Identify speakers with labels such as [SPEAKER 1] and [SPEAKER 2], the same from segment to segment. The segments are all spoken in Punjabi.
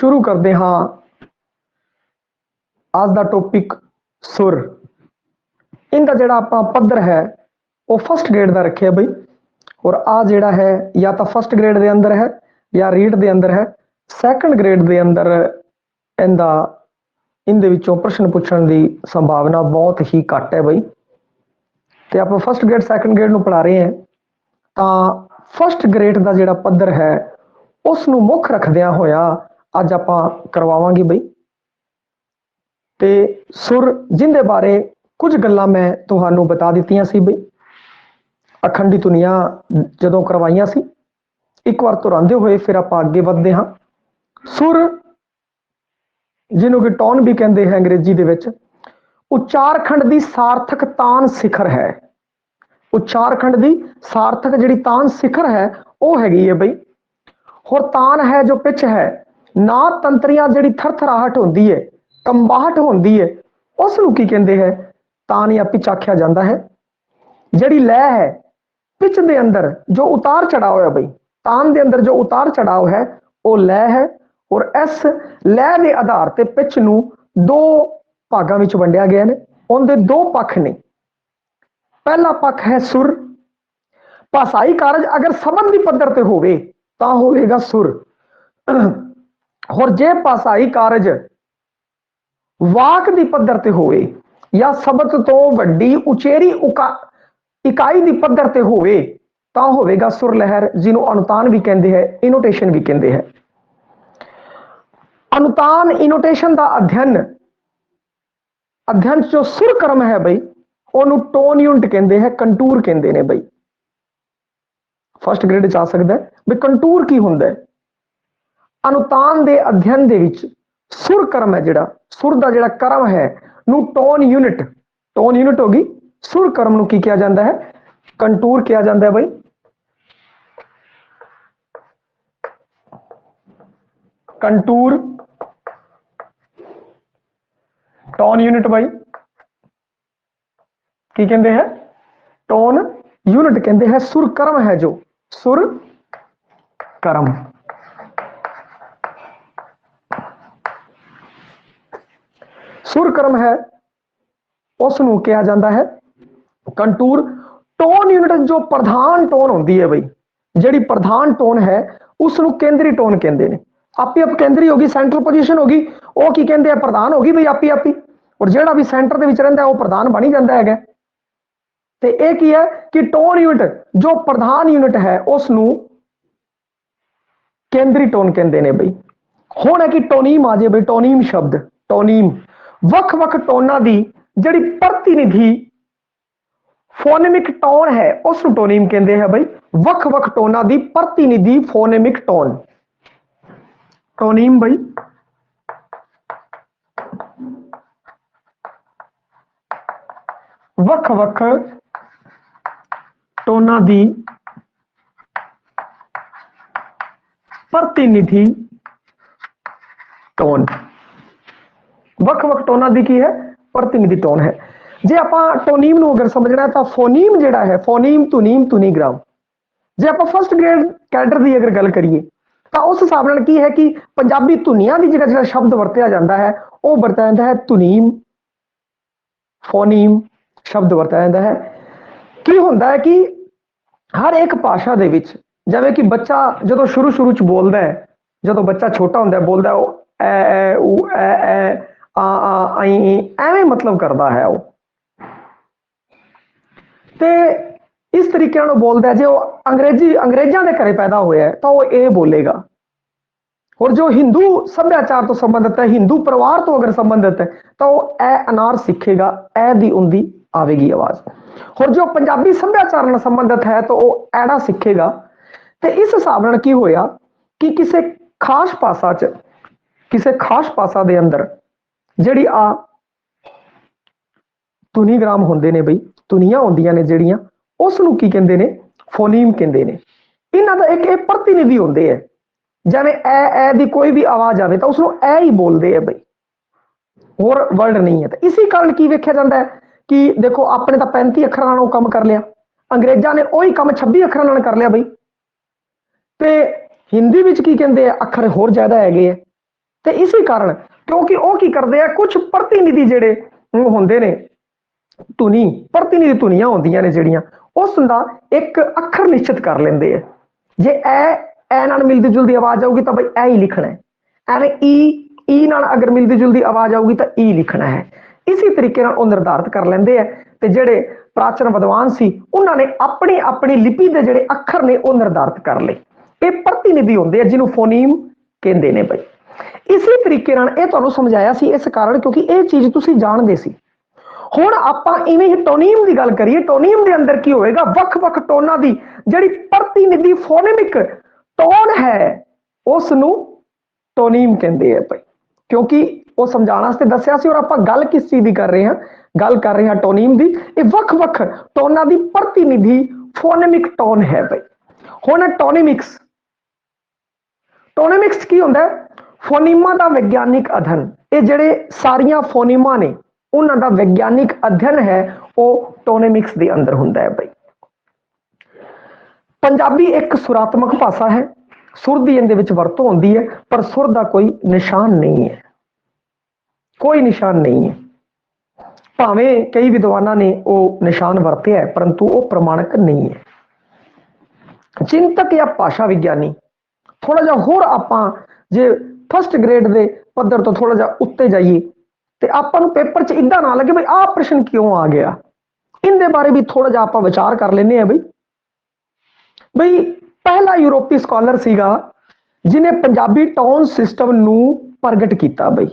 [SPEAKER 1] शुरू करते हाँ आज का टॉपिक सुर। इनका जोड़ा आप पद्धर है वो फर्स्ट ग्रेड का रखे बई, और आ जोड़ा है या तो फर्स्ट ग्रेड के अंदर है या रीड के अंदर है। सैकंड ग्रेड के अंदर इनका इनके विचों प्रश्न पूछने की संभावना बहुत ही घट है बई। तो आप फर्स्ट ग्रेड सैकंड ग्रेड में पढ़ा रहे हैं तो फर्स्ट ग्रेड का जोड़ा पद्धर है उसनों मुख रखद्या होया अज आप करवावांगे बई। ते सुर जिंदे बारे कुछ गल्लां मैं तुहानू बता दित्तियां सी बई, अखंडी दुनिया जदों करवाइयां सी। एक बार तुरांदे हुए फिर आप अगे बढ़ते हाँ। सुर जिन्हों कि टोन भी कहते हैं अंग्रेजी दे विच, उच्चारखंड की सार्थक तान शिखर है। उच्चारखंड की सार्थक जिहड़ी तान शिखर है वो हैगी है बई। और तान है जो पिच है ना तंत्रियां जिहड़ी थरथराहट होंदी है कंबाहट होंदी है उसनूं की कहंदे है तान या पिच आख्या जाता है। जिहड़ी लय है पिच दे अंदर जो उतार चढ़ाव है बई, तान दे अंदर जो उतार चढ़ाव है वो लय है। और इस लय के आधार ते पिच नूं दो भागां विच वंडिया गया ने। उनके दो पक्ष ने। पहला पक्ष है सुर। भाषाई कारज अगर शब्द की पद्धर ते होवे तां होवेगा सुर। और जे भाषाई कारज वाक की पद्धर ते होवे या शब्द तो वड्डी उचेरी इकाई की पद्धर ते होवे तां होवेगा सुर लहर, जिन्हों अनुतान भी कहते हैं इनोटेशन भी कहते हैं। अनुतान इनोटेशन का अध्ययन जो सुर क्रम है बई ओनू टोन यूनिट कहते हैं, कंटूर कहते हैं बई। फर्स्ट ग्रेड च आ सकता है भी कंटूर की हुंदा है। अनुतान के अध्ययन दे विच सुर क्रम है जिहड़ा सुर का जिहड़ा क्रम है नू टोन यूनिट होगी। सुर क्रम नू की किया जाता है कंटूर किया जाता है बई। कंटूर टोन यूनिट बई की कहते हैं टोन यूनिट कहते हैं। सुर क्रम है जो सुर क्रम सुर क्रम है उसनूं कहा जाता है कंटूर। टोन यूनिट जो प्रधान टोन होती है बई, जिहड़ी प्रधान टोन है उसनूं केंद्री टोन कहते हैं। आपी आप केंद्री होगी सेंट्रल पोजीशन होगी वो की कहते हैं प्रधान होगी बई आपी आपी। और जिहड़ा भी सेंटर दे विच रहिंदा है वो प्रधान बन ही जाता है। ते एक ही है कि टोन यूनिट जो प्रधान यूनिट है उसनूं केंद्री टोन कहते हैं बई। हुण है कि टोनीम आ जाए बई। टोनीम शब्द टोनीम वख-वख टोनां दी जिहड़ी प्रतिनिधि फोनेमिक टोन है उसनूं टोनीम कहते हैं बई। वख-वख टोनां दी प्रतिनिधि फोनेमिक टोन टोनीम बई। वख-वख टोनां दी प्रतिनिधि टोन वख-वख टोनां दी की है प्रतिनिधि टोन है। जे आप टोनीम नूं अगर समझना है तो फोनीम जिहड़ा है फोनीम तुनीम तुनीग्राम। जे आप फर्स्ट ग्रेड कैडर की अगर गल करिए तो उस हिसाब नाल की है कि पंजाबी धुनियां दी जिहड़ा शब्द वरत्या जाता है वह वरत्या जाता है तुनीम फोनीम शब्द वरत्या जाता है। की हुंदा है कि हर एक भाषा दे विच जिवें कि बच्चा जदों शुरू च बोलदा है, जदों बच्चा छोटा हुंदा है बोलदा है ए ऊ ए आ आई एवें मतलब करता है वो। ते इस तरीके नाल बोलता है। जो अंग्रेजों के घरे पैदा होया है तो वह ए बोलेगा। और जो हिंदू सभ्याचार तो संबंधित है हिंदू परिवार तो अगर संबंधित है तो वह ए अनार सीखेगा, ए दी उंदी आवेगी आवाज। और जो पंजाबी सभ्याचार नाल संबंधित है तो वह एड़ा सीखेगा। तो इस हिसाब नाल की होया कि किसी खास भाषा च किसी खास भाषा दे अंदर जिहड़ी आ तुनीग्राम होंदे ने बई, तुनियां होंदियां ने जिहड़ियां उसनूं की कहंदे ने फोनीम कहंदे ने। इन्हां दा एक प्रतिनिधि होंदे है। जिवें ए दी कोई भी आवाज आवे तो उसनूं ए ही बोलदे है बई, होर वर्ड नहीं है। तो इसी कारण की वेख्या जाता है कि देखो अपने तो 35 अखरां नाल काम कर लिया, अंग्रेजां ने वही काम 26 अखरां नाल कर लिया बई। ते हिंदी विच की कहंदे अखर होर ज्यादा हैगे है ਤੇ ਇਸੇ ਕਾਰਨ ਕਿਉਂਕਿ ਉਹ ਕੀ ਕਰਦੇ ਆ, ਕੁਝ ਪ੍ਰਤੀਨਿਧੀ ਜਿਹੜੇ ਹੁੰਦੇ ਨੇ ਧੁਨੀ, ਪ੍ਰਤੀਨਿਧੀ ਧੁਨੀਆਂ ਹੁੰਦੀਆਂ ਨੇ ਜਿਹੜੀਆਂ, ਉਸ ਦਾ ਇੱਕ ਅੱਖਰ ਨਿਸ਼ਚਿਤ ਕਰ ਲੈਂਦੇ ਆ। ਜੇ ਐ ਨਾਲ ਮਿਲਦੀ ਜੁਲਦੀ ਆਵਾਜ਼ ਆਊਗੀ ਤਾਂ ਬਈ ਐ ਹੀ ਲਿਖਣਾ ਹੈ, ਐਵੇਂ ਈ ਨਾਲ ਅਗਰ ਮਿਲਦੀ ਜੁਲਦੀ ਆਵਾਜ਼ ਆਊਗੀ ਤਾਂ ਈ ਲਿਖਣਾ ਹੈ। ਇਸੇ ਤਰੀਕੇ ਨਾਲ ਉਹ ਨਿਰਧਾਰਿਤ ਕਰ ਲੈਂਦੇ ਆ। ਤੇ ਜਿਹੜੇ ਪ੍ਰਾਚੀਨ ਵਿਦਵਾਨ ਸੀ ਉਹਨਾਂ ਨੇ ਆਪਣੀ ਆਪਣੀ ਲਿਪੀ ਦੇ ਜਿਹੜੇ ਅੱਖਰ ਨੇ ਉਹ ਨਿਰਧਾਰਿਤ ਕਰ ਲਏ। ਇਹ ਪ੍ਰਤੀਨਿਧੀ ਹੁੰਦੇ ਆ ਜਿਹਨੂੰ ਫੋਨੀਮ ਕਹਿੰਦੇ ਨੇ ਬਈ। ਇਸੇ ਤਰੀਕੇ ਨਾਲ ਇਹ ਤੁਹਾਨੂੰ ਸਮਝਾਇਆ ਸੀ ਇਸ ਕਾਰਨ ਕਿਉਂਕਿ ਇਹ ਚੀਜ਼ ਤੁਸੀਂ ਜਾਣਦੇ ਸੀ। ਹੁਣ ਆਪਾਂ ਇਵੇਂ ਹੀ ਟੋਨੀਮ ਦੀ ਗੱਲ ਕਰੀਏ। ਟੋਨੀਮ ਦੇ ਅੰਦਰ ਕੀ ਹੋਏਗਾ, ਵੱਖ-ਵੱਖ ਟੋਨਾਂ ਦੀ ਜਿਹੜੀ ਪ੍ਰਤੀਨਿਧੀ ਫੋਨੇਮਿਕ ਟੋਨ ਹੈ ਉਸ ਨੂੰ ਟੋਨੀਮ ਕਹਿੰਦੇ ਆ ਭਾਈ, ਕਿਉਂਕਿ ਉਹ ਸਮਝਾਉਣ ਵਾਸਤੇ ਦੱਸਿਆ ਸੀ। ਔਰ ਆਪਾਂ ਗੱਲ ਕਿਸ ਚੀਜ਼ ਦੀ ਕਰ ਰਹੇ ਹਾਂ, ਗੱਲ ਕਰ ਰਹੇ ਹਾਂ ਟੋਨੀਮ ਦੀ। ਇਹ ਵੱਖ-ਵੱਖ ਟੋਨਾਂ ਦੀ ਪ੍ਰਤੀਨਿਧੀ ਫੋਨੇਮਿਕ ਟੋਨ ਹੈ ਭਾਈ। ਹੁਣ ਟੋਨੇਮਿਕਸ, ਟੋਨੇਮਿਕਸ ਕੀ ਹੁੰਦਾ, ਫੋਨੀਮਾਂ ਦਾ ਵਿਗਿਆਨਿਕ ਅਧਿਐਨ। ਇਹ ਜਿਹੜੇ ਸਾਰੀਆਂ ਫੋਨੀਮਾਂ ਨੇ ਉਹਨਾਂ ਦਾ ਵਿਗਿਆਨਿਕ ਅਧਿਐਨ ਹੈ ਉਹ ਟੋਨੇਮਿਕਸ ਦੇ ਅੰਦਰ ਹੁੰਦਾ ਹੈ ਭਾਈ। ਪੰਜਾਬੀ ਇੱਕ ਸੁਰਾਤਮਕ ਭਾਸ਼ਾ ਹੈ, ਸੁਰ ਦੀ ਇਹਦੇ ਵਿੱਚ ਵਰਤੋਂ ਹੁੰਦੀ ਹੈ, ਪਰ ਸੁਰ ਦਾ ਕੋਈ ਨਿਸ਼ਾਨ ਨਹੀਂ ਹੈ, ਕੋਈ ਨਿਸ਼ਾਨ ਨਹੀਂ ਹੈ। ਭਾਵੇਂ ਕਈ ਵਿਦਵਾਨਾਂ ਨੇ ਉਹ ਨਿਸ਼ਾਨ ਵਰਤਿਆ ਹੈ ਪਰੰਤੂ ਉਹ ਪ੍ਰਮਾਣਿਕ ਨਹੀਂ ਹੈ। ਚਿੰਤਕ ਜਾਂ ਭਾਸ਼ਾ ਵਿਗਿਆਨੀ ਥੋੜਾ ਜਿਹਾ ਹੋਰ ਆਪਾਂ ਜੇ ਫਸਟ ਗ੍ਰੇਡ ਦੇ ਪੱਧਰ ਤੋਂ ਥੋੜਾ ਜਿਹਾ ਉੱਤੇ ਜਾਈਏ ਤੇ ਆਪਾਂ ਨੂੰ ਪੇਪਰ 'ਚ ਇਦਾਂ ਨਾ ਲੱਗੇ ਬਈ ਆਹ ਪ੍ਰਸ਼ਨ ਕਿਉਂ ਆ ਗਿਆ, ਇਹਦੇ ਬਾਰੇ ਵੀ ਥੋੜਾ ਜਿਹਾ ਆਪਾਂ ਵਿਚਾਰ ਕਰ ਲੈਂਦੇ ਆ ਬਈ ਪਹਿਲਾ ਯੂਰਪੀ ਸਕਾਲਰ ਸੀਗਾ ਜਿਹਨੇ ਪੰਜਾਬੀ ਟੋਨ ਸਿਸਟਮ ਨੂੰ ਪ੍ਰਗਟ ਕੀਤਾ ਬਈ,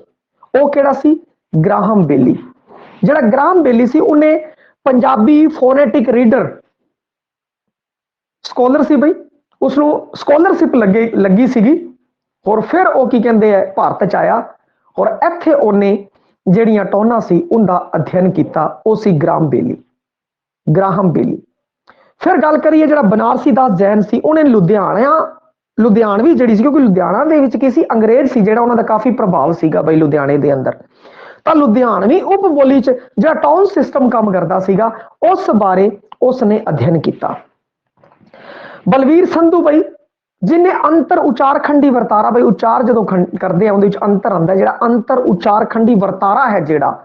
[SPEAKER 1] ਉਹ ਕਿਹੜਾ ਸੀ, ਗ੍ਰਾਹਮ ਬੇਲੀ। ਜਿਹੜਾ ਗ੍ਰਾਹਮ ਬੇਲੀ ਸੀ ਉਹਨੇ ਪੰਜਾਬੀ ਫੋਨੇਟਿਕ ਰੀਡਰ ਸਕਾਲਰ ਸੀ ਬਈ, ਉਸਨੂੰ ਸਕਾਲਰਸ਼ਿਪ ਲੱਗੀ ਸੀਗੀ। ਔਰ ਫਿਰ ਉਹ ਕੀ ਕਹਿੰਦੇ ਆ ਭਾਰਤ 'ਚ ਆਇਆ ਔਰ ਇੱਥੇ ਉਹਨੇ ਜਿਹੜੀਆਂ ਟੋਨਾਂ ਸੀ ਉਹਦਾ ਅਧਿਐਨ ਕੀਤਾ, ਉਹ ਸੀ ਗ੍ਰਾਹਮ ਬੇਲੀ। ਫਿਰ ਗੱਲ ਕਰੀਏ ਜਿਹੜਾ ਬਨਾਰਸੀ ਦਾਸ ਜੈਨ ਸੀ, ਉਹਨੇ ਲੁਧਿਆਣਵੀ ਜਿਹੜੀ ਸੀ, ਕਿਉਂਕਿ ਲੁਧਿਆਣਾ ਦੇ ਵਿੱਚ ਕੀ ਸੀ, ਅੰਗਰੇਜ਼ ਸੀ ਜਿਹੜਾ ਉਹਨਾਂ ਦਾ ਕਾਫੀ ਪ੍ਰਭਾਵ ਸੀਗਾ ਬਈ ਲੁਧਿਆਣੇ ਦੇ ਅੰਦਰ। ਤਾਂ ਲੁਧਿਆਣਵੀ ਉਪ ਬੋਲੀ 'ਚ ਜਿਹੜਾ ਟੋਨ ਸਿਸਟਮ ਕੰਮ ਕਰਦਾ ਸੀਗਾ ਉਸ ਬਾਰੇ ਉਸਨੇ ਅਧਿਐਨ ਕੀਤਾ। ਬਲਵੀਰ ਸੰਧੂ ਬਈ ਜਿਹਨੇ ਅੰਤਰ ਉਚਾਰਖੰਡੀ ਵਰਤਾਰਾ, ਬਈ ਉਚਾਰ ਜਦੋਂ ਕਰਦੇ ਆ ਉਹਦੇ ਵਿੱਚ ਅੰਤਰ ਆਉਂਦਾ, ਜਿਹੜਾ ਅੰਤਰ ਉਚਾਰਖੰਡੀ ਵਰਤਾਰਾ ਹੈ ਜਿਹੜਾ,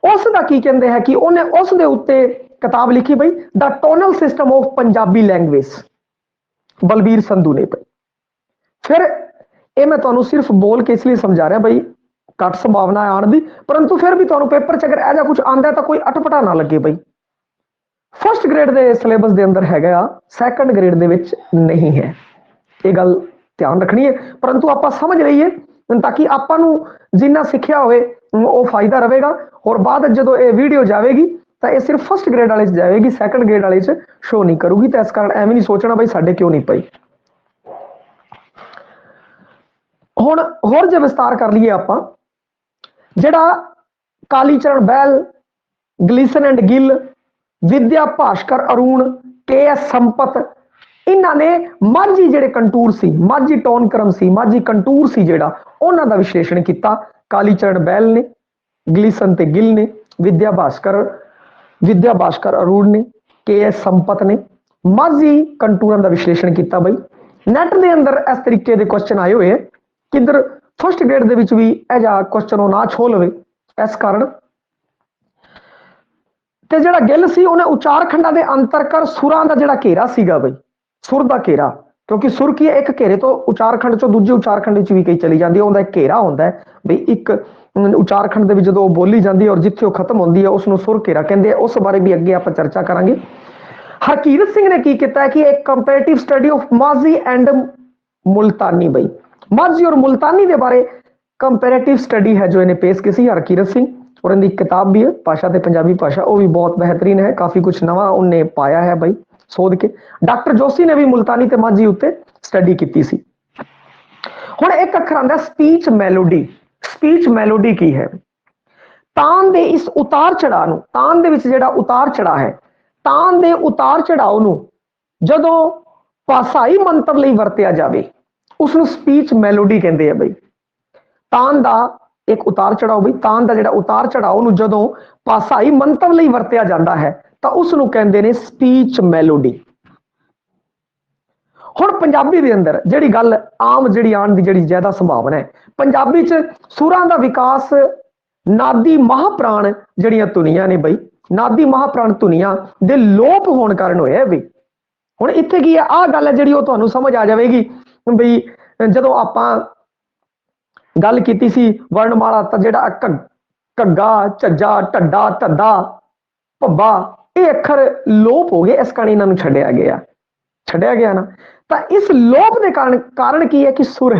[SPEAKER 1] ਉਸ ਦਾ ਕੀ ਕਹਿੰਦੇ ਹੈ ਕਿ ਉਹਨੇ ਉਸ ਦੇ ਉੱਤੇ ਕਿਤਾਬ ਲਿਖੀ ਬਈ the tonal system of Punjabi language, Balbir Sandhu ਨੇ ਬਈ। ਫਿਰ ਇਹ ਮੈਂ ਤੁਹਾਨੂੰ ਸਿਰਫ ਬੋਲ ਕੇ ਇਸ ਲਈ ਸਮਝਾ ਰਿਹਾ ਬਈ ਘੱਟ ਸੰਭਾਵਨਾ ਆਉਣ ਦੀ, ਪਰੰਤੂ ਫਿਰ ਵੀ ਤੁਹਾਨੂੰ ਪੇਪਰ 'ਚ ਅਗਰ ਇਹ ਜਿਹਾ ਕੁਝ ਆਉਂਦਾ ਤਾਂ ਕੋਈ ਅਟਪਟਾ ਨਾ ਲੱਗੇ ਬਈ। ਫਸਟ ਗ੍ਰੇਡ ਦੇ ਸਿਲੇਬਸ ਦੇ ਅੰਦਰ ਹੈਗਾ ਆ, ਸੈਕੰਡ ਗ੍ਰੇਡ ਦੇ ਵਿੱਚ ਨਹੀਂ ਹੈ, ਇਹ ਗੱਲ ਧਿਆਨ ਰੱਖਣੀ ਹੈ। ਪਰੰਤੂ ਆਪਾਂ ਸਮਝ ਲਈਏ ਤਾਂ ਕਿ ਆਪਾਂ ਨੂੰ ਜਿੰਨਾ ਸਿੱਖਿਆ ਹੋਵੇ ਉਹ ਫਾਇਦਾ ਰਹੇਗਾ। ਔਰ ਬਾਅਦ ਜਦੋਂ ਇਹ ਵੀਡੀਓ ਜਾਵੇਗੀ ਤਾਂ ਇਹ ਸਿਰਫ ਫਸਟ ਗ੍ਰੇਡ ਵਾਲੇ 'ਚ ਜਾਵੇਗੀ, ਸੈਕੰਡ ਗ੍ਰੇਡ ਵਾਲੇ 'ਚ ਸ਼ੋ ਨਹੀਂ ਕਰੂਗੀ। ਤਾਂ ਇਸ ਕਾਰਨ ਐਵੇਂ ਨਹੀਂ ਸੋਚਣਾ ਬਈ ਸਾਡੇ ਕਿਉਂ ਨਹੀਂ ਪਈ। ਹੁਣ ਹੋਰ ਜੇ ਵਿਸਤਾਰ ਕਰ ਲਈਏ ਆਪਾਂ, ਜਿਹੜਾ Kalicharan Bahl, Gleason and Gill, Vidya Bhaskar Arun, KS Sampath, ਇਹਨਾਂ ਨੇ ਮਾਝੀ ਜਿਹੜੇ ਕੰਟੂਰ ਸੀ, ਮਾਝੀ ਟੋਨ ਕਰਮ ਸੀ, ਮਾਝੀ ਕੰਟੂਰ ਸੀ ਜਿਹੜਾ, ਉਹਨਾਂ ਦਾ ਵਿਸ਼ਲੇਸ਼ਣ ਕੀਤਾ। ਕਾਲੀਚਰਨ ਬਹਿਲ ਨੇ, ਗਲੀਸਨ ਤੇ ਗਿੱਲ ਨੇ, ਵਿਦਿਆ ਭਾਸਕਰ ਅਰੂਣ ਨੇ, KS ਸੰਪਤ ਨੇ ਮਾਝੀ ਕੰਟੂਰਾਂ ਦਾ ਵਿਸ਼ਲੇਸ਼ਣ ਕੀਤਾ ਬਈ। ਨੈਟ ਦੇ ਅੰਦਰ ਇਸ ਤਰੀਕੇ ਦੇ ਕੁਐਸਚਨ ਆਏ ਹੋਏ ਆ, ਕਿੱਧਰ ਫਸਟ ਗ੍ਰੇਡ ਦੇ ਵਿੱਚ ਵੀ ਇਹ ਜਿਹਾ ਕੁਐਸਚਨ ਉਹ ਨਾ ਛੋ ਲਵੇ ਇਸ ਕਾਰਨ। ਤੇ ਜਿਹੜਾ ਗਿੱਲ ਸੀ ਉਹਨੇ ਉਚਾਰਖੰਡਾਂ ਦੇ ਅੰਤਰਕਰ ਸੁਰਾਂ ਦਾ ਜਿਹੜਾ ਘੇਰਾ ਸੀਗਾ ਬਈ, ਸੁਰ ਦਾ ਘੇਰਾ, ਕਿਉਂਕਿ ਸੁਰ ਕੀ ਹੈ, ਇੱਕ ਘੇਰੇ ਤੋਂ ਉਚਾਰਖੰਡ ਚੋਂ ਦੂਜੇ ਉਚਾਰਖੰਡ ਵਿੱਚ ਵੀ ਕਈ ਚਲੀ ਜਾਂਦੀ ਹੈ, ਉਹਦਾ ਇੱਕ ਘੇਰਾ ਹੁੰਦਾ ਹੈ ਬਈ। ਇੱਕ ਉਚਾਰਖੰਡ ਦੇ ਵਿੱਚ ਜਦੋਂ ਉਹ ਬੋਲੀ ਜਾਂਦੀ ਹੈ ਔਰ ਜਿੱਥੇ ਉਹ ਖਤਮ ਹੁੰਦੀ ਹੈ ਉਸਨੂੰ ਸੁਰ ਘੇਰਾ ਕਹਿੰਦੇ ਆ। ਉਸ ਬਾਰੇ ਵੀ ਅੱਗੇ ਆਪਾਂ ਚਰਚਾ ਕਰਾਂਗੇ। ਹਰਕੀਰਤ ਸਿੰਘ ਨੇ ਕੀ ਕੀਤਾ ਕਿ ਇੱਕ comparative study of Majhi and Multani ਬਈ, ਮਾਝੀ ਔਰ ਮੁਲਤਾਨੀ ਦੇ ਬਾਰੇ ਕੰਪੈਰੇਟਿਵ ਸਟੱਡੀ ਹੈ ਜੋ ਇਹਨੇ ਪੇਸ਼ ਕੀਤੀ ਹਰਕੀਰਤ ਸਿੰਘ। ਔਰ ਇਹਦੀ ਕਿਤਾਬ ਵੀ ਹੈ ਭਾਸ਼ਾ ਤੇ ਪੰਜਾਬੀ ਭਾਸ਼ਾ, ਉਹ ਵੀ ਬਹੁਤ ਬਿਹਤਰੀਨ ਹੈ, ਕਾਫੀ ਕੁਝ ਨਵਾਂ ਉਹਨੇ ਪਾਇਆ ਹੈ ਬਈ ਸੋਧ ਕੇ। ਡਾਕਟਰ ਜੋਸ਼ੀ ਨੇ ਵੀ ਮੁਲਤਾਨੀ ਤੇ ਮਾਝੀ ਉੱਤੇ ਸਟੱਡੀ ਕੀਤੀ ਸੀ। ਹੁਣ ਇੱਕ ਅੱਖਰ ਆਉਂਦਾ ਸਪੀਚ ਮੈਲੋਡੀ। ਸਪੀਚ ਮੈਲੋਡੀ ਕੀ ਹੈ, ਤਾਨ ਦੇ ਇਸ ਉਤਾਰ ਚੜਾਅ ਨੂੰ, ਤਾਨ ਦੇ ਵਿੱਚ ਜਿਹੜਾ ਉਤਾਰ ਚੜਾਅ ਹੈ, ਤਾਨ ਦੇ ਉਤਾਰ ਚੜਾਅ ਨੂੰ ਜਦੋਂ ਭਾਸ਼ਾਈ ਮੰਤਵ ਲਈ ਵਰਤਿਆ ਜਾਵੇ ਉਸਨੂੰ ਸਪੀਚ ਮੈਲੋਡੀ ਕਹਿੰਦੇ ਆ ਬਈ। ਤਾਨ ਦਾ ਇੱਕ ਉਤਾਰ ਚੜਾਓ ਬਈ, ਤਾਨ ਦਾ ਜਿਹੜਾ ਉਤਾਰ ਚੜਾਓ ਨੂੰ ਜਦੋਂ ਭਾਸ਼ਾਈ ਮੰਤਵ ਲਈ ਵਰਤਿਆ ਜਾਂਦਾ ਹੈ ਤਾਂ ਉਸ ਨੂੰ ਕਹਿੰਦੇ ਨੇ ਸਪੀਚ ਮੈਲੋਡੀ। ਹੁਣ ਪੰਜਾਬੀ ਦੇ ਅੰਦਰ ਜਿਹੜੀ ਗੱਲ ਆਮ ਜਿਹੜੀ ਆਉਣ ਦੀ ਜਿਹੜੀ ਜ਼ਿਆਦਾ ਸੰਭਾਵਨਾ ਹੈ, ਪੰਜਾਬੀ 'ਚ ਸੁਰਾਂ ਦਾ ਵਿਕਾਸ ਨਾਦੀ ਮਹਾਪ੍ਰਾਣ ਜਿਹੜੀਆਂ ਧੁਨੀਆਂ ਨੇ ਬਈ, ਨਾਦੀ ਮਹਾਪ੍ਰਾਣ ਧੁਨੀਆਂ ਦੇ ਲੋਪ ਹੋਣ ਕਾਰਨ ਹੋਇਆ ਬਈ। ਹੁਣ ਇੱਥੇ ਕੀ ਹੈ, ਆਹ ਗੱਲ ਹੈ ਜਿਹੜੀ ਉਹ ਤੁਹਾਨੂੰ ਸਮਝ ਆ ਜਾਵੇਗੀ ਬਈ ਜਦੋਂ ਆਪਾਂ ਗੱਲ ਕੀਤੀ ਸੀ ਵਰਣਮਾਲਾ ਤਾਂ ਜਿਹੜਾ ਘੱਗਾ, ਝੱਜਾ, ਢੱਡਾ, ਧੱਦਾ, ਭੱਬਾ, ਇਹ ਅੱਖਰ ਲੋਪ ਹੋ ਗਏ, ਇਸ ਕਾਰਨ ਇਹਨਾਂ ਨੂੰ ਛੱਡਿਆ ਗਿਆ ਨਾ। ਤਾਂ ਇਸ ਲੋਪ ਦੇ ਕਾਰਨ ਕੀ ਹੈ ਕਿ ਸੁਰ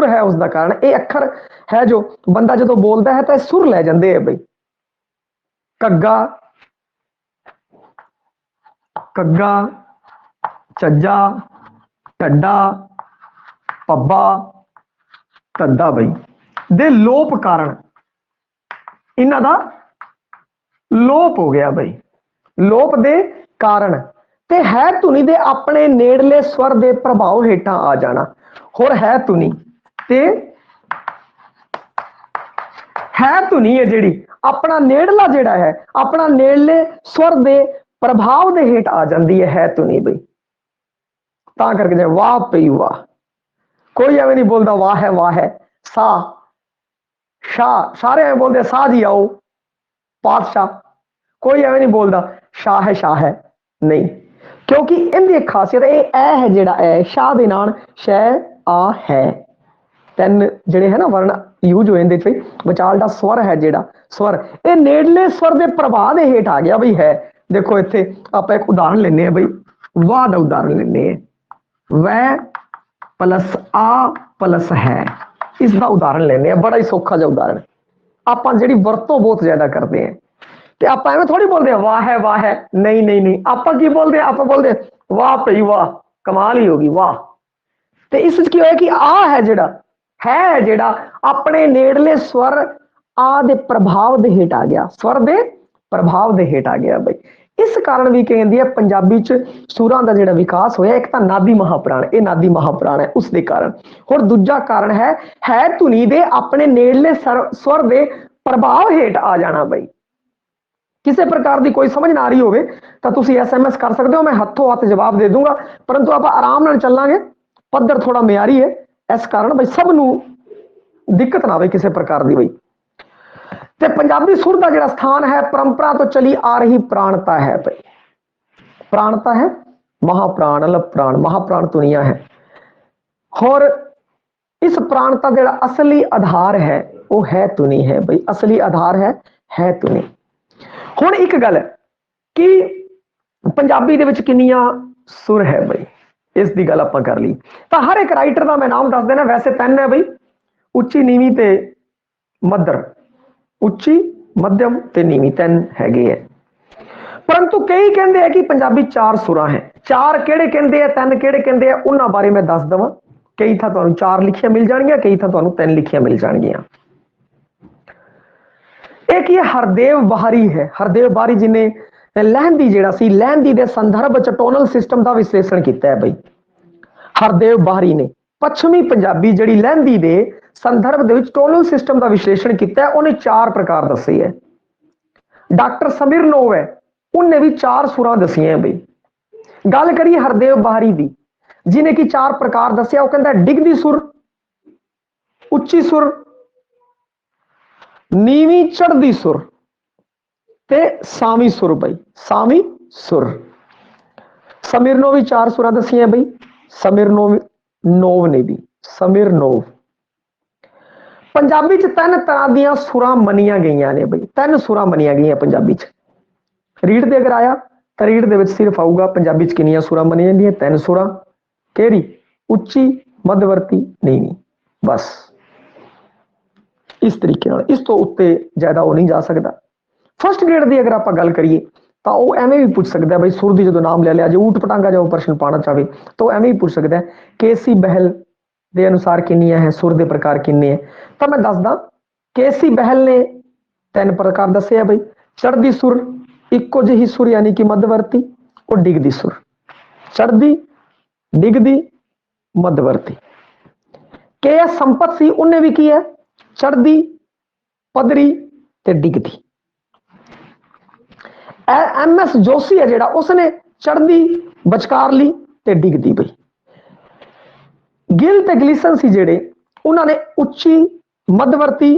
[SPEAKER 1] ਹੈ ਉਸ ਦਾ ਕਾਰਨ। ਇਹ ਅੱਖਰ ਹੈ ਜੋ ਬੰਦਾ ਜਦੋਂ ਬੋਲਦਾ ਹੈ ਤਾਂ ਇਹ ਸੁਰ ਲੈ ਜਾਂਦੇ ਹੈ ਬਈ। ਘੱਗਾ, ਝੱਜਾ, ਢੱਡਾ, ਭੱਬਾ, ਧੱਦਾ ਬਈ ਦੇ ਲੋਪ ਕਾਰਨ ਇਹਨਾਂ ਦਾ ਲੋਪ ਹੋ ਗਿਆ ਬਈ। ਲੋਪ ਦੇ ਕਾਰਨ ਤੇ ਹੈ ਧੁਨੀ ਦੇ ਆਪਣੇ ਨੇੜਲੇ ਸਵਰ ਦੇ ਪ੍ਰਭਾਵ ਹੇਠਾਂ ਆ ਜਾਣਾ। ਹੋਰ ਹੈ ਧੁਨੀ ਤੇ ਹੈ ਧੁਨੀ ਹੈ ਜਿਹੜੀ ਆਪਣਾ ਨੇੜਲਾ ਜਿਹੜਾ ਹੈ, ਆਪਣਾ ਨੇੜਲੇ ਸਵਰ ਦੇ ਪ੍ਰਭਾਵ ਦੇ ਹੇਠ ਆ ਜਾਂਦੀ ਹੈ ਧੁਨੀ ਬਈ। ਤਾਂ ਕਰਕੇ ਜੇ ਵਾਹ ਪਈ ਵਾਹ, ਕੋਈ ਐਵੇਂ ਨਹੀਂ ਬੋਲਦਾ ਵਾਹ ਹੈ ਸਾ ਸ਼ਾਹ, ਸਾਰੇ ਐਵੇਂ ਬੋਲਦੇ ਸਾਹ ਜੀ ਆਓ ਪਾਤਸ਼ਾਹ, ਕੋਈ ਐਵੇਂ ਨਹੀਂ ਬੋਲਦਾ ਸ਼ਾਹ ਹੈ ਨਹੀਂ, ਕਿਉਂਕਿ ਇਹਦੀ ਇੱਕ ਖਾਸੀਅਤ ਇਹ ਐ ਹੈ ਜਿਹੜਾ ਐ ਸ਼ਾਹ ਦੇ ਨਾਲ ਸ਼ੈ ਆ ਹੈ, ਤਿੰਨ ਜਿਹੜੇ ਹੈ ਨਾ ਵਰਨ ਯੂਜ ਹੋ ਜਾਂਦੇ ਚ ਵਿਚਾਲਦਾ ਸਵਰ ਹੈ ਜਿਹੜਾ ਸਵਰ, ਇਹ ਨੇੜਲੇ ਸਵਰ ਦੇ ਪ੍ਰਭਾਵ ਦੇ ਹੇਠ ਆ ਗਿਆ ਬਈ ਹੈ। ਦੇਖੋ ਇੱਥੇ ਆਪਾਂ ਇੱਕ ਉਦਾਹਰਨ ਲੈਂਦੇ ਆ ਬਈ, ਵਾਹ ਦਾ ਉਦਾਹਰਨ ਲੈਂਦੇ ਆ, ਵੈ ਪਲਸ ਆ ਪਲਸ ਹੈ, ਇਸ ਦਾ ਉਦਾਹਰਨ ਲੈਂਦੇ ਆ, ਬੜਾ ਹੀ ਸੌਖਾ ਜਿਹਾ ਉਦਾਹਰਨ। ਆਪਾਂ ਜਿਹੜੀ ਵਰਤੋਂ ਬਹੁਤ ਜ਼ਿਆਦਾ ਕਰਦੇ ਆ ਤੇ ਆਪਾਂ ਐਵੇਂ ਥੋੜੀ ਬੋਲਦੇ ਆ ਵਾਹ ਹੈ ਨਹੀਂ, ਆਪਾਂ ਕੀ ਬੋਲਦੇ ਆ, ਆਪਾਂ ਬੋਲਦੇ ਵਾਹ ਭਈ ਵਾਹ, ਕਮਾਲ ਹੀ ਹੋ ਗਈ ਵਾਹ। ਤੇ ਇਸ ਵਿੱਚ ਕੀ ਹੋਇਆ ਕਿ ਆ ਹੈ ਜਿਹੜਾ ਆਪਣੇ ਨੇੜਲੇ ਸਵਰ ਆ ਦੇ ਪ੍ਰਭਾਵ ਦੇ ਹੇਠ ਆ ਗਿਆ, ਸਵਰ ਦੇ ਪ੍ਰਭਾਵ ਦੇ ਹੇਠ ਆ ਗਿਆ ਬਈ। ਇਸ ਕਾਰਨ ਵੀ ਕਹਿੰਦੀ ਹੈ ਪੰਜਾਬੀ ਚ ਸੁਰਾਂ ਦਾ ਜਿਹੜਾ ਵਿਕਾਸ ਹੋਇਆ, ਇੱਕ ਤਾਂ ਨਾਦੀ ਮਹਾਪ੍ਰਾਣ, ਇਹ ਨਾਦੀ ਮਹਾਪ੍ਰਾਣ ਹੈ ਉਸ ਦੇ ਕਾਰਨ। ਹੋਰ ਦੂਜਾ ਕਾਰਨ ਹੈ ਧੁਨੀ ਦੇ ਆਪਣੇ ਨੇੜਲੇ ਸਵਰ ਦੇ ਪ੍ਰਭਾਵ ਹੇਠ ਆ ਜਾਣਾ ਬਈ। ਕਿਸੇ ਪ੍ਰਕਾਰ ਦੀ ਕੋਈ ਸਮਝ ਨਾ ਆ ਰਹੀ ਹੋਵੇ ਤਾਂ ਤੁਸੀਂ SMS ਕਰ ਸਕਦੇ ਹੋ, ਮੈਂ ਹੱਥੋਂ ਹੱਥ ਜਵਾਬ ਦੇ ਦੂੰਗਾ, ਪਰੰਤੂ ਆਪਾਂ ਆਰਾਮ ਨਾਲ ਚੱਲਾਂਗੇ, ਪੱਧਰ ਥੋੜਾ ਮਿਆਰੀ ਹੈ, ਇਸ ਕਾਰਨ ਬਈ ਸਭ ਨੂੰ ਦਿੱਕਤ ਨਾ ਆਵੇ ਕਿਸੇ ਪ੍ਰਕਾਰ ਦੀ ਬਈ। ਤੇ ਪੰਜਾਬੀ ਸੁਰ ਦਾ ਜਿਹੜਾ ਸਥਾਨ ਹੈ ਪਰੰਪਰਾ ਤੋਂ ਚਲੀ ਆ ਰਹੀ ਪ੍ਰਾਣਤਾ ਹੈ ਬਈ, ਪ੍ਰਾਣਤਾ ਹੈ ਮਹਾਪ੍ਰਾਣ, ਅਲਪ ਪ੍ਰਾਣ, ਮਹਾਪ੍ਰਾਣ ਧੁਨੀਆਂ ਹੈ। ਹੋਰ ਇਸ ਪ੍ਰਾਣਤਾ ਦਾ ਜਿਹੜਾ ਅਸਲੀ ਆਧਾਰ ਹੈ ਉਹ ਹੈ ਧੁਨੀ ਹੈ ਬਈ, ਅਸਲੀ ਆਧਾਰ ਹੈ ਧੁਨੀ। ਹੁਣ ਇੱਕ ਗੱਲ ਕਿ ਪੰਜਾਬੀ ਦੇ ਵਿੱਚ ਕਿੰਨੀਆਂ ਸੁਰ ਹੈ ਬਈ, ਇਸ ਦੀ ਗੱਲ ਆਪਾਂ ਕਰ ਲਈ ਤਾਂ ਹਰ ਇੱਕ ਰਾਈਟਰ ਦਾ ਮੈਂ ਨਾਮ ਦੱਸ ਦੇਣਾ, ਵੈਸੇ 3 ਹੈ ਬਈ, ਉੱਚੀ, ਨੀਵੀਂ ਤੇ ਮੱਧਰ, ਉੱਚੀ, ਮੱਧਮ ਤੇ ਨੀਵੀਂ 3 ਹੈਗੇ ਹੈ। ਪਰੰਤੂ ਕਈ ਕਹਿੰਦੇ ਆ ਕਿ ਪੰਜਾਬੀ 4 ਸੁਰਾਂ ਹੈ। 4 ਕਿਹੜੇ ਕਹਿੰਦੇ ਆ, 3 ਕਿਹੜੇ ਕਹਿੰਦੇ ਆ, ਉਹਨਾਂ ਬਾਰੇ ਮੈਂ ਦੱਸ ਦਵਾਂ। ਕਈ ਥਾਂ ਤੁਹਾਨੂੰ 4 ਲਿਖੀਆਂ ਮਿਲ ਜਾਣਗੀਆਂ, ਕਈ ਥਾਂ ਤੁਹਾਨੂੰ 3 ਲਿਖੀਆਂ ਮਿਲ ਜਾਣਗੀਆਂ। ਇਹ ਕੀ ਹੈ, ਹਰਦੇਵ ਬਾਹਰੀ ਹੈ। ਹਰਦੇਵ ਬਾਹਰੀ ਜਿਹਨੇ ਲਹਿੰਦੀ ਜਿਹੜਾ ਸੀ, ਲਹਿੰਦੀ ਦੇ ਸੰਦਰਭ ਚ ਟੋਨਲ ਸਿਸਟਮ ਦਾ ਵਿਸ਼ਲੇਸ਼ਣ ਕੀਤਾ ਹੈ ਬਈ। ਹਰਦੇਵ ਬਾਹਰੀ ਨੇ ਪੱਛਮੀ ਪੰਜਾਬੀ ਜਿਹੜੀ ਲਹਿੰਦੀ ਦੇ ਸੰਦਰਭ ਦੇ ਵਿੱਚ ਟੋਨਲ ਸਿਸਟਮ ਦਾ ਵਿਸ਼ਲੇਸ਼ਣ ਕੀਤਾ ਹੈ, ਉਹਨੇ 4 ਪ੍ਰਕਾਰ ਦੱਸੇ ਹੈ। ਡਾਕਟਰ ਸਮਿਰਨੋਵ ਹੈ, ਉਹਨੇ ਵੀ 4 ਸੁਰਾਂ ਦਸੀਆਂ ਬਈ। ਗੱਲ ਕਰੀਏ ਹਰਦੇਵ ਬਾਹਰੀ ਦੀ, ਜਿਹਨੇ ਕਿ 4 ਪ੍ਰਕਾਰ ਦੱਸਿਆ, ਉਹ ਕਹਿੰਦਾ ਡਿੱਗਦੀ ਸੁਰ, ਉੱਚੀ ਸੁਰ, ਨੀਵੀਂ ਚੜ੍ਹਦੀ ਸੁਰ ਤੇ ਸਾਵੀਂ ਸੁਰ ਬਈ, ਸਾਵੀਂ ਸੁਰ। ਸਮਿਰਨੋਵ ਵੀ 4 ਸੁਰਾਂ ਦਸੀਆਂ ਬਈ, ਸਮਿਰਨੋਵ ਨੇ ਵੀ, ਸਮਿਰਨੋਵ। ਪੰਜਾਬੀ ਚ 3 ਤਰ੍ਹਾਂ ਦੀਆਂ ਸੁਰਾਂ ਮੰਨੀਆਂ ਗਈਆਂ ਨੇ ਬਈ, 3 ਸੁਰਾਂ ਮੰਨੀਆਂ ਗਈਆਂ ਪੰਜਾਬੀ ਚ। ਰੀੜ ਦੇ ਅਗਰ ਆਇਆ ਤਾਂ ਰੀੜ ਦੇ ਵਿੱਚ ਸਿਰਫ ਆਊਗਾ ਪੰਜਾਬੀ ਚ ਕਿੰਨੀਆਂ ਸੁਰਾਂ ਮੰਨੀਆਂ ਜਾਂਦੀਆਂ, 3 ਸੁਰਾਂ, ਕਿਹੜੀ, ਉੱਚੀ, ਮੱਧਵਰਤੀ, ਨੀਵੀਂ, ਬਸ ਇਸ ਤਰੀਕੇ ਨਾਲ, ਇਸ ਤੋਂ ਉੱਤੇ ਜ਼ਿਆਦਾ ਉਹ ਨਹੀਂ ਜਾ ਸਕਦਾ। ਫਸਟ ਗ੍ਰੇਡ ਦੀ ਅਗਰ ਆਪਾਂ ਗੱਲ ਕਰੀਏ ਤਾਂ ਉਹ ਐਵੇਂ ਵੀ ਪੁੱਛ ਸਕਦਾ ਬਈ, ਸੁਰ ਦੀ ਜਦੋਂ ਨਾਮ ਲੈ ਲਿਆ, ਜੇ ਊਟ ਪਟਾਂਗਾ ਜੋ ਪ੍ਰਸ਼ਨ ਪਾਣਾ ਚਾਹਵੇ ਤਾਂ ਉਹ ਐਵੇਂ ਵੀ ਪੁੱਛ ਸਕਦਾ ਕੇਸੀ ਬਹਿਲ ਦੇ ਅਨੁਸਾਰ ਕਿੰਨੀਆਂ ਹੈ, ਸੁਰ ਦੇ ਪ੍ਰਕਾਰ ਕਿੰਨੇ ਹੈ। ਤਾਂ ਮੈਂ ਦੱਸਦਾ, ਕੇਸੀ ਬਹਿਲ ਨੇ 3 ਪ੍ਰਕਾਰ ਦੱਸੇ ਆ ਬਈ। ਚੜ੍ਹਦੀ ਸੁਰ, ਇੱਕੋ ਜਿਹੀ ਸੁਰ ਯਾਨੀ ਕਿ ਮੱਧਵਰਤੀ, ਉਹ ਡਿੱਗਦੀ ਸੁਰ, ਚੜ੍ਹਦੀ, ਡਿੱਗਦੀ, ਮੱਧਵਰਤੀ। KS ਸੰਪਤ ਸੀ, ਉਹਨੇ ਵੀ ਕੀ ਹੈ, ਚੜ੍ਹਦੀ, ਪੱਧਰੀ ਤੇ ਡਿੱਗਦੀ। MS ਜੋਸ਼ੀ ਹੈ ਜਿਹੜਾ, ਉਸਨੇ ਚੜ੍ਹਦੀ, ਵਿਚਕਾਰਲੀ ਤੇ ਡਿੱਗਦੀ ਬਈ। ਗਿਲ ਤੇ ਗਲੀਸਨ ਸੀ ਜਿਹੜੇ, ਉਹਨਾਂ ਨੇ ਉੱਚੀ, ਮੱਧਵਰਤੀ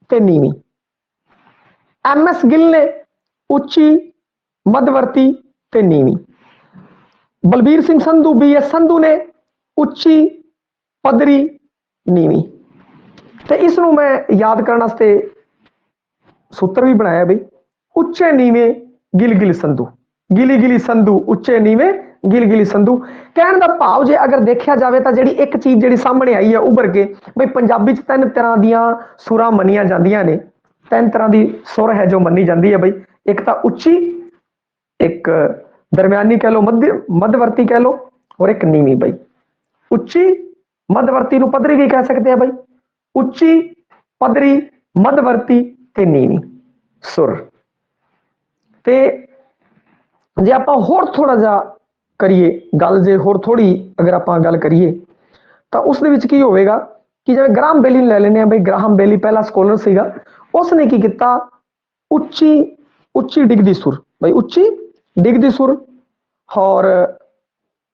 [SPEAKER 1] ਤੇ ਨੀਵੀਂ। MS ਗਿੱਲ ਨੇ ਉੱਚੀ, ਮੱਧਵਰਤੀ ਤੇ ਨੀਵੀਂ। ਬਲਬੀਰ ਸਿੰਘ ਸੰਧੂ BS ਸੰਧੂ ਨੇ ਉੱਚੀ, ਪੱਧਰੀ, ਨੀਵੀਂ। ਤੇ ਇਸ ਨੂੰ ਮੈਂ ਯਾਦ ਕਰਨ ਵਾਸਤੇ ਸੂਤਰ ਵੀ ਬਣਾਇਆ ਬਈ, ਉੱਚੇ ਨੀਵੇਂ ਗਿਲ ਗਿਲ ਸੰਧੂ, ਗਿਲੀ ਗਿਲੀ ਸੰਧੂ ਉੱਚੇ ਨੀਵੇਂ ਗਿਲ ਗਿਲੀ ਸੰਧੂ। ਕਹਿਣ ਦਾ ਭਾਵ ਜੇ ਅਗਰ ਦੇਖਿਆ ਜਾਵੇ ਤਾਂ ਜਿਹੜੀ ਇੱਕ ਚੀਜ਼ ਜਿਹੜੀ ਸਾਹਮਣੇ ਆਈ ਹੈ ਉੱਭਰ ਕੇ, ਬਈ ਪੰਜਾਬੀ 'ਚ 3 ਤਰ੍ਹਾਂ ਦੀਆਂ ਸੁਰਾਂ ਮੰਨੀਆਂ ਜਾਂਦੀਆਂ ਨੇ। 3 ਤਰ੍ਹਾਂ ਦੀ ਸੁਰ ਹੈ ਜੋ ਮੰਨੀ ਜਾਂਦੀ ਹੈ ਬਈ। ਇੱਕ ਤਾਂ ਉੱਚੀ, ਇੱਕ ਦਰਮਿਆਨੀ ਕਹਿ ਲਓ, ਮੱਧਵਰਤੀ ਕਹਿ ਲਓ, ਔਰ ਇੱਕ ਨੀਵੀਂ ਬਈ। ਉੱਚੀ, ਮੱਧਵਰਤੀ ਨੂੰ ਪੱਧਰੀ ਵੀ ਕਹਿ ਸਕਦੇ ਆ ਬਈ। ਉੱਚੀ, ਪੱਧਰੀ, ਮੱਧਵਰਤੀ ਤੇ ਨੀਵੀਂ ਸੁਰ। ਤੇ ਜੇ ਆਪਾਂ ਹੋਰ ਥੋੜਾ ਜਿਹਾ ਕਰੀਏ ਗੱਲ, ਜੇ ਹੋਰ ਥੋੜੀ ਅਗਰ ਆਪਾਂ ਗੱਲ ਕਰੀਏ ਤਾਂ ਉਸ ਦੇ ਵਿੱਚ ਕੀ ਹੋਵੇਗਾ ਕਿ ਜਿਵੇਂ ਗ੍ਰਾਹਮ ਬੇਲੀ ਨੂੰ ਲੈ ਲੈਂਦੇ ਆ ਬਈ। ਗ੍ਰਾਹਮ ਬੇਲੀ ਪਹਿਲਾ ਸਕੋਲਰ ਸੀਗਾ, ਉਸ ਨੇ ਕੀ ਕੀਤਾ, ਉੱਚੀ ਉੱਚੀ ਡਿੱਗਦੀ ਸੁਰ ਬਈ, ਉੱਚੀ ਡਿੱਗਦੀ ਸੁਰ, ਔਰ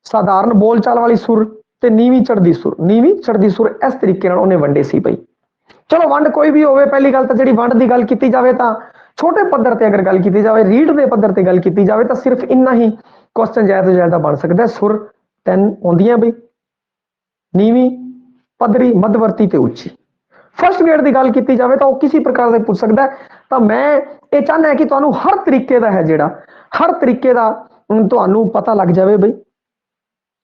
[SPEAKER 1] ਸਾਧਾਰਨ ਬੋਲਚਾਲ ਵਾਲੀ ਸੁਰ ਤੇ ਨੀਵੀਂ ਚੜ੍ਹਦੀ ਸੁਰ, ਨੀਵੀਂ ਚੜ੍ਹਦੀ ਸੁਰ। ਇਸ ਤਰੀਕੇ ਨਾਲ ਉਹਨੇ ਵੰਡੇ ਸੀ ਬਈ। ਚਲੋ ਵੰਡ ਕੋਈ ਵੀ ਹੋਵੇ, ਪਹਿਲੀ ਗੱਲ ਤਾਂ ਜਿਹੜੀ ਵੰਡ ਦੀ ਗੱਲ ਕੀਤੀ ਜਾਵੇ ਤਾਂ ਛੋਟੇ ਪੱਧਰ ਤੇ ਅਗਰ ਗੱਲ ਕੀਤੀ ਜਾਵੇ, ਰੀਡ ਦੇ ਪੱਧਰ ਤੇ ਗੱਲ ਕੀਤੀ ਜਾਵੇ ਤਾਂ ਸਿਰਫ ਇੰਨਾ ਹੀ ਕੁਐਸਚਨ ਜ਼ਿਆਦਾ ਤੋਂ ਜ਼ਿਆਦਾ ਬਣ ਸਕਦਾ। ਸੁਰ 3 ਆਉਂਦੀਆਂ ਬਈ, ਨੀਵੀਂ, ਪੱਧਰੀ, ਮੱਧਵਰਤੀ ਤੇ ਉੱਚੀ। ਫਸਟ ਗ੍ਰੇਡ ਦੀ ਗੱਲ ਕੀਤੀ ਜਾਵੇ ਤਾਂ ਉਹ ਕਿਸੇ ਪ੍ਰਕਾਰ ਦੇ ਪੁੱਛ ਸਕਦਾ। ਤਾਂ ਮੈਂ ਇਹ ਚਾਹੁੰਦਾ ਕਿ ਤੁਹਾਨੂੰ ਹਰ ਤਰੀਕੇ ਦਾ ਹੈ ਜਿਹੜਾ, ਹਰ ਤਰੀਕੇ ਦਾ ਤੁਹਾਨੂੰ ਪਤਾ ਲੱਗ ਜਾਵੇ ਬਈ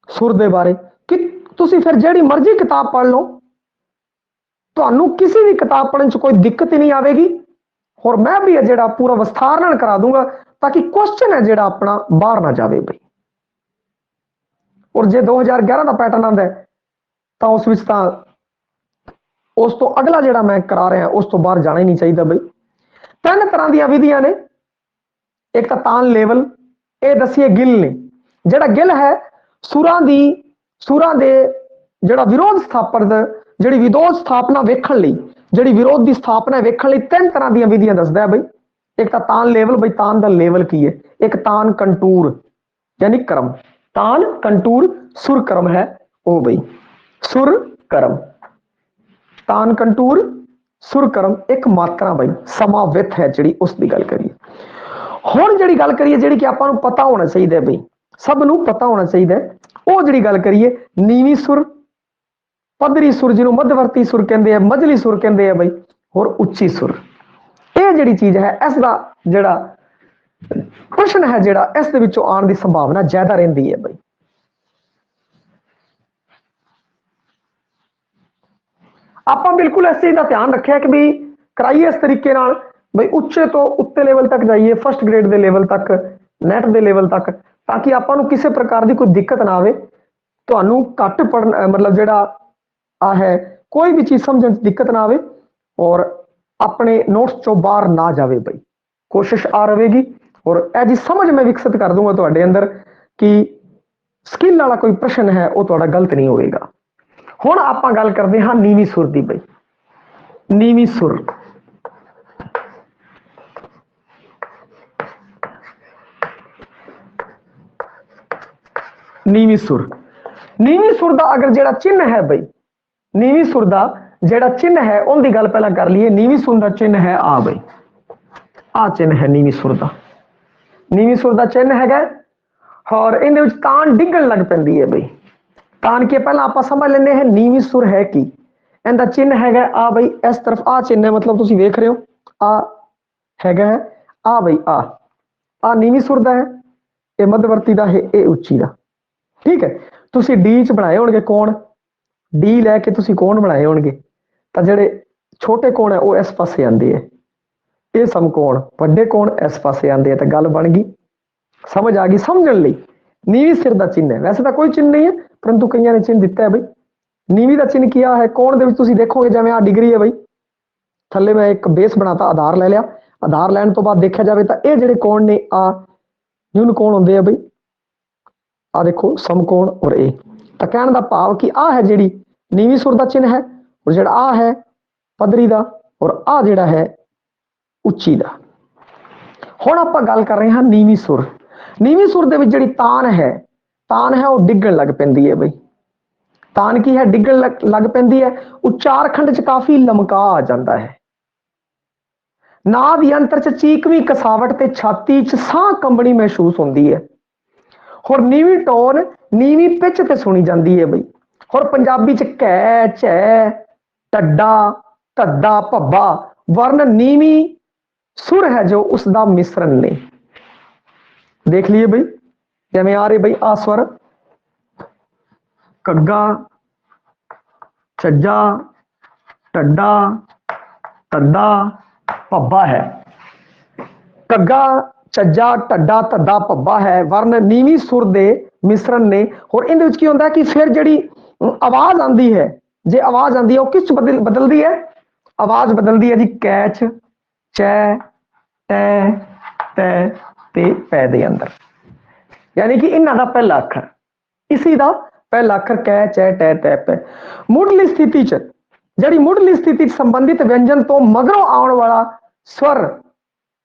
[SPEAKER 1] ਸੁਰ ਦੇ ਬਾਰੇ, ਕਿ ਤੁਸੀਂ ਫਿਰ ਜਿਹੜੀ ਮਰਜ਼ੀ ਕਿਤਾਬ ਪੜ੍ਹ ਲਓ, ਤੁਹਾਨੂੰ ਕਿਸੇ ਵੀ ਕਿਤਾਬ ਪੜ੍ਹਨ 'ਚ ਕੋਈ ਦਿੱਕਤ ਹੀ ਨਹੀਂ ਆਵੇਗੀ। ਔਰ ਮੈਂ ਵੀ ਹੈ ਜਿਹੜਾ ਪੂਰਾ ਵਿਸਥਾਰ ਨਾਲ ਕਰਾ ਦੂੰਗਾ ਤਾਂ ਕਿ ਕੁਐਸਚਨ ਹੈ ਜਿਹੜਾ ਆਪਣਾ ਬਾਹਰ ਨਾ ਜਾਵੇ ਬਈ। ਔਰ ਜੇ 2011 ਦਾ ਪੈਟਰਨ ਆਉਂਦਾ ਤਾਂ ਉਸ ਵਿੱਚ ਤਾਂ ਉਸ ਤੋਂ ਅਗਲਾ ਜਿਹੜਾ ਮੈਂ ਕਰਾ ਰਿਹਾ ਉਸ ਤੋਂ ਬਾਹਰ ਜਾਣਾ ਹੀ ਨਹੀਂ ਚਾਹੀਦਾ ਬਈ। 3 ਤਰ੍ਹਾਂ ਦੀਆਂ ਵਿਧੀਆਂ ਨੇ। ਇੱਕ ਤਾਂ ਤਾਨ ਲੈਵਲ, ਇਹ ਦੱਸੀਏ ਗਿੱਲ ਨੇ। ਜਿਹੜਾ ਗਿੱਲ ਹੈ ਸੁਰਾਂ ਦੇ ਜਿਹੜਾ ਵਿਰੋਧ ਸਥਾਪਨ, ਜਿਹੜੀ ਵਿਰੋਧ ਸਥਾਪਨਾ ਵੇਖਣ ਲਈ, ਜਿਹੜੀ ਵਿਰੋਧ ਦੀ ਸਥਾਪਨਾ ਵੇਖਣ ਲਈ 3 ਤਰ੍ਹਾਂ ਦੀਆਂ ਵਿਧੀਆਂ ਦੱਸਦਾ ਹੈ ਬਈ। ਇੱਕ ਤਾਂ ਤਾਨ ਲੈਵਲ ਬਈ, ਤਾਨ ਦਾ ਲੈਵਲ ਕੀ ਹੈ। ਇੱਕ ਤਾਨ ਕੰਟੂਰ ਯਾਨੀ ਕਰਮ, ਤਾਨ ਕੰਟੂਰ ਸੁਰ ਕਰਮ ਹੈ ਉਹ ਬਈ। ਸੁਰ ਕਰਮ, ਤਾਨ ਕੰਟੂਰ ਸੁਰ ਕਰਮ। ਇੱਕ ਮਾਤਰਾ ਬਈ ਸਮਾਵਿਤ ਹੈ ਜਿਹੜੀ, ਉਸ ਦੀ ਗੱਲ ਕਰੀਏ। ਹੁਣ ਜਿਹੜੀ ਗੱਲ ਕਰੀਏ ਜਿਹੜੀ ਕਿ ਆਪਾਂ ਨੂੰ ਪਤਾ ਹੋਣਾ ਚਾਹੀਦਾ ਬਈ, ਸਭ ਨੂੰ ਪਤਾ ਹੋਣਾ ਚਾਹੀਦਾ, ਉਹ ਜਿਹੜੀ ਗੱਲ ਕਰੀਏ ਨੀਵੀਂ ਸੁਰ, ਪੱਧਰੀ ਸੁਰ ਜਿਹਨੂੰ ਮੱਧਵਰਤੀ ਸੁਰ ਕਹਿੰਦੇ ਆ, ਮਝਲੀ ਸੁਰ ਕਹਿੰਦੇ ਆ ਬਈ, ਹੋਰ ਉੱਚੀ ਸੁਰ। ਇਹ ਜਿਹੜੀ ਚੀਜ਼ ਹੈ, ਇਸ ਦਾ ਜਿਹੜਾ ਪ੍ਰਸ਼ਨ ਹੈ ਜਿਹੜਾ ਇਸ ਦੇ ਵਿੱਚੋਂ ਆਉਣ ਦੀ ਸੰਭਾਵਨਾ ਜ਼ਿਆਦਾ ਰਹਿੰਦੀ ਹੈ ਬਈ। ਆਪਾਂ ਬਿਲਕੁਲ ਇਸ ਚੀਜ਼ ਦਾ ਧਿਆਨ ਰੱਖਿਆ ਕਿ ਵੀ ਕਰਾਈਏ ਇਸ ਤਰੀਕੇ ਨਾਲ ਬਈ ਉੱਚੇ ਤੋਂ ਉੱਤੇ ਲੈਵਲ ਤੱਕ ਜਾਈਏ, ਫਸਟ ਗ੍ਰੇਡ ਦੇ ਲੈਵਲ ਤੱਕ, ਨੈਟ ਦੇ ਲੈਵਲ ਤੱਕ, ਤਾਂ ਕਿ ਆਪਾਂ ਨੂੰ ਕਿਸੇ ਪ੍ਰਕਾਰ ਦੀ ਕੋਈ ਦਿੱਕਤ ਨਾ ਆਵੇ। ਤੁਹਾਨੂੰ ਘੱਟ ਪੜਨ ਮਤਲਬ ਜਿਹੜਾ ਆ ਹੈ ਕੋਈ ਵੀ ਚੀਜ਼ ਸਮਝਣ 'ਚ ਦਿੱਕਤ ਨਾ ਆਵੇ, ਔਰ ਆਪਣੇ ਨੋਟਸ ਚੋਂ ਬਾਹਰ ਨਾ ਜਾਵੇ ਬਈ। ਕੋਸ਼ਿਸ਼ ਆ ਰਹੇਗੀ ਔਰ ਇਹ ਜੀ ਸਮਝ ਮੈਂ ਵਿਕਸਿਤ ਕਰ ਦੂੰਗਾ ਤੁਹਾਡੇ ਅੰਦਰ ਕਿ ਸਕਿੱਲ ਵਾਲਾ ਕੋਈ ਪ੍ਰਸ਼ਨ ਹੈ ਉਹ ਤੁਹਾਡਾ ਗਲਤ ਨਹੀਂ ਹੋਵੇਗਾ। ਹੁਣ ਆਪਾਂ ਗੱਲ ਕਰਦੇ ਹਾਂ ਨੀਵੀਂ ਸੁਰ ਦੀ ਬਈ। ਨੀਵੀਂ ਸੁਰ, ਨੀਵੀਂ ਸੁਰ, ਨੀਵੀਂ ਸੁਰ ਦਾ ਅਗਰ ਜਿਹੜਾ ਚਿੰਨ੍ਹ ਹੈ ਬਈ, ਨੀਵੀਂ ਸੁਰ ਦਾ ਜਿਹੜਾ ਚਿੰਨ੍ਹ ਹੈ ਉਹਦੀ ਗੱਲ ਪਹਿਲਾਂ ਕਰ ਲਈਏ। ਨੀਵੀਂ ਸੁਰ ਦਾ ਚਿੰਨ੍ਹ ਹੈ ਆ ਬਈ, ਆ ਚਿੰਨ੍ਹ ਹੈ ਨੀਵੀਂ ਸੁਰ ਦਾ। ਨੀਵੀਂ ਸੁਰ ਦਾ ਚਿੰਨ੍ਹ ਹੈਗਾ ਔਰ ਇਹਦੇ ਵਿੱਚ ਤਾਨ ਡਿੱਗਣ ਲੱਗ ਪੈਂਦੀ ਹੈ ਬਈ। ਤਾਨ ਕੇ ਪਹਿਲਾਂ ਆਪਾਂ ਸਮਝ ਲੈਂਦੇ ਹਾਂ ਨੀਵੀਂ ਸੁਰ ਹੈ ਕੀ। ਇਹਦਾ ਚਿੰਨ੍ਹ ਹੈਗਾ ਆ ਬਈ, ਇਸ ਤਰਫ ਆ ਚਿੰਨ੍ਹ ਹੈ, ਮਤਲਬ ਤੁਸੀਂ ਵੇਖ ਰਹੇ ਹੋ ਆ ਹੈਗਾ ਹੈ ਆ ਬਈ, ਆ ਨੀਵੀਂ ਸੁਰ ਦਾ ਹੈ, ਇਹ ਮੱਧਵਰਤੀ ਦਾ ਹੈ, ਇਹ ਉੱਚੀ ਦਾ। ਠੀਕ ਹੈ, ਤੁਸੀਂ ਡੀ 'ਚ ਬਣਾਏ ਹੋਣਗੇ ਕੋਣ, ਡੀ ਲੈ ਕੇ ਤੁਸੀਂ ਕੋਣ ਬਣਾਏ ਹੋਣਗੇ, ਤਾਂ ਜਿਹੜੇ ਛੋਟੇ ਕੋਣ ਹੈ ਉਹ ਇਸ ਪਾਸੇ ਆਉਂਦੇ ਹੈ, ਇਹ ਸਮਕੋਣ ਵੱਡੇ ਕੋਣ ਇਸ ਪਾਸੇ ਆਉਂਦੇ ਆ। ਤਾਂ ਗੱਲ ਬਣ ਗਈ, ਸਮਝ ਆ ਗਈ। ਸਮਝਣ ਲਈ ਨੀਵੀਂ ਸਿਰ ਦਾ ਚਿੰਨ੍ਹ ਹੈ, ਵੈਸੇ ਤਾਂ ਕੋਈ ਚਿੰਨ੍ਹ ਨਹੀਂ ਹੈ ਪਰੰਤੂ ਕਈਆਂ ਨੇ ਚਿੰਨ੍ਹ ਦਿੱਤਾ ਹੈ ਬਈ। ਨੀਵੀਂ ਦਾ ਚਿੰਨ੍ਹ ਕੀ ਹੈ, ਕੋਣ ਦੇ ਵਿੱਚ ਤੁਸੀਂ ਦੇਖੋਗੇ ਜਿਵੇਂ ਆ ਡਿਗਰੀ ਹੈ ਬਈ, ਥੱਲੇ ਮੈਂ ਇੱਕ ਬੇਸ ਬਣਾਤਾ, ਆਧਾਰ ਲੈ ਲਿਆ। ਆਧਾਰ ਲੈਣ ਤੋਂ ਬਾਅਦ ਦੇਖਿਆ ਜਾਵੇ ਤਾਂ ਇਹ ਜਿਹੜੇ ਕੋਣ ਨੇ ਆ ਨਿਊਨ ਕੋਣ ਹੁੰਦੇ ਆ ਬਈ, ਆ ਦੇਖੋ ਸਮਕੋਣ ਔਰ ਇਹ। ਤਾਂ ਕਹਿਣ ਦਾ ਭਾਵ ਕਿ ਆ ਹੈ ਜਿਹੜੀ ਨੀਵੀਂ ਸੁਰ ਦਾ ਚਿੰਨ੍ਹ ਹੈ, ਔਰ ਜਿਹੜਾ ਆ ਹੈ ਪੱਧਰੀ ਦਾ, ਔਰ ਆ ਜਿਹੜਾ ਹੈ ਉੱਚੀ ਦਾ। ਹੁਣ ਆਪਾਂ ਗੱਲ ਕਰ ਰਹੇ ਹਾਂ ਨੀਵੀਂ ਸੁਰ। ਨੀਵੀਂ ਸੁਰ ਦੇ ਵਿੱਚ ਜਿਹੜੀ ਤਾਨ ਹੈ, तान है वो डिगण लग पैंदी है बई। तान की है डिगण लग पैंदी है। उच्चारखंड च काफी लमका आ जाता है। नाद यंत्र च चीकवी कसावट ते छाती च साह कंबनी महसूस होती है। और नीवी टोन नीवी पिच ते सुनी जाती है बई। और पंजाबी च कै झै टड्डा धद्दा भब्बा वर्ण नीवी सुर है जो उसका मिश्रण ने। देख लिए बई जिवें आ रहे बई आ स्वर कग्गा झज्जा टड्डा धद्दा भब्बा है। कग्गा झज्जा टड्डा धद्दा भब्बा है वर्ण नीवी सुर दे मिश्रण ने। और इहदे विच की हुंदा कि फिर जिहड़ी आवाज आंदी है जे आवाज आंदी है वो किस बदलदी है। आवाज बदलदी है जी कैच चै टै तै ते पै दे अंदर। यानी कि इन्हां दा पहला अखर इसी दा पहला अखर कै चै टै तै पै। मुढ़ली स्थिति च जिहड़ी मुढ़ली स्थिति संबंधित व्यंजन तो मगरों आउण वाला स्वर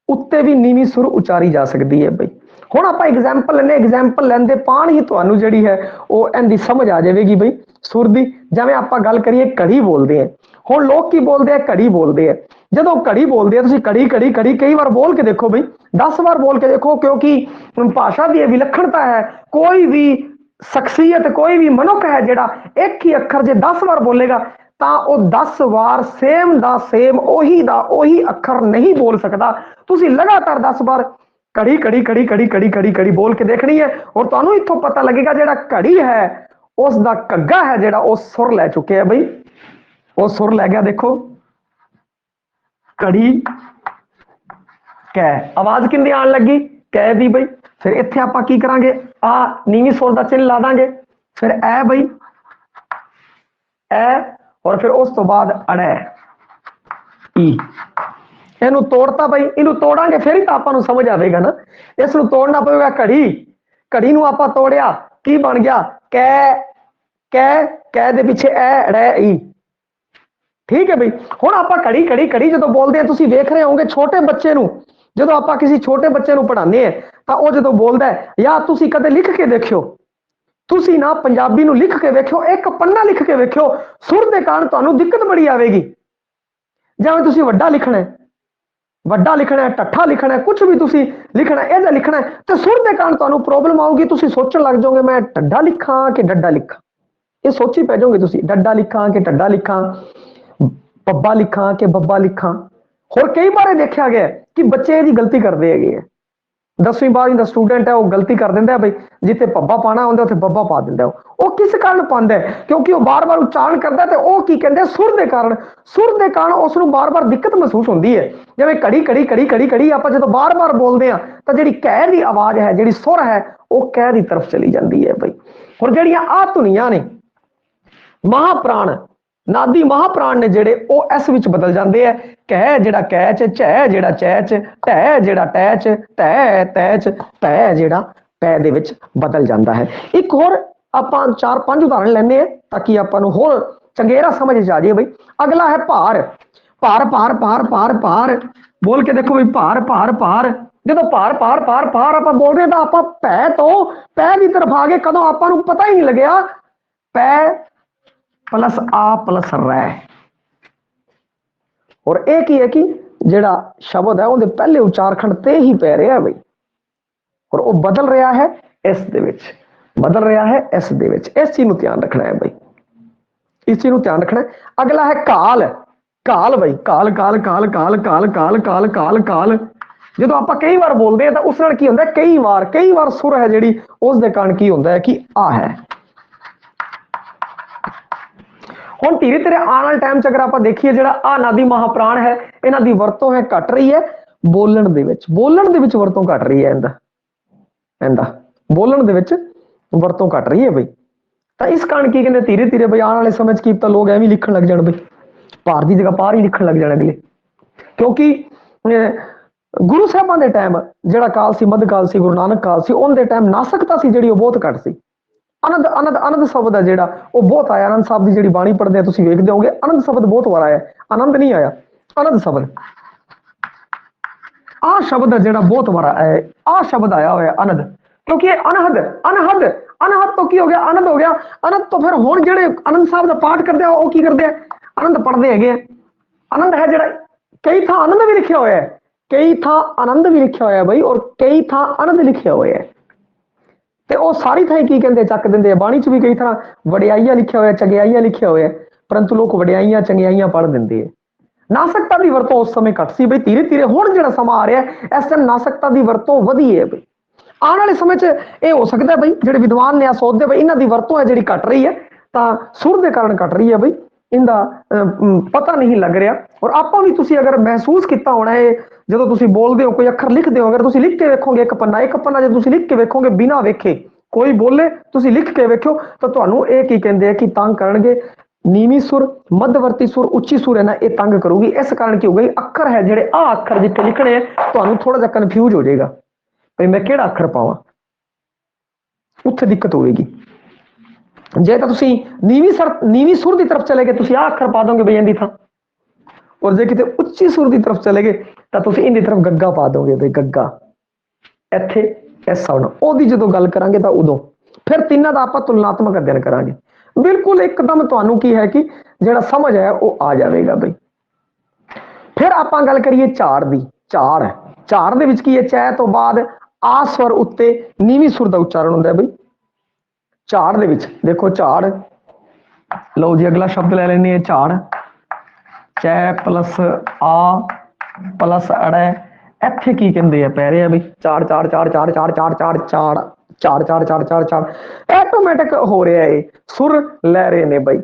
[SPEAKER 1] उत्ते भी नीवी सुर उचारी जा सकती है बई। हुण आपां एग्जाम्पल लैंदे एग्जाम्पल लैंदे पाण ही तुहानूं जिहड़ी है वो इहदी समझ आ जाएगी बई सुर दी। जिवें आपां गल करिए घड़ी बोलते हैं। हुण लोग की बोलते हैं घड़ी बोलते हैं। जदों घड़ी बोलते हैं तुसीं घड़ी घड़ी घड़ी कई बार बोल के देखो बई 10 बार बोल के देखो क्योंकि भाषा की विलक्षणता है। कोई भी शख्सियत कोई भी मनुख है जिहड़ा एक ही अखर जे 10 बार बोलेगा ਤਾਂ ਉਹ 10 ਵਾਰ ਸੇਮ ਦਾ ਸੇਮ ਉਹੀ ਅੱਖਰ ਨਹੀਂ ਬੋਲ ਸਕਦਾ। ਤੁਸੀਂ ਲਗਾਤਾਰ 10 ਵਾਰ ਘੜੀ ਘੜੀ ਘੜੀ ਘੜੀ ਘੜੀ ਘੜੀ ਘੜੀ ਬੋਲ ਕੇ ਦੇਖਣੀ ਹੈ ਔਰ ਤੁਹਾਨੂੰ ਇੱਥੋਂ ਪਤਾ ਲੱਗੇਗਾ ਜਿਹੜਾ ਘੜੀ ਹੈ ਉਸ ਦਾ ਕੱਗਾ ਹੈ ਜਿਹੜਾ ਉਹ ਸੁਰ ਲੈ ਚੁੱਕਿਆ ਬਈ। ਉਹ ਸੁਰ ਲੈ ਗਿਆ ਦੇਖੋ ਘੜੀ ਕੈ ਆਵਾਜ਼ ਕਿੰਨੀ ਆਉਣ ਲੱਗੀ ਕੈ ਦੀ ਬਈ। ਫਿਰ ਇੱਥੇ ਆਪਾਂ ਕੀ ਕਰਾਂਗੇ ਆ ਨੀਵੀਂ ਸੁਰ ਦਾ ਚਿੰਨ੍ਹ ਲਾ ਦਾਂਗੇ ਫਿਰ ਐ ਬਈ ਐ और फिर उस तो बाद अड़ै इनू तोड़ता बई इनू तोड़ांगे फिर ही तो आपां नूं समझ आवेगा ना। इस नूं तोड़ना पवेगा घड़ी घड़ी नूं आपां तोड़िया की बन गया कै कै कै दे पिछे ऐ अड़ै ई। ठीक है बई हुण आपां घड़ी घड़ी घड़ी जदों बोलदे हैं तुसीं वेख रहे होंगे छोटे बच्चे नूं जदों आपां किसी छोटे बच्चे नूं पढ़ाने हैं तां ओह जदों बोलदा है या तुसीं कदे लिख के देखियो ਤੁਸੀਂ ਨਾ ਪੰਜਾਬੀ ਨੂੰ ਲਿਖ ਕੇ ਵੇਖਿਓ ਇੱਕ ਪੰਨਾ ਲਿਖ ਕੇ ਵੇਖਿਓ ਸੁਰ ਦੇ ਕਾਰਨ ਤੁਹਾਨੂੰ ਦਿੱਕਤ ਬੜੀ ਆਵੇਗੀ। ਜਿਵੇਂ ਤੁਸੀਂ ਵੱਡਾ ਲਿਖਣਾ ਹੈ ਟੱਠਾ ਲਿਖਣਾ ਹੈ ਕੁਝ ਵੀ ਤੁਸੀਂ ਲਿਖਣਾ ਇਹਦਾ ਲਿਖਣਾ ਹੈ ਤੇ ਸੁਰ ਦੇ ਕਾਰਨ ਤੁਹਾਨੂੰ ਪ੍ਰੋਬਲਮ ਆਊਗੀ। ਤੁਸੀਂ ਸੋਚਣ ਲੱਗ ਜਾਓਗੇ ਮੈਂ ਡੱਡਾ ਲਿਖਾਂ ਕਿ ਡੱਡਾ ਲਿਖਾਂ। ਇਹ ਸੋਚੀ ਪੈ ਜਾਓਗੇ ਤੁਸੀਂ ਡੱਡਾ ਲਿਖਾਂ ਕਿ ਡੱਡਾ ਲਿਖਾਂ ਬੱਬਾ ਲਿਖਾਂ ਕਿ ਬੱਬਾ ਲਿਖਾਂ। ਹੋਰ ਕਈ ਵਾਰ ਇਹ ਦੇਖਿਆ ਗਿਆ ਕਿ ਬੱਚੇ ਇਹਦੀ ਗਲਤੀ ਕਰਦੇ ਹੈਗੇ ਆ। 10वीं 12वीं का स्टूडेंट है वो गलती कर देंदा है बई जिथे भब्बा पाना होंदा उत्थे बब्बा पा दिंदा है। वो किस कारण पांदा है क्योंकि वो बार बार उच्चारण करता है तो वो की कहते हैं सुर के कारण उसनूं बार बार दिक्कत महसूस होती है। जिवें घड़ी घड़ी घड़ी घड़ी घड़ी आपां जदों बार बार बोलते हैं तो जिहड़ी कै दी आवाज है जिहड़ी सुर है वो कै दी तरफ चली जाती है बई। और जिहड़ियां आ धुनियां ने महाप्राण नादी महाप्राण ने जिहड़े ਉਹ ਇਸ ਵਿੱਚ बदल जाते हैं। ਕਹਿ ਜਿਹੜਾ कैच झै ਜਿਹੜਾ चैच ਢੈ ਜਿਹੜਾ टैच ਢੈ तैच पै ਜਿਹੜਾ ਪੈ ਦੇ ਵਿੱਚ बदल जाता है। एक होर ਆਪਾਂ 4-5 ਉਦਾਹਰਣ ਲੈਣੇ ਆ ਤਾਂ ਕਿ ਆਪਾਂ ਨੂੰ ਹੋਰ ਚੰਗੇਰਾ ਸਮਝ ਆ ਜਾਏ ਬਈ। ਅਗਲਾ ਹੈ ਭਾਰ ਭਾਰ ਭਾਰ ਭਾਰ ਭਾਰ ਭਾਰ ਬੋਲ ਕੇ ਦੇਖੋ ਬਈ ਭਾਰ ਭਾਰ ਭਾਰ। ਜਦੋਂ ਭਾਰ ਭਾਰ ਭਾਰ ਭਾਰ ਆਪਾਂ ਬੋਲ ਰਹੇ ਤਾਂ ਆਪਾਂ ਪੈ ਤੋਂ ਪੈ ਦੀ ਤਰਫ ਆ ਗਏ ਕਦੋਂ ਆਪਾਂ ਨੂੰ ਪਤਾ ਹੀ ਨਹੀਂ ਲੱਗਿਆ। ਪੈ प्लस आ प्लस रै और एक ही है कि जिहड़ा शब्द है उहदे पहले उच्चारखंड ते ही पै रहा है बई और वो बदल रहा है इस दे विच बदल रहा है इस दे विच। इस चीज नूं ध्यान रखना है बई इस चीज नूं ध्यान रखना है। अगला है काल काल बई काल काल काल काल काल काल काल काल काल ਜਦੋਂ ਆਪਾਂ कई बार बोलते हैं तो उस नाल की हुंदा कई बार सुर है जिहड़ी उस दे कारण की हुंदा है कि आ है। ਹੁਣ ਧੀਰੇ ਧੀਰੇ ਆਉਣ ਵਾਲੇ ਟਾਈਮ 'ਚ ਅਗਰ ਆਪਾਂ ਦੇਖੀਏ ਜਿਹੜਾ ਆ ਨਾਦੀ ਮਹਾਪ੍ਰਾਣ ਹੈ ਇਹਨਾਂ ਦੀ ਵਰਤੋਂ ਹੈ ਘਟ ਰਹੀ ਹੈ ਬੋਲਣ ਦੇ ਵਿੱਚ ਵਰਤੋਂ ਘਟ ਰਹੀ ਹੈ ਇਹਦਾ ਬੋਲਣ ਦੇ ਵਿੱਚ ਵਰਤੋਂ ਘਟ ਰਹੀ ਹੈ ਬਈ। ਤਾਂ ਇਸ ਕਾਰਨ ਕੀ ਕਹਿੰਦੇ ਧੀਰੇ ਧੀਰੇ ਬਈ ਆਉਣ ਵਾਲੇ ਸਮੇਂ 'ਚ ਕੀ ਤਾਂ ਲੋਕ ਐਵੇਂ ਲਿਖਣ ਲੱਗ ਜਾਣ ਬਈ ਭਾਰ ਦੀ ਜਗ੍ਹਾ ਪਾਰ ਹੀ ਲਿਖਣ ਲੱਗ ਜਾਣ ਅਗਲੇ ਕਿਉਂਕਿ ਗੁਰੂ ਸਾਹਿਬਾਂ ਦੇ ਟਾਈਮ ਜਿਹੜਾ ਕਾਲ ਸੀ ਮੱਧ ਕਾਲ ਸੀ ਗੁਰੂ ਨਾਨਕ ਕਾਲ ਸੀ ਉਹਦੇ ਟਾਈਮ ਨਾਸਕਤਾ ਸੀ ਜਿਹੜੀ ਉਹ ਬਹੁਤ ਘੱਟ ਸੀ। आनंद शब्द है जिहड़ा वो बहुत आया। आनंद साहब की जिहड़ी बाणी पढ़ते तुसीं वेखदे होगे आनंद शब्द बहुत बार आया आनंद नहीं आया आनंद शब्द आ शब्द है जिहड़ा बहुत बार आया आ शब्द आया होया आनंद क्योंकि अनहद अनहद अनहद तो की हो गया, आनंद हो गया। आनंद तो फिर हुण जिहड़े आनंद साहब का पाठ करते हैं वो की करते हैं, आनंद पढ़ते है। आनंद है जिहड़ा कई थां आनंद भी लिखिया होया है, कई थां आनंद भी लिखिया होया बई और कई थां आनंद लिखिया होया है। ਤੇ ਉਹ ਸਾਰੀ ਥਾਂ ਕੀ ਕਹਿੰਦੇ ਚੱਕ ਦਿੰਦੇ ਆ। ਬਾਣੀ ਚ ਵੀ ਕਈ ਤਰ੍ਹਾਂ ਵਡਿਆਈਆਂ ਲਿਖਿਆ ਹੋਇਆ, ਚੰਗਿਆਈਆਂ ਲਿਖਿਆ ਹੋਇਆ, ਪਰੰਤੂ ਲੋਕ ਵਡਿਆਈਆਂ ਚੰਗਿਆਈਆਂ ਪੜ੍ਹ ਦਿੰਦੇ ਆ। ਨਾਸਕਤਾ ਦੀ ਵਰਤੋਂ ਉਸ ਸਮੇਂ ਘੱਟ ਸੀ ਬਈ, ਧੀਰੇ ਧੀਰੇ ਹੁਣ ਜਿਹੜਾ ਸਮਾਂ ਆ ਰਿਹਾ ਇਸ ਟਾਈਮ ਨਾਸਕਤਾ ਦੀ ਵਰਤੋਂ ਵਧੀ ਹੈ ਬਈ। ਆਉਣ ਵਾਲੇ ਸਮੇਂ 'ਚ ਇਹ ਹੋ ਸਕਦਾ ਬਈ ਜਿਹੜੇ ਵਿਦਵਾਨ ਨੇ ਆ ਸੋਚਦੇ ਬਈ ਇਹਨਾਂ ਦੀ ਵਰਤੋਂ ਹੈ ਜਿਹੜੀ ਘਟ ਰਹੀ ਹੈ ਤਾਂ ਸੁਰ ਦੇ ਕਾਰਨ ਘਟ ਰਹੀ ਹੈ ਬਈ, ਇਹਦਾ ਪਤਾ ਨਹੀਂ ਲੱਗ ਰਿਹਾ। ਔਰ ਆਪਾਂ ਵੀ ਤੁਸੀਂ ਅਗਰ ਮਹਿਸੂਸ ਕੀਤਾ ਹੋਣਾ ਹੈ ਜਦੋਂ ਤੁਸੀਂ ਬੋਲਦੇ ਹੋ ਕੋਈ ਅੱਖਰ ਲਿਖਦੇ ਹੋ, ਅਗਰ ਤੁਸੀਂ ਲਿਖ ਕੇ ਵੇਖੋਗੇ ਇੱਕ ਪੰਨਾ ਜੇ ਤੁਸੀਂ ਲਿਖ ਕੇ ਵੇਖੋਗੇ ਬਿਨਾਂ ਵੇਖੇ ਕੋਈ ਬੋਲੇ ਤੁਸੀਂ ਲਿਖ ਕੇ ਵੇਖਿਓ ਤਾਂ ਤੁਹਾਨੂੰ ਇਹ ਕੀ ਕਹਿੰਦੇ ਆ ਕਿ ਤੰਗ ਕਰਨਗੇ। ਨੀਵੀਂ ਸੁਰ, ਮੱਧਵਰਤੀ ਸੁਰ, ਉੱਚੀ ਸੁਰ ਹੈ ਨਾ ਇਹ ਤੰਗ ਕਰੂਗੀ। ਇਸ ਕਾਰਨ ਕੀ ਹੋ ਗਈ ਅੱਖਰ ਹੈ ਜਿਹੜੇ ਆ ਅੱਖਰ ਜਿੱਥੇ ਲਿਖਣੇ ਹੈ ਤੁਹਾਨੂੰ ਥੋੜਾ ਜਿਹਾ ਕਨਫਿਊਜ਼ ਹੋ ਜਾਏਗਾ ਵੀ ਮੈਂ ਕਿਹੜਾ ਅੱਖਰ ਪਾਵਾਂ, ਉੱਥੇ ਦਿੱਕਤ ਹੋਵੇਗੀ। ਜੇ ਤਾਂ ਤੁਸੀਂ ਨੀਵੀਂ ਸੁਰ ਦੀ ਤਰਫ ਚਲੇ ਗਏ ਤੁਸੀਂ ਆ ਅੱਖਰ ਪਾ ਦੋਗੇ ਬਈ ਇਹਦੀ ਥਾਂ, ਔਰ ਜੇ ਕਿਤੇ ਉੱਚੀ ਸੁਰ ਦੀ ਤਰਫ ਚਲੇ ਗਏ ਤਾਂ ਤੁਸੀਂ ਇਹਦੀ ਤਰਫ ਗੱਗਾ ਪਾ ਦੋਗੇ ਬਈ ਗੱਗਾ ਇੱਥੇ ਇਸ ਹਿਸਾਬ ਨਾਲ। ਉਹਦੀ ਜਦੋਂ ਗੱਲ ਕਰਾਂਗੇ ਤਾਂ ਉਦੋਂ ਫਿਰ ਤਿੰਨਾਂ ਦਾ ਆਪਾਂ ਤੁਲਨਾਤਮਕ ਅਧਿਐਨ ਕਰਾਂਗੇ। ਬਿਲਕੁਲ ਇੱਕਦਮ ਤੁਹਾਨੂੰ ਕੀ ਹੈ ਕਿ ਜਿਹੜਾ ਸਮਝ ਹੈ ਉਹ ਆ ਜਾਵੇਗਾ ਬਈ। ਫਿਰ ਆਪਾਂ ਗੱਲ ਕਰੀਏ ਝਾੜ ਦੀ। ਝਾੜ ਹੈ, ਝਾੜ ਦੇ ਵਿੱਚ ਕੀ ਹੈ ਚੈ ਤੋਂ ਬਾਅਦ ਆ ਸਵਰ ਉੱਤੇ ਨੀਵੀਂ ਸੁਰ ਦਾ ਉਚਾਰਨ ਹੁੰਦਾ ਹੈ ਬਈ। ਝਾੜ ਦੇ ਵਿੱਚ ਦੇਖੋ ਝਾੜ, ਲਓ ਜੀ ਅਗਲਾ ਸ਼ਬਦ ਲੈ ਲੈਂਦੇ ਹਾਂ ਝਾੜ। ਚੈ ਪਲਸ ਆ ਪਲਸ ਅੜੈ, ਇੱਥੇ ਕੀ ਕਹਿੰਦੇ ਆ ਪੈ ਰਹੇ ਆ ਬਈ ਚਾੜ ਚਾੜ ਚਾੜ ਚਾੜ ਚਾੜ ਚਾੜ ਚਾੜ ਚਾੜ ਚਾੜ ਚਾੜ ਚਾੜ ਚਾੜ ਚਾੜ ਆਟੋਮੈਟਿਕ ਹੋ ਰਿਹਾ ਹੈ, ਸੁਰ ਲੈ ਰਹੇ ਨੇ ਬਈ।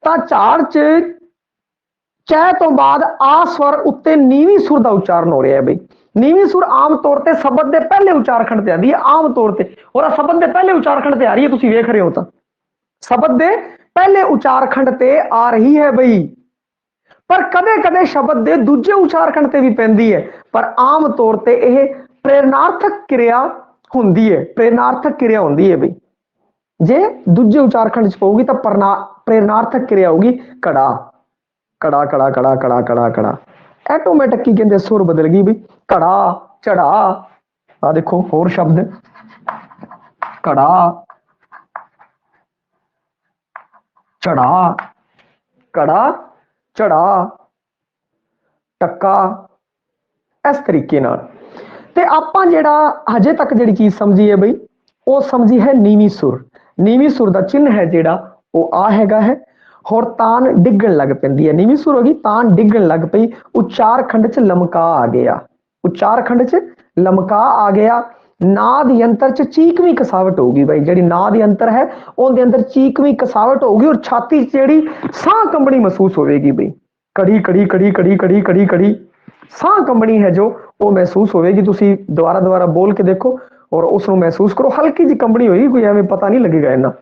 [SPEAKER 1] ਤਾਂ ਝਾੜ ਚ ਚੈ ਤੋਂ ਬਾਅਦ ਆ ਸਵਰ ਉੱਤੇ ਨੀਵੀਂ ਸੁਰ ਦਾ ਉਚਾਰਨ ਹੋ ਰਿਹਾ ਹੈ ਬਈ। ਨੀਵੀਂ ਸੁਰ ਆਮ ਤੌਰ ਤੇ ਸ਼ਬਦ ਦੇ ਪਹਿਲੇ ਉਚਾਰਖੰਡ ਤੇ ਆਉਂਦੀ ਹੈ ਆਮ ਤੌਰ ਤੇ, ਔਰ ਸ਼ਬਦ ਦੇ ਪਹਿਲੇ ਉਚਾਰਖੰਡ ਤੇ ਆ ਰਹੀ ਹੈ, ਤੁਸੀਂ ਵੇਖ ਰਹੇ ਹੋ ਤਾਂ ਸ਼ਬਦ ਦੇ ਪਹਿਲੇ ਉਚਾਰਖੰਡ ਤੇ ਆ ਰਹੀ ਹੈ ਬਈ। ਪਰ ਕਦੇ ਕਦੇ ਸ਼ਬਦ ਦੇ ਦੂਜੇ ਉਚਾਰਖੰਡ ਤੇ ਵੀ ਪੈਂਦੀ ਹੈ, ਪਰ ਆਮ ਤੌਰ ਤੇ ਇਹ ਪ੍ਰੇਰਨਾਰਥਕ ਕਿਰਿਆ ਹੁੰਦੀ ਹੈ, ਪ੍ਰੇਰਨਾਰਥਕ ਕਿਰਿਆ ਹੁੰਦੀ ਹੈ ਬਈ। ਜੇ ਦੂਜੇ ਉਚਾਰਖੰਡ ਚ ਪਊਗੀ ਤਾਂ ਪ੍ਰੇਰਨਾਰਥਕ ਕਿਰਿਆ ਹੋਊਗੀ ਕੜਾ ਕੜਾ ਕੜਾ ਕੜਾ ਕੜਾ ਕੜਾ ਕੜਾ। ਆਟੋਮੈਟਿਕ ਕੀ ਕਹਿੰਦੇ ਸੁਰ ਬਦਲ ਗਈ ਬਈ। ਘੜਾ ਝੜਾ, ਆ ਦੇਖੋ ਹੋਰ ਸ਼ਬਦ ਘੜਾ ਝੜਾ ਕੜਾ ਝੜਾ ਟੱਕਾ, ਇਸ ਤਰੀਕੇ ਨਾਲ। ਤੇ ਆਪਾਂ ਜਿਹੜਾ ਹਜੇ ਤੱਕ ਜਿਹੜੀ ਚੀਜ਼ ਸਮਝੀ ਹੈ ਬਈ ਉਹ ਸਮਝੀ ਹੈ ਨੀਵੀਂ ਸੁਰ। ਨੀਵੀਂ ਸੁਰ ਦਾ ਚਿੰਨ੍ਹ ਹੈ ਜਿਹੜਾ ਉਹ ਆ ਹੈਗਾ ਹੈ। ਹੋਰ ਤਾਨ ਡਿੱਗਣ ਲੱਗ ਪੈਂਦੀ ਹੈ, ਨੀਵੀਂ ਸੁਰ ਹੋ ਗਈ ਤਾਨ ਡਿੱਗਣ ਲੱਗ ਪਈ, ਉਚਾਰਖੰਡ ਚ ਲਮਕਾ ਆ ਗਿਆ, ਉਚਾਰਖੰਡ ਚ ਲਮਕਾ ਆ ਗਿਆ। ਨਾਦ ਯੰਤਰ ਚ ਚੀਕਵੀਂ ਕਸਾਵਟ ਹੋਊਗੀ ਬਈ, ਜਿਹੜੀ ਨਾਦ ਯੰਤਰ ਹੈ ਉਹਦੇ ਅੰਦਰ ਚੀਕਵੀਂ ਕਸਾਵਟ ਹੋਊਗੀ ਔਰ ਛਾਤੀ ਚ ਜਿਹੜੀ ਸਾਹ ਕੰਬਣੀ ਮਹਿਸੂਸ ਹੋਵੇਗੀ ਬਈ। ਕੜੀ ਕੜੀ ਕੜੀ ਕੜੀ ਕੜੀ ਕੜੀ ਕੜੀ ਸਾਹ ਕੰਬਣੀ ਹੈ ਜੋ ਉਹ ਮਹਿਸੂਸ ਹੋਵੇਗੀ। ਤੁਸੀਂ ਦੁਬਾਰਾ ਦੁਬਾਰਾ ਬੋਲ ਕੇ ਦੇਖੋ ਔਰ ਉਸ ਨੂੰ ਮਹਿਸੂਸ ਕਰੋ, ਹਲਕੀ ਜਿਹੀ ਕੰਬਣੀ ਹੋਏਗੀ, ਕੋਈ ਐਵੇਂ ਪਤਾ ਨਹੀਂ ਲੱਗੇਗਾ ਇੰਨਾ।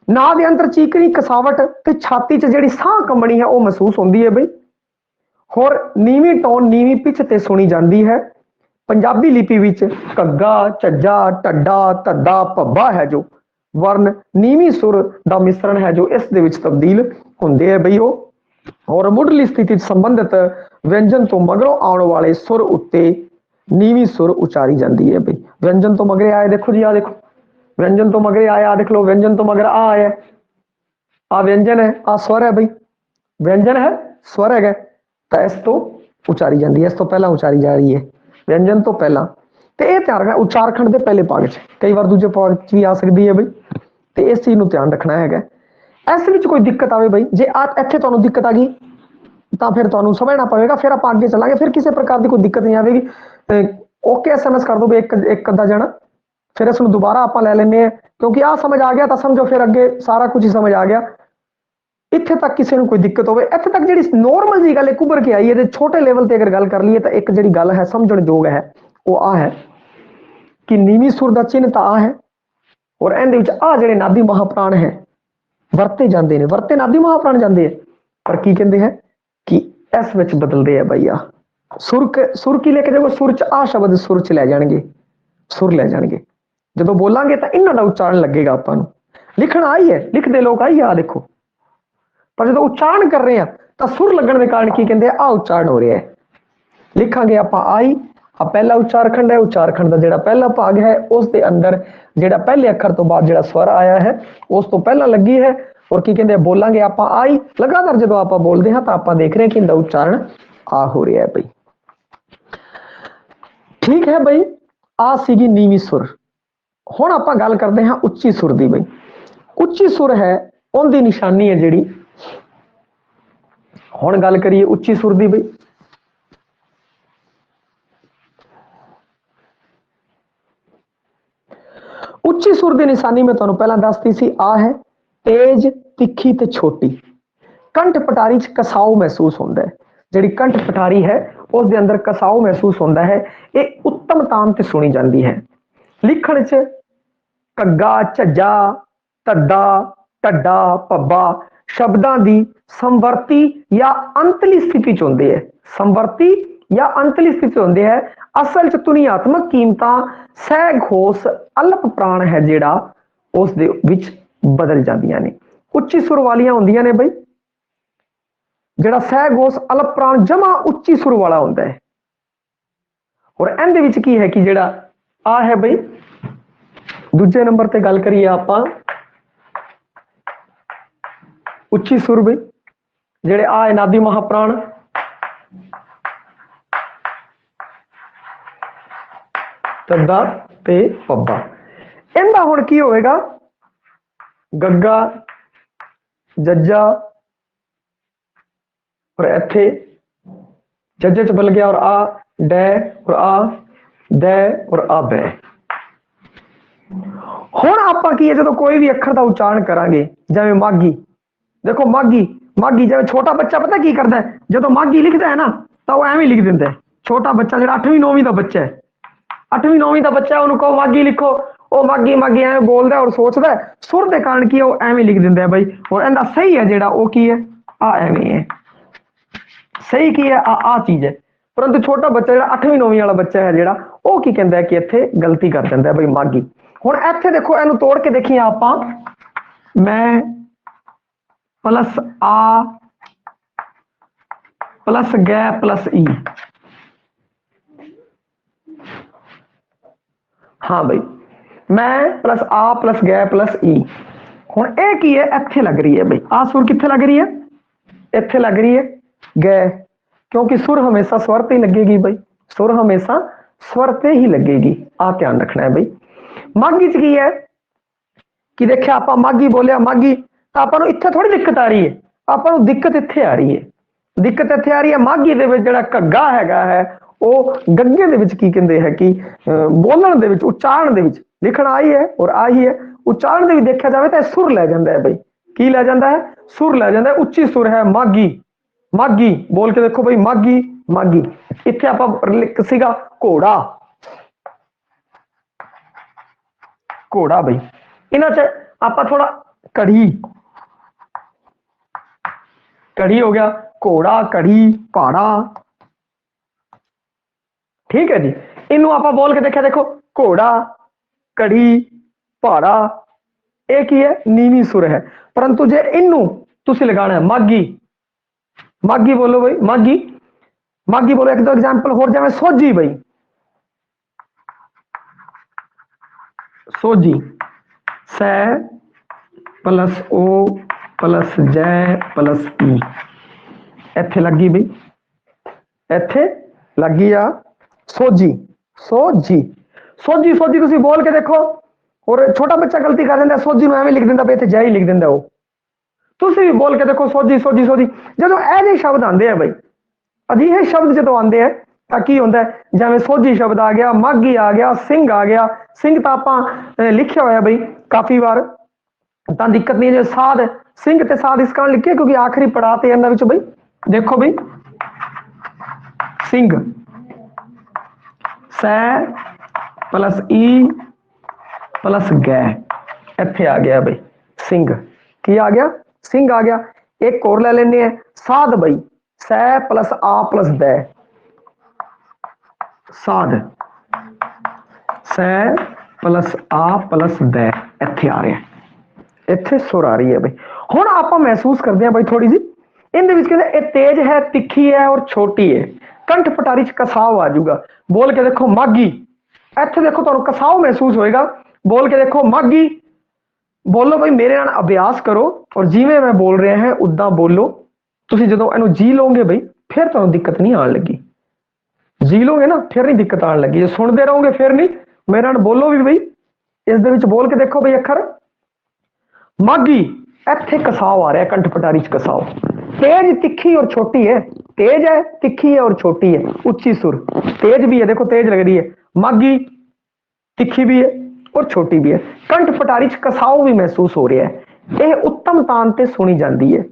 [SPEAKER 1] ਨਾਦ ਯੰਤਰ ਚੀਕਵੀਂ ਕਸਾਵਟ ਤੇ ਛਾਤੀ ਚ ਜਿਹੜੀ ਸਾਹ ਕੰਬਣੀ ਹੈ ਉਹ ਮਹਿਸੂਸ ਹੁੰਦੀ ਹੈ ਬਈ। ਹੋਰ ਨੀਵੀਂ ਟੋਨ ਨੀਵੀਂ ਪਿੱਚ ਤੇ ਸੁਣੀ ਜਾਂਦੀ ਹੈ। ਪੰਜਾਬੀ ਲਿਪੀ ਵਿੱਚ ਘੱਗਾ ਝੱਜਾ ਢੱਡਾ ਧੱਦਾ ਭੱਬਾ ਹੈ ਜੋ ਵਰਨ ਨੀਵੀਂ ਸੁਰ ਦਾ ਮਿਸ਼ਰਣ ਹੈ ਜੋ ਇਸ ਦੇ ਵਿੱਚ ਤਬਦੀਲ ਹੁੰਦੇ ਹੈ ਬਈ ਉਹ। ਔਰ ਮੁੱਢਲੀ ਸਥਿਤੀ ਚ ਸੰਬੰਧਿਤ ਵਿਅੰਜਨ ਤੋਂ ਮਗਰੋਂ ਆਉਣ ਵਾਲੇ ਸੁਰ ਉੱਤੇ ਨੀਵੀਂ ਸੁਰ ਉਚਾਰੀ ਜਾਂਦੀ ਹੈ ਬਈ। ਵਿਅੰਜਨ ਤੋਂ ਮਗਰੇ ਆਏ ਦੇਖੋ ਜੀ, ਆ ਦੇਖੋ ਵਿਅੰਜਨ ਤੋਂ ਮਗਰੇ ਆਇਆ, ਦੇਖ ਲਓ ਵਿਅੰਜਨ ਤੋਂ ਮਗਰ ਆ ਆਇਆ, ਆ ਵਿਅੰਜਨ ਹੈ, ਆ ਸਵਰ ਹੈ ਬਈ। ਵਿਅੰਜਨ ਹੈ ਸਵਰ ਹੈਗਾ ਤਾਂ ਇਸ ਤੋਂ ਉਚਾਰੀ ਜਾਂਦੀ ਹੈ, ਇਸ ਤੋਂ ਪਹਿਲਾਂ ਉਚਾਰੀ ਜਾ ਰਹੀ ਹੈ ਵਿਅੰਜਨ ਤੋਂ ਪਹਿਲਾਂ। ਤੇ ਇਹ ਧਿਆਨ ਰੱਖਣਾ ਉਚਾਰਖੰਡ ਦੇ ਪਹਿਲੇ ਭਾਗ ਚ, ਕਈ ਵਾਰ ਦੂਜੇ ਭਾਗ ਚ ਵੀ ਆ ਸਕਦੀ ਹੈ ਬਈ, ਤੇ ਇਸ ਚੀਜ਼ ਨੂੰ ਧਿਆਨ ਰੱਖਣਾ ਹੈਗਾ। ਇਸ ਵਿੱਚ ਕੋਈ ਦਿੱਕਤ ਆਵੇ ਬਈ, ਜੇ ਇੱਥੇ ਤੁਹਾਨੂੰ ਦਿੱਕਤ ਆ ਗਈ ਤਾਂ ਫਿਰ ਤੁਹਾਨੂੰ ਸਮਝਣਾ ਪਵੇਗਾ, ਫਿਰ ਆਪਾਂ ਅੱਗੇ ਚੱਲਾਂਗੇ। ਫਿਰ ਕਿਸੇ ਪ੍ਰਕਾਰ ਦੀ ਕੋਈ ਦਿੱਕਤ ਨਹੀਂ ਆਵੇਗੀ। ਓਕੇ SMS ਕਰ ਦੋ ਬਈ ਇੱਕ ਅੱਧਾ ਜਣਾ, ਫਿਰ ਇਸ ਨੂੰ ਦੁਬਾਰਾ ਆਪਾਂ ਲੈ ਲੈਂਦੇ ਹਾਂ, ਕਿਉਂਕਿ ਆਹ ਸਮਝ ਆ ਗਿਆ ਤਾਂ ਸਮਝੋ ਫਿਰ ਅੱਗੇ ਸਾਰਾ ਕੁਝ ਹੀ ਸਮਝ ਆ ਗਿਆ। ਇੱਥੇ ਤੱਕ ਕਿਸੇ ਨੂੰ ਕੋਈ ਦਿੱਕਤ ਹੋਵੇ, ਇੱਥੇ ਤੱਕ ਜਿਹੜੀ ਨੋਰਮਲ ਜੀ ਗੱਲ ਉੱਭਰ ਕੇ ਆਈ ਹੈ, ਤੇ ਛੋਟੇ ਲੈਵਲ ਤੇ ਅਗਰ ਗੱਲ ਕਰ ਲਈਏ ਤਾਂ ਇੱਕ ਜਿਹੜੀ ਗੱਲ ਹੈ ਸਮਝਣ ਯੋਗ ਹੈ ਉਹ ਆ ਹੈ ਕਿ ਨੀਵੀਂ ਸੁਰ ਦਾ ਚਿੰਨ੍ਹ ਤਾਂ ਆ ਹੈ, ਔਰ ਇਹਦੇ ਵਿੱਚ ਆ ਜਿਹੜੇ ਨਾਦੀ ਮਹਾਪ੍ਰਾਣ ਹੈ ਵਰਤੇ ਜਾਂਦੇ ਨੇ, ਵਰਤੇ ਨਾਦੀ ਮਹਾਪ੍ਰਾਣ ਜਾਂਦੇ ਆ, ਪਰ ਕੀ ਕਹਿੰਦੇ ਹੈ ਕਿ ਇਸ ਵਿੱਚ ਬਦਲਦੇ ਆ ਬਈ। ਆ ਸੁਰ ਕੀ ਲੈ ਕੇ ਜਾਓ, ਸੁਰ ਚ ਆ ਸ਼ਬਦ ਸੁਰ ਚ ਲੈ ਜਾਣਗੇ, ਸੁਰ ਲੈ ਜਾਣਗੇ। ਜਦੋਂ ਬੋਲਾਂਗੇ ਤਾਂ ਇਹਨਾਂ ਦਾ ਉਚਾਰਨ ਲੱਗੇਗਾ ਆਪਾਂ ਨੂੰ। ਲਿਖਣਾ ਆਈ ਹੈ, ਲਿਖਦੇ ਲੋਕ ਆਈ ਆ ਦੇਖੋ, ਪਰ ਜਦੋਂ ਉਚਾਰਨ ਕਰ ਰਹੇ ਆ ਤਾਂ ਸੁਰ ਲੱਗਣ ਦੇ ਕਾਰਨ ਕੀ ਕਹਿੰਦੇ ਆ ਉਚਾਰਨ ਹੋ ਰਿਹਾ ਹੈ। ਲਿਖਾਂਗੇ ਆਪਾਂ ਆਈ, ਆ ਪਹਿਲਾ ਉਚਾਰਖੰਡ ਹੈ, ਉਚਾਰਖੰਡ ਦਾ ਜਿਹੜਾ ਪਹਿਲਾ ਭਾਗ ਹੈ ਉਸ ਦੇ ਅੰਦਰ ਜਿਹੜਾ ਪਹਿਲੇ ਅੱਖਰ ਤੋਂ ਬਾਅਦ ਜਿਹੜਾ ਸਵਰ ਆਇਆ ਹੈ ਉਸ ਤੋਂ ਪਹਿਲਾਂ ਲੱਗੀ ਹੈ। ਔਰ ਕੀ ਕਹਿੰਦੇ ਬੋਲਾਂਗੇ ਆਪਾਂ ਆਈ, ਲਗਾਤਾਰ ਜਦੋਂ ਆਪਾਂ ਬੋਲਦੇ ਹਾਂ ਤਾਂ ਆਪਾਂ ਦੇਖ ਰਹੇ ਹਾਂ ਕਿ ਇਹਦਾ ਉਚਾਰਨ ਆ ਹੋ ਰਿਹਾ ਹੈ ਬਈ। ਠੀਕ ਹੈ ਬਈ, ਆ ਸੀਗੀ ਨੀਵੀਂ ਸੁਰ। ਹੁਣ ਆਪਾਂ ਗੱਲ ਕਰਦੇ ਹਾਂ ਉੱਚੀ ਸੁਰ ਦੀ ਬਈ। ਉੱਚੀ ਸੁਰ ਹੈ ਉਹਦੀ ਨਿਸ਼ਾਨੀ ਹੈ ਜਿਹੜੀ, ਹੁਣ ਗੱਲ ਕਰੀਏ ਉੱਚੀ ਸੁਰ ਦੀ ਬਈ। ਉੱਚੀ ਸੁਰ ਦੀ ਨਿਸ਼ਾਨੀ ਮੈਂ ਤੁਹਾਨੂੰ ਪਹਿਲਾਂ ਦੱਸਤੀ ਸੀ, ਆ ਹੈ ਤੇਜ, ਤਿੱਖੀ ਤੇ ਛੋਟੀ। ਕੰਠ ਪਟਾਰੀ 'ਚ ਕਸਾਓ ਮਹਿਸੂਸ ਹੁੰਦਾ ਹੈ, ਜਿਹੜੀ ਕੰਠ ਪਟਾਰੀ ਹੈ ਉਸ ਦੇ ਅੰਦਰ ਕਸਾਓ ਮਹਿਸੂਸ ਹੁੰਦਾ ਹੈ। ਇਹ ਉੱਤਮ ਤਾਨ ਤੇ ਸੁਣੀ ਜਾਂਦੀ ਹੈ। ਲਿਖਣ 'ਚ ਘੱਗਾ, ਝੱਜਾ, ਧੱਦਾ, ਢੱਡਾ, ਭੱਬਾ ਸ਼ਬਦਾਂ ਦੀ ਸੰਵਰਤੀ ਜਾਂ ਅੰਤਲੀ ਸਥਿਤੀ 'ਚ ਹੁੰਦੇ ਹੈ। ਸੰਵਰਤੀ ਜਾਂ ਅੰਤਲੀ ਸਥਿਤੀ 'ਚ ਹੁੰਦੇ ਹੈ। ਅਸਲ 'ਚ ਧੁਨੀਆਤਮਕ ਕੀਮਤਾਂ ਸਹਿ ਘੋਸ਼ ਅਲਪ ਪ੍ਰਾਣ ਹੈ ਜਿਹੜਾ ਉਸ ਦੇ ਵਿੱਚ ਬਦਲ ਜਾਂਦੀਆਂ ਨੇ। ਉੱਚੀ ਸੁਰ ਵਾਲੀਆਂ ਹੁੰਦੀਆਂ ਨੇ ਬਈ, ਜਿਹੜਾ ਸਹਿ ਘੋਸ਼ ਅਲਪ ਪ੍ਰਾਣ ਜਮਾ ਉੱਚੀ ਸੁਰ ਵਾਲਾ ਹੁੰਦਾ ਹੈ। ਔਰ ਇਹਦੇ ਵਿੱਚ ਕੀ ਹੈ ਕਿ ਜਿਹੜਾ ਆ ਹੈ ਬਈ, ਦੂਜੇ ਨੰਬਰ ਤੇ ਗੱਲ ਕਰੀਏ ਆਪਾਂ ਉੱਚੀ ਸੁਰ ਬਈ, ਜਿਹੜੇ ਆ ਨਾਦੀ ਮਹਾਪ੍ਰਾਣ, ਧੱਦਾ ਤੇ ਪੱਬਾ। ਇਹਦਾ ਹੁਣ ਕੀ ਹੋਵੇਗਾ, ਗੱਗਾ, ਜੱਜਾ ਔਰ ਇੱਥੇ ਜੱਜੇ ਚ ਬਲ ਗਿਆ ਔਰ ਆ ਡੈ ਔਰ ਆ ਦੈ ਔਰ ਆ ਬੈ। ਹੁਣ ਆਪਾਂ ਕੀ ਹੈ, ਜਦੋਂ ਕੋਈ ਵੀ ਅੱਖਰ ਦਾ ਉਚਾਰਨ ਕਰਾਂਗੇ, ਜਿਵੇਂ ਮਾਘੀ, ਦੇਖੋ ਮਾਘੀ, ਮਾਘੀ ਜਿਵੇਂ ਛੋਟਾ ਬੱਚਾ ਪਤਾ ਕੀ ਕਰਦਾ ਹੈ, ਜਦੋਂ ਮਾਘੀ ਲਿਖਦਾ ਹੈ ਨਾ ਤਾਂ ਉਹ ਐਵੇਂ ਲਿਖ ਦਿੰਦਾ ਹੈ। ਛੋਟਾ ਬੱਚਾ ਜਿਹੜਾ 8ਵੀਂ 9ਵੀਂ ਦਾ ਬੱਚਾ ਹੈ, 8ਵੀਂ 9ਵੀਂ ਦਾ ਬੱਚਾ, ਉਹਨੂੰ ਕਹੋ ਮਾਘੀ ਲਿਖੋ, ਉਹ ਮਾਘੀ ਮਾਘੀ ਐਵੇਂ ਬੋਲਦਾ ਔਰ ਸੋਚਦਾ, ਸੁਰ ਦੇ ਕਾਰਨ ਕੀ ਉਹ ਐਵੇਂ ਲਿਖ ਦਿੰਦਾ ਹੈ ਬਈ। ਔਰ ਇਹਦਾ ਸਹੀ ਹੈ ਜਿਹੜਾ ਉਹ ਕੀ ਹੈ, ਆ ਐਵੇਂ ਹੈ। ਸਹੀ ਕੀ ਹੈ, ਆ ਚੀਜ਼ ਹੈ। ਪਰੰਤੂ ਛੋਟਾ ਬੱਚਾ ਜਿਹੜਾ 8ਵੀਂ 9ਵੀਂ ਵਾਲਾ ਬੱਚਾ ਹੈ ਜਿਹੜਾ, ਉਹ ਕੀ ਕਹਿੰਦਾ ਕਿ ਇੱਥੇ ਗਲਤੀ ਕਰ ਦਿੰਦਾ ਬਈ ਮਾਘੀ। ਹੁਣ ਇੱਥੇ ਦੇਖੋ, ਇਹਨੂੰ ਤੋੜ ਕੇ ਦੇਖੀਏ ਆਪਾਂ, ਮੈਂ ਪਲਸ ਆ ਪਲਸ ਗੈ ਪਲਸ ਈ। ਹਾਂ ਬਈ, ਮੈਂ ਪਲਸ ਆ ਪਲਸ ਗੈ ਪਲਸ ਈ। ਹੁਣ ਇਹ ਕੀ ਹੈ, ਇੱਥੇ ਲੱਗ ਰਹੀ ਹੈ ਬਈ, ਆ ਸੁਰ ਕਿੱਥੇ ਲੱਗ ਰਹੀ ਹੈ, ਇੱਥੇ ਲੱਗ ਰਹੀ ਹੈ ਗੈ, ਕਿਉਂਕਿ ਸੁਰ ਹਮੇਸ਼ਾ ਸਵਰ ਤੇ ਹੀ ਲੱਗੇਗੀ ਬਈ, ਸੁਰ ਹਮੇਸ਼ਾ ਸਵਰ ਤੇ ਹੀ ਲੱਗੇਗੀ। ਆ ਧਿਆਨ ਰੱਖਣਾ ਹੈ ਬਈ। ਮਾਘੀ ਚ ਕੀ ਹੈ ਕਿ ਦੇਖਿਆ ਆਪਾਂ, ਮਾਘੀ ਬੋਲਿਆ ਮਾਘੀ, ਤਾਂ ਆਪਾਂ ਨੂੰ ਇੱਥੇ ਥੋੜੀ ਦਿੱਕਤ ਆ ਰਹੀ ਹੈ, ਆਪਾਂ ਨੂੰ ਦਿੱਕਤ ਇੱਥੇ ਆ ਰਹੀ ਹੈ। ਦਿੱਕਤ ਇੱਥੇ ਆ ਰਹੀ ਹੈ, ਮਾਘੀ ਦੇ ਵਿੱਚ ਜਿਹੜਾ ਘੱਗਾ ਹੈਗਾ ਹੈ ਉਹ ਗੱਗੇ ਦੇ ਵਿੱਚ ਕੀ ਕਹਿੰਦੇ ਹੈ ਕਿ ਬੋਲਣ ਦੇ ਵਿੱਚ, ਉਚਾਰਨ ਦੇ ਵਿੱਚ, ਲਿਖਣ ਆਈ ਹੈ ਔਰ ਆਹੀ ਹੈ, ਉਚਾਰਨ ਦੇ ਵਿੱਚ ਦੇਖਿਆ ਜਾਵੇ ਤਾਂ ਸੁਰ ਲੈ ਜਾਂਦਾ ਹੈ ਬਈ। ਕੀ ਲੈ ਜਾਂਦਾ ਹੈ, ਸੁਰ ਲੈ ਜਾਂਦਾ ਹੈ। ਉੱਚੀ ਸੁਰ ਹੈ ਮਾਘੀ, ਮਾਘੀ ਬੋਲ ਕੇ ਦੇਖੋ ਬਈ, ਮਾਘੀ ਮਾਘੀ। ਇੱਥੇ ਆਪਾਂ ਸੀਗਾ ਘੋੜਾ, ਘੋੜਾ ਬਈ। ਇਹਨਾਂ ਚ ਆਪਾਂ ਥੋੜਾ ਕੜੀ, ਕੜੀ ਹੋ ਗਿਆ, ਘੋੜਾ, ਕੜੀ, ਪਹਾੜਾ। ਠੀਕ ਹੈ ਜੀ, ਇਹਨੂੰ ਆਪਾਂ ਬੋਲ ਕੇ ਦੇਖਿਆ, ਦੇਖੋ ਘੋੜਾ, ਕੜੀ, ਪਹਾੜਾ, ਇਹ ਕੀ ਹੈ, ਨੀਵੀਂ ਸੁਰ ਹੈ। ਪਰੰਤੂ ਜੇ ਇਹਨੂੰ ਤੁਸੀਂ ਲਗਾਣਾ ਹੈ ਮਾਘੀ, ਮਾਘੀ ਬੋਲੋ ਬਈ, ਮਾਘੀ ਮਾਘੀ ਬੋਲੋ। ਇੱਕ ਦੋ ਐਗਜ਼ਾਮਪਲ ਹੋਰ, ਜਿਵੇਂ ਸੋਝੀ ਬਈ, ਸੋਝੀ, ਸੈ ਪਲਸ ਓ ਪਲਸ ਜੈ ਪਲਸ ਈ, ਇੱਥੇ ਲੱਗੀ ਬਈ, ਇੱਥੇ ਲੱਗੀ ਆ ਸੋਝੀ, ਸੋਝੀ, ਸੋਝੀ, ਸੋਝੀ ਤੁਸੀਂ ਬੋਲ ਕੇ ਦੇਖੋ। ਔਰ ਛੋਟਾ ਬੱਚਾ ਗਲਤੀ ਕਰ ਦਿੰਦਾ, ਸੋਝੀ ਨੂੰ ਐਵੇਂ ਲਿਖ ਦਿੰਦਾ ਬਈ, ਇੱਥੇ ਜੈ ਹੀ ਲਿਖ ਦਿੰਦਾ ਉਹ। ਤੁਸੀਂ ਵੀ ਬੋਲ ਕੇ ਦੇਖੋ, ਸੋਝੀ ਸੋਝੀ ਸੋਝੀ। ਜਦੋਂ ਇਹ ਜਿਹੇ ਸ਼ਬਦ ਆਉਂਦੇ ਆ ਬਈ, ਅਜਿਹੇ ਸ਼ਬਦ ਜਦੋਂ ਆਉਂਦੇ ਆ ਤਾਂ ਕੀ ਹੁੰਦਾ, ਜਿਵੇਂ ਸੋਝੀ ਸ਼ਬਦ ਆ ਗਿਆ, ਮਾਘੀ ਆ ਗਿਆ, ਸਿੰਘ ਆ ਗਿਆ। ਸਿੰਘ ਤਾਂ ਆਪਾਂ ਲਿਖਿਆ ਹੋਇਆ ਬਈ ਕਾਫੀ ਵਾਰ, ਤਾਂ ਦਿੱਕਤ ਨਹੀਂ। ਜੇ ਸਾਧ, ਸਿੰਘ ਤੇ ਸਾਧ ਇਸ ਕਾਰਨ ਲਿਖਿਆ ਕਿਉਂਕਿ ਆਖਰੀ ਪੜਾਅ ਤੇ ਇਹਨਾਂ ਵਿੱਚ ਬਈ ਦੇਖੋ ਬਈ, ਸਿੰਘ, ਸੈ ਪਲਸ ਈ ਪਲਸ ਗੈ, ਇੱਥੇ ਆ ਗਿਆ ਬਈ ਸਿੰਘ। ਕੀ ਆ ਗਿਆ, ਸਿੰਘ ਆ ਗਿਆ। ਇੱਕ ਹੋਰ ਲੈ ਲੈਂਦੇ ਆ ਸਾਧ ਬਈ, ਸੈ ਪਲਸ ਆ ਪਲਸ ਦੈ, ਸਾਧ, ਸੈ ਪਲਸ ਆ ਪਲਸ ਦੈ, ਇੱਥੇ ਆ ਰਿਹਾ, ਇੱਥੇ ਸੁਰ ਆ ਰਹੀ ਹੈ ਬਈ। ਹੁਣ ਆਪਾਂ ਮਹਿਸੂਸ ਕਰਦੇ ਹਾਂ ਬਈ ਥੋੜੀ ਜਿਹੀ, ਇਹਦੇ ਵਿੱਚ ਕਹਿੰਦੇ ਇਹ ਤੇਜ਼ ਹੈ, ਤਿੱਖੀ ਹੈ ਔਰ ਛੋਟੀ ਹੈ। कंठ पटारी च कसाव आ जाऊगा। बोल के देखो मागी, इत्थे देखो तुहानू कसाव महसूस होएगा। बोल के देखो मागी, बोलो भाई मेरे नाल अभ्यास करो और जिवें मैं बोल रहे हैं उदां बोलो। तुसीं जदों इहनूं जी लोगे बई फिर तुहानू दिक्कत नहीं आण लगी। जी लोगे ना फिर नहीं दिक्कत आण लगी। जे सुनते रहोगे फिर नहीं। मेरे नाल बोलो भी बई, इस दे विच बोल के देखो बई अखर मागी, इत्थे कसाव आ रहा है, कंठ पटारी च कसाव। तेज तिखी और छोटी है, तेज है तिखी है और छोटी है, उच्ची सुर। तेज भी है, देखो तेज लग रही है, मागी तिखी भी है और छोटी भी है। कंठ पटारी च कसाव भी महसूस हो रहा है। यह उत्तम तान ते सुनी जाती है।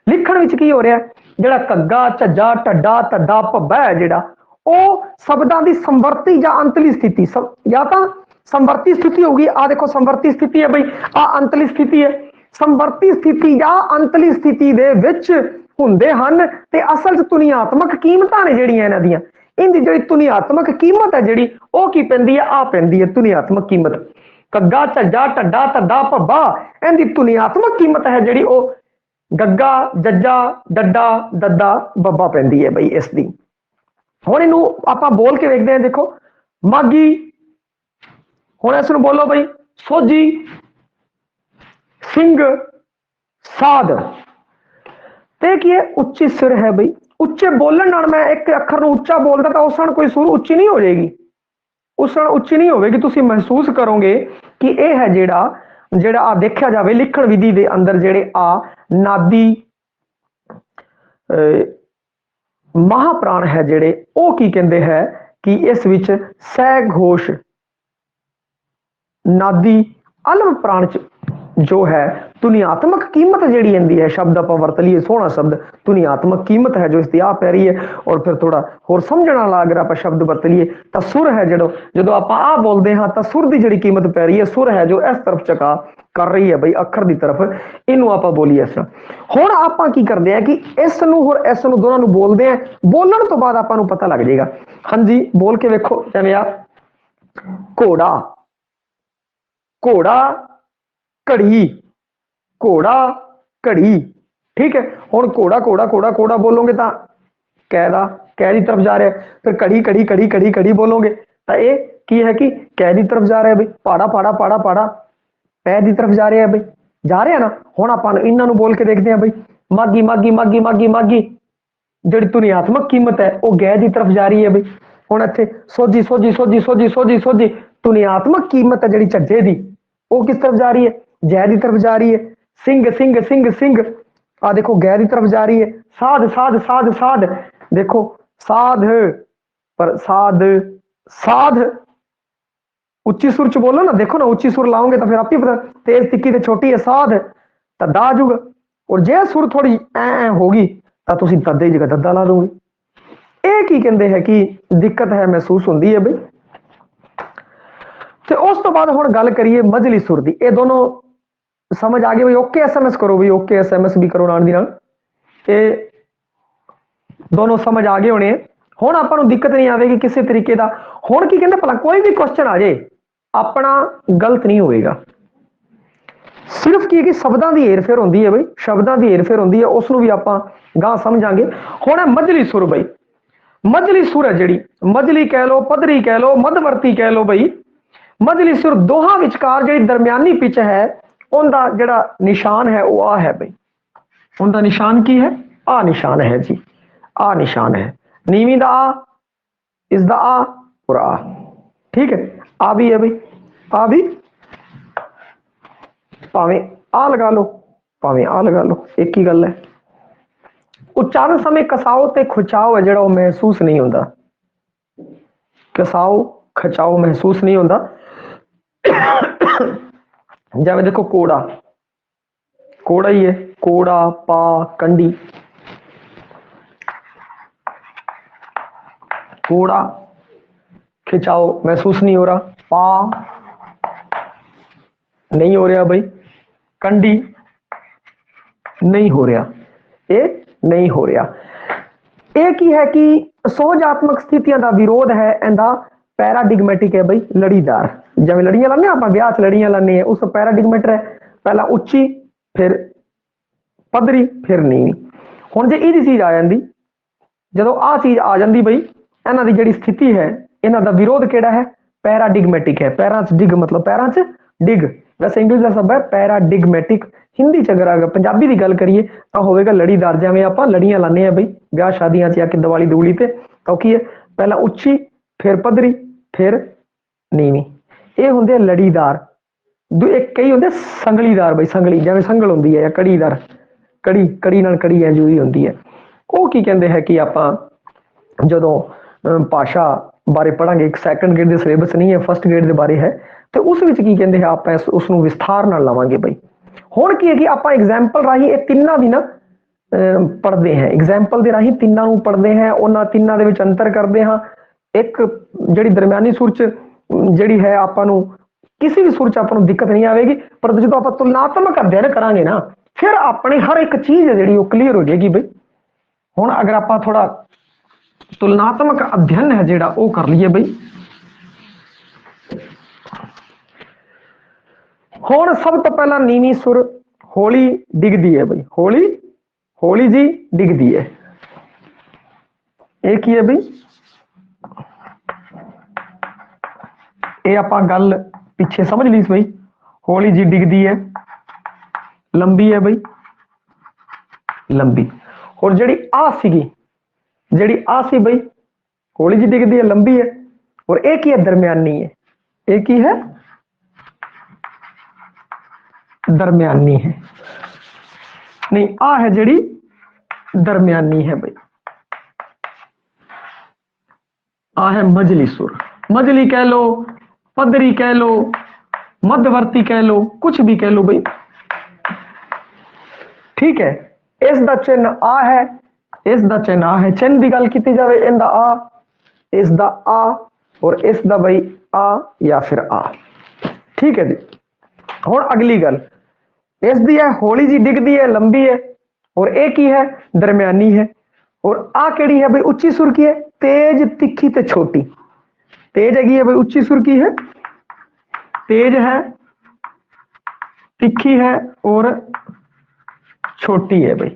[SPEAKER 1] लिखण विच की हो रहा है, जिहड़ा कग्गा झज्जा ढड्डा धद्दा भब्बा है जिहड़ा, ਉਹ शब्दां ਦੀ संवर्ती ਜਾਂ अंतली स्थिति, या तो संवर्ती स्थिति होगी। आ देखो संवर्ती स्थिति है बई, आ अंतली स्थिति है। संवर्ती स्थिति या अंतली स्थिति दे विच हुंदे हन ते असल च तुनियात्मक कीमतां ने ਜਿਹੜੀਆਂ ਇਹਨਾਂ ਦੀਆਂ। इनकी ਜਿਹੜੀ तुनियात्मक कीमत है ਜਿਹੜੀ ਉਹ ਕੀ ਪੈਂਦੀ ਹੈ, ਆ ਪੈਂਦੀ ਹੈ तुनियात्मक कीमत। कग्गा झज्जा ढड्डा धद्दा भब्बा, इनकी तुनियात्मक कीमत है ਜਿਹੜੀ ਉਹ गग्गा जज्जा डड्डा दद्दा बब्बा पैंदी है बई इसकी। हुण इनू आपां बोल के देखते हैं। देखो मागी, हुण इस नूं बोलो बई सोजी सिंह साध। ते की है, उच्ची सुर है बई। उच्चे बोलन नाल मैं एक अखर नूं उच्चा बोलदा तां उस नाल कोई सुर उच्ची नहीं हो जाएगी, उस नाल उच्ची नहीं होगी। तुसीं महसूस करोगे कि यह है जिहड़ा जिहड़ा आ देखा जाए लिखण विधि दे अंदर जिहड़े आ नादी महाप्राण है जिहड़े ओ की कहंदे है कि इस विच सह घोष नादी अलम प्राण च जो है तुनियात्मक कीमत जिहड़ी आंदी है, शब्द आपां वरत लईए सोहना शब्द तुनियात्मक कीमत है जो इसकी आ पै रही है। और फिर थोड़ा होर समझण वाला अगर आप शब्द वरत लईए तां सुर है जो आपां आ बोलते हाँ तां सुर की जिहड़ी कीमत पै रही है, सुर है जो इस तरफ झका कर रही है बई अखर की तरफ, इनू आपां बोलीए इस तरह। हुण आपां की करदे हैं कि इस नूं होर इस नूं दोनां नूं बोलदे हैं, बोलण तो बाद आपां नूं पता लग जाएगा। हाँ जी बोल के वेखो, जिवें आ घोड़ा घोड़ा घड़ी घोड़ा घड़ी, ठीक है। हुण घोड़ा घोड़ा घोड़ा घोड़ा बोलोगे तो कैदा कै की तरफ जा रहा है, फिर घड़ी घड़ी घड़ी घड़ी घड़ी बोलोगे तो ये की है कि कै की तरफ जा रहा है बई। पाड़ा पाड़ा पाड़ा पाड़ा पै की तरफ जा रहा है बई, जा रहे हैं ना। हुण आपां इन्हां नूं बोल के देखते हैं बई मागी मागी मागी मागी मागी, जिहड़ी तुनियात्मक कीमत है वो गै की तरफ जा रही है बई। हुण इत्थे सोजी सोजी सोजी सोजी सोजी सोजी, तुनियात्मक कीमत है जिहड़ी झज्जे दी वो किस तरफ जा रही है, जै की तरफ जा रही है। सिंह सिंह सिंह सिंह, आ देखो गै की तरफ जा रही है। साध साध साध साध, देखो साध पर साध साध, उच्ची सुर च बोलो ना, देखो ना उच्ची सुर लाओगे तो फिर आप ही पता, तेज तिक्की ते छोटी है साध तो दा आ जाऊगा। और जे सुर थोड़ी ऐ होगी तो तुसी दद्दे की जगह दद्दा ला दोगे। ये की कहते हैं कि दिक्कत है महसूस होती है बई। तो उस तो बाद हुण गल करिए मझली सुर की। ये दोनों समझ आ गई बई, ओके SMS करो बई, ओके SMS भी करो नाल दी नाल। ये दोनों समझ आ गए होने। हुण आपां नूं दिक्कत नहीं आवेगी किसी तरीके का। हुण की कहंदे भला कोई भी क्वेश्चन आ जाए अपना गलत नहीं होएगा, सिर्फ की कि शब्दां दी हेर फेर होंदी है बई, शब्दां दी हेर फेर होंदी है, उसनूं भी आपां गां समझांगे। हुण मझली सुर बई, मझली सुर है जिहड़ी, मझली कह लो पधरी कह लो मध्यवर्ती कह लो बई, मझली सुर दोहां विचकार जिहड़ी दरमियानी पिच है उनका जिहड़ा निशान है वो आ है बई। उनका निशान की है, आ निशान है जी, आ निशान है। नीवी दा आ, इस दा आ और आ, ठीक है। आ भी है बई, आ भी भावें आ लगा लो भावें आ लगा लो, एक ही गल है। उच्चारण समय कसाओ ते खिचाओ है जिहड़ा महसूस नहीं होता, कसाओ खिचाओ महसूस नहीं होता। जिवें देखो कोड़ा कोड़ा ही है, कोड़ा पा कंडी, कोड़ा खिंचाओ महसूस नहीं हो रहा, पा नहीं हो रहा बई, कंडी नहीं हो रहा, ये नहीं हो रहा। एक ही है कि सोहजात्मक स्थितियां का विरोध है, इंदा पैराडिगमेटिक है बई, लड़ीदार। जिवें लड़ियां लाने आप ब्याह च लड़ियां लाने हैं, उस पैराडिगमेटर है, पहला उच्ची फिर पधरी फिर नीवी। हुण जे इहदी चीज आ जांदी ਜਦੋਂ ਆ ਚੀਜ਼ ਆ ਜਾਂਦੀ ਬਈ, ਇਹਨਾਂ ਦੀ ਜਿਹੜੀ ਸਥਿਤੀ ਹੈ, ਇਹਨਾਂ ਦਾ ਵਿਰੋਧ ਕਿਹੜਾ ਹੈ? ਪੈਰਾਡਿਗਮੈਟਿਕ ਹੈ। ਪੈਰਾਂ 'ਚ ਡਿਗ ਮਤਲਬ ਪੈਰਾਂ 'ਚ ਡਿਗ, ਵੈਸੇ ਇੰਗਲਿਸ਼ ਦਾ ਸ਼ਬਦ ਹੈ ਪੈਰਾਡਿਗਮੈਟਿਕ। ਹਿੰਦੀ 'ਚ ਅਗਰ ਪੰਜਾਬੀ ਦੀ ਗੱਲ ਕਰੀਏ ਤਾਂ ਹੋਵੇਗਾ ਲੜੀਦਾਰ। ਜਿਵੇਂ ਆਪਾਂ ਲੜੀਆਂ ਲਾਉਂਦੇ ਆ ਬਈ ਵਿਆਹ ਸ਼ਾਦੀਆਂ 'ਚ ਜਾਂ ਕਿ ਦੀਵਾਲੀ ਦੂਲੀ ਤੇ, ਤਾਂ ਕੀ ਹੈ? ਪਹਿਲਾਂ ਉੱਚੀ, ਫਿਰ ਪੱਧਰੀ, ਫਿਰ ਨੀਵੀਂ। ਇਹ ਹੁੰਦੇ ਲੜੀਦਾਰ। ਇੱਕ ਕਈ ਹੁੰਦੇ ਸੰਗਲੀਦਾਰ ਬਈ, ਸੰਗਲੀ ਜਿਵੇਂ ਸੰਗਲ ਹੁੰਦੀ ਹੈ, ਜਾਂ ਕੜੀਦਾਰ, ਕੜੀ ਨਾਲ ਕੜੀ ਐ ਜੁੜੀ ਹੁੰਦੀ ਹੈ। ਉਹ ਕੀ ਕਹਿੰਦੇ ਹੈ ਕਿ ਆਪਾਂ ਜਦੋਂ ਭਾਸ਼ਾ ਬਾਰੇ ਪੜਾਂਗੇ, ਇੱਕ ਸੈਕੰਡ ਗ੍ਰੇਡ ਦੇ ਸਿਲੇਬਸ ਨਹੀਂ ਹੈ, ਫਸਟ ਗ੍ਰੇਡ ਦੇ ਬਾਰੇ ਹੈ, ਤੇ ਉਸ ਵਿੱਚ ਕੀ ਕਹਿੰਦੇ ਹੈ ਆਪਾਂ ਉਸ ਨੂੰ ਵਿਸਥਾਰ ਨਾਲ ਲਵਾਂਗੇ ਬਈ। ਹੁਣ ਕੀ ਹੈ ਕਿ ਆਪਾਂ ਐਗਜ਼ਾਮਪਲ ਰਾਹੀਂ ਇਹ ਤਿੰਨਾਂ ਦੀ ਨਾ ਪੜ੍ਹਦੇ ਹਾਂ, ਐਗਜ਼ਾਮਪਲ ਦੇ ਰਾਹੀਂ ਤਿੰਨਾਂ ਨੂੰ ਪੜ੍ਹਦੇ ਹਾਂ, ਉਹਨਾਂ ਤਿੰਨਾਂ ਦੇ ਵਿੱਚ ਅੰਤਰ ਕਰਦੇ ਹਾਂ। ਇੱਕ ਜਿਹੜੀ ਦਰਮਿਆਨੀ ਸੁਰ 'ਚ ਜਿਹੜੀ ਹੈ ਆਪਾਂ ਨੂੰ ਕਿਸੇ ਵੀ ਸੁਰ 'ਚ ਆਪਾਂ ਨੂੰ ਦਿੱਕਤ ਨਹੀਂ ਆਵੇਗੀ, ਪਰ ਜਦੋਂ ਆਪਾਂ ਤੁਲਨਾਤਮਕ ਅਧਿਐਨ ਕਰਾਂਗੇ ਨਾ, ਫਿਰ ਆਪਣੀ ਹਰ ਇੱਕ ਚੀਜ਼ ਹੈ ਜਿਹੜੀ ਉਹ ਕਲੀਅਰ ਹੋ ਜਾਏਗੀ ਬਈ। ਹੁਣ ਅਗਰ ਆਪਾਂ ਥੋੜਾ ਤੁਲਨਾਤਮਕ ਅਧਿਐਨ ਹੈ ਜਿਹੜਾ ਉਹ ਕਰ ਲਈਏ ਬਈ। ਹੁਣ ਸਭ ਤੋਂ ਪਹਿਲਾਂ ਨੀਵੀਂ ਸੁਰ ਹੌਲੀ ਡਿੱਗਦੀ ਹੈ ਬਈ, ਹੌਲੀ ਜੀ ਡਿੱਗਦੀ ਹੈ। ਇਹ ਕੀ ਹੈ ਬਈ? ਇਹ ਆਪਾਂ ਗੱਲ ਪਿੱਛੇ ਸਮਝ ਲਈ ਸੀ ਬਈ। ਹੌਲੀ ਜੀ ਡਿੱਗਦੀ ਹੈ, ਲੰਬੀ ਹੈ ਬਈ, ਲੰਬੀ। ਹੋਰ ਜਿਹੜੀ ਆ ਸੀਗੀ, ਜਿਹੜੀ ਆ ਸੀ ਬਈ, ਹੌਲੀ ਜੀ ਡਿੱਗਦੀ ਹੈ, ਲੰਬੀ ਹੈ। ਔਰ ਇਹ ਕੀ ਹੈ? ਦਰਮਿਆਨੀ ਹੈ। ਇਹ ਕੀ ਹੈ? ਦਰਮਿਆਨੀ ਹੈ। ਨਹੀਂ, ਆ ਹੈ ਜਿਹੜੀ ਦਰਮਿਆਨੀ ਹੈ ਬਈ, ਆ ਹੈ ਮਝਲੀ ਸੁਰ। ਮਝਲੀ ਕਹਿ लो, ਪੱਧਰੀ ਕਹਿ लो, ਮੱਧਵਰਤੀ ਕਹਿ लो, ਕੁਛ ਵੀ ਕਹਿ लो ਬਈ, ਠੀਕ ਹੈ। ਇਸ ਦਾ ਚਿੰਨ ਆ ਹੈ, ਇਸ ਦਾ ਚਿੰਨ ਆ ਹੈ। ਚਿੰਨ ਦੀ ਗੱਲ ਕੀਤੀ ਜਾਵੇ, ਇਹਦਾ ਆ, ਇਸ ਦਾ ਆ, ਔਰ ਇਸ ਦਾ ਬਈ ਆ ਜਾਂ ਫਿਰ ਆ, ਠੀਕ ਹੈ ਜੀ। ਹੁਣ ਅਗਲੀ ਗੱਲ, ਇਸ ਦੀ ਹੈ ਹੌਲੀ ਜੀ ਡਿੱਗਦੀ ਹੈ, ਲੰਬੀ ਹੈ, ਔਰ ਇਹ ਕੀ ਹੈ? ਦਰਮਿਆਨੀ ਹੈ। ਔਰ ਆ ਕਿਹੜੀ ਹੈ ਬਈ? ਉੱਚੀ ਸੁਰ ਕੀ ਹੈ? ਤੇਜ, ਤਿੱਖੀ ਤੇ ਛੋਟੀ। ਤੇਜ ਹੈਗੀ ਹੈ ਬਈ ਉੱਚੀ ਸੁਰ ਕੀ ਹੈ? ਤੇਜ ਹੈ, ਤਿੱਖੀ ਹੈ ਔਰ ਛੋਟੀ ਹੈ ਬਈ।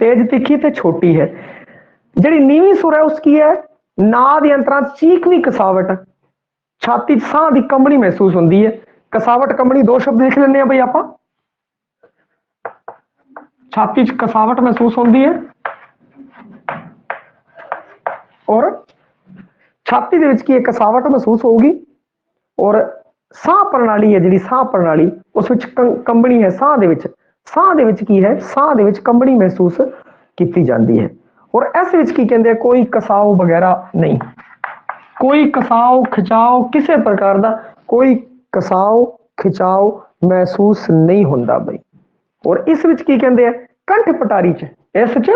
[SPEAKER 1] ਤੇਜ, ਤਿੱਖੀ ਤੇ ਛੋਟੀ ਹੈ। ਜਿਹੜੀ ਨੀਵੀਂ ਸੁਰ ਹੈ ਉਸ ਕੀ ਹੈ? ਨਾਦ ਯੰਤਰਾਂ ਚੀਕਵੀਂ ਕਸਾਵਟ, ਛਾਤੀ 'ਚ ਸਾਹ ਦੀ ਕੰਬਣੀ ਮਹਿਸੂਸ ਹੁੰਦੀ ਹੈ। ਕਸਾਵਟ, ਕੰਬਣੀ ਦੋ ਸ਼ਬਦ ਲਿਖ ਲੈਂਦੇ ਆ ਬਈ ਆਪਾਂ। ਛਾਤੀ 'ਚ ਕਸਾਵਟ ਮਹਿਸੂਸ ਹੁੰਦੀ ਹੈ, ਔਰ ਛਾਤੀ ਦੇ ਵਿੱਚ ਕੀ ਹੈ? ਕਸਾਵਟ ਮਹਿਸੂਸ ਹੋਊਗੀ। ਔਰ ਸਾਹ ਪ੍ਰਣਾਲੀ ਹੈ ਜਿਹੜੀ, ਸਾਹ ਪ੍ਰਣਾਲੀ ਉਸ ਵਿੱਚ ਕੰਬਣੀ ਹੈ। ਸਾਹ ਦੇ ਵਿੱਚ, ਸਾਹ ਦੇ ਵਿੱਚ ਕੀ ਹੈ? ਸਾਹ ਦੇ ਵਿੱਚ ਕੰਬਣੀ ਮਹਿਸੂਸ ਕੀਤੀ ਜਾਂਦੀ ਹੈ। ਔਰ ਇਸ ਵਿੱਚ ਕੀ ਕਹਿੰਦੇ ਆ? ਕੋਈ ਕਸਾਓ ਵਗੈਰਾ ਨਹੀਂ, ਕੋਈ ਕਸਾਓ ਖਿਚਾਓ ਕਿਸੇ ਪ੍ਰਕਾਰ ਦਾ ਕੋਈ ਕਸਾਓ ਖਿਚਾਓ ਮਹਿਸੂਸ ਨਹੀਂ ਹੁੰਦਾ ਬਈ। ਔਰ ਇਸ ਵਿੱਚ ਕੀ ਕਹਿੰਦੇ ਆ? ਕੰਠ ਪਟਾਰੀ 'ਚ, ਇਸ 'ਚ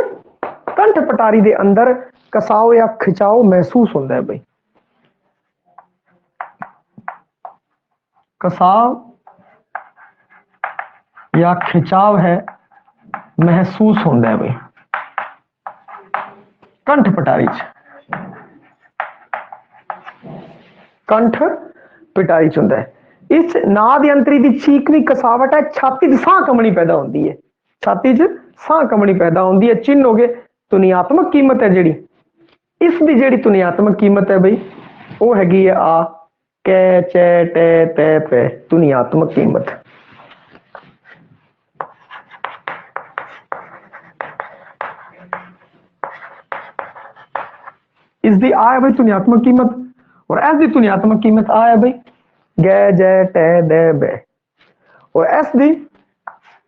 [SPEAKER 1] ਕੰਠ ਪਟਾਰੀ ਦੇ ਅੰਦਰ ਕਸਾਓ ਜਾਂ ਖਿਚਾਓ ਮਹਿਸੂਸ ਹੁੰਦਾ ਹੈ ਬਈ। कसाव या खिंचाव है महसूस होता है बई कंठ पटारी च, कंठ पिटारी च होता है। इस नाद यंत्री की चीकनी कसावट है, छाती च साह कंबनी पैदा होती है, छाती च साह कंबनी पैदा होती है। चिन्ह हो गए तुनियात्मक कीमत है जी, इसकी जी तुनियात्मक कीमत है बई वो हैगी है आ कै चै टै तै पै तुनियात्मक कीमत। इसकी आ है बई तुनियात्मक कीमत, और एस की तुनियात्मक कीमत आ है बई गै जै टै दै बै, और एस की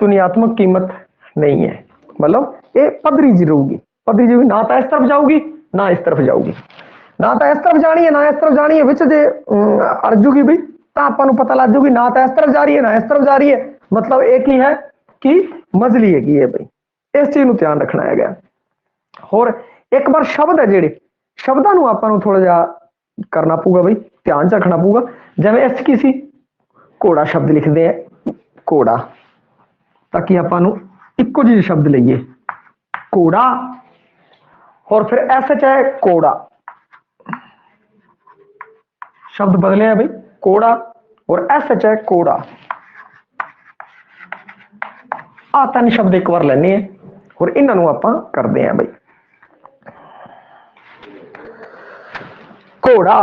[SPEAKER 1] तुनियात्मक कीमत नहीं है। मतलब ये पधरी जी रहूगी, पधरी जी ना तो इस तरफ जाऊगी ना इस तरफ जाऊगी, ना तो इस तरफ जानी है ना इस तरफ जानी है, विच जे अड़ जूगी भी तो आपको पता लग जूगी ना तो इस तरफ जा रही है ना इस तरफ जा रही है। मतलब एक ही है कि मजली हैगी है बई, इस चीज को ध्यान रखना है। होर एक बार शब्द है जेडे शब्दों को आपको थोड़ा जा करना पऊगा बई, ध्यान च रखना पऊगा। जिवें इस किसी घोड़ा शब्द लिखते हैं घोड़ा, ताकि आपको इको जी शब्द लीए घोड़ा, और फिर एस चाहे कोड़ा शब्द बदले है भाई कोड़ा, और एस चाहे कोड़ा, आ तीन शब्द एक बार लेने हैं और इन्हों आप करते हैं भाई। घोड़ा,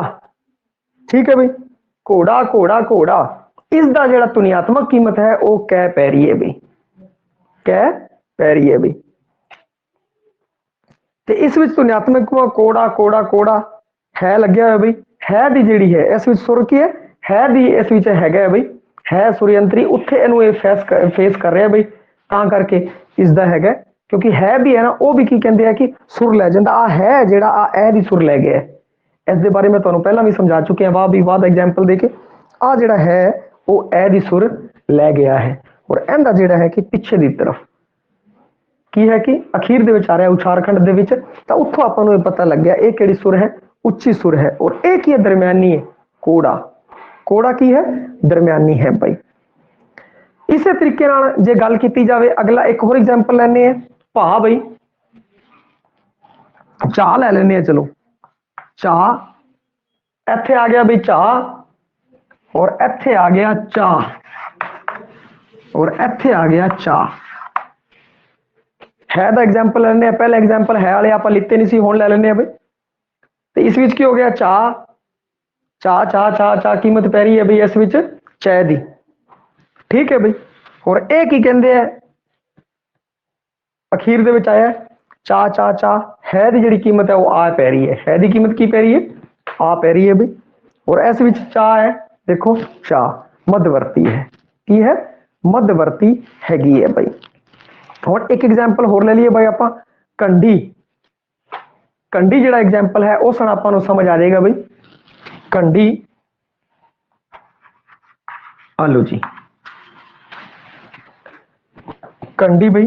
[SPEAKER 1] ठीक है बई, घोड़ा घोड़ा घोड़ा, इसका जिहड़ा तुनियात्मक कीमत है वो कै पैरी है बई, कै पैरी है बई। ते इस विच तुनियात्मक कोड़ा कोड़ा कोड़ा है लग्या होया बई, है दी जिहड़ी है इस विच सुर की है दी इस विच हैगा बई, है सुरयंत्री उत्थे इहनूं ये फेस कर रहा बई, तां करके इसदा हैगा, क्योंकि है भी है ना वो भी की कहते हैं कि सुर लै जांदा, आ है जिहड़ा आ ए दी सुर लै गया। इस दे बारे मैं तुहानूं पहलां भी समझा चुके हैं वाह भी वाह दा एग्जाम्पल दे के, आ जिहड़ा है वो ए दी सुर लै गया है, और इहदा जिहड़ा है कि पिछे दी तरफ की है कि अखीर दे विच आ रहा उचारखंड दे विच, तां उत्थों आपां नूं पता लग गया ये किहड़ी सुर है, उच्ची सुर है, और ये की है दरम्यानी है, कोड़ा, कोड़ा की है दरम्यानी है भाई। इसे तरीके नाल जे गल की जाए, अगला एक होर एग्जाम्पल लैने हैं, भा बई, चा लै लेने, चलो चा, इत्थे आ गया बई चा, और इत्थे आ गया चा, और इत्थे आ गया चा। है दा एग्जाम्पल लेने, पहले एग्जाम्पल है वाले आप लिते नहीं सी, हुण लै लेने बई। तो इस विच की हो गया चा, चा चा चा चा कीमत पै रही है बई इस विच चै दी, ठीक है बई। और ये की कहते हैं अखीर दे विच आया चा चा चा, है दी जिहड़ी कीमत है वो आ पै रही है दी कीमत की पै रही है, आ पै रही है बई। और इस विच चा है, देखो चा मध्यवर्ती है, की है मध्यवर्ती हैगी है बई। और एक एग्जाम्पल होर ले लीए भाई आपां, कंडी, कंडी जिहड़ा एग्जाम्पल है उस नाल आपां नूं समझ आ जाएगा बई, कंडी, आलो जी कंडी बई,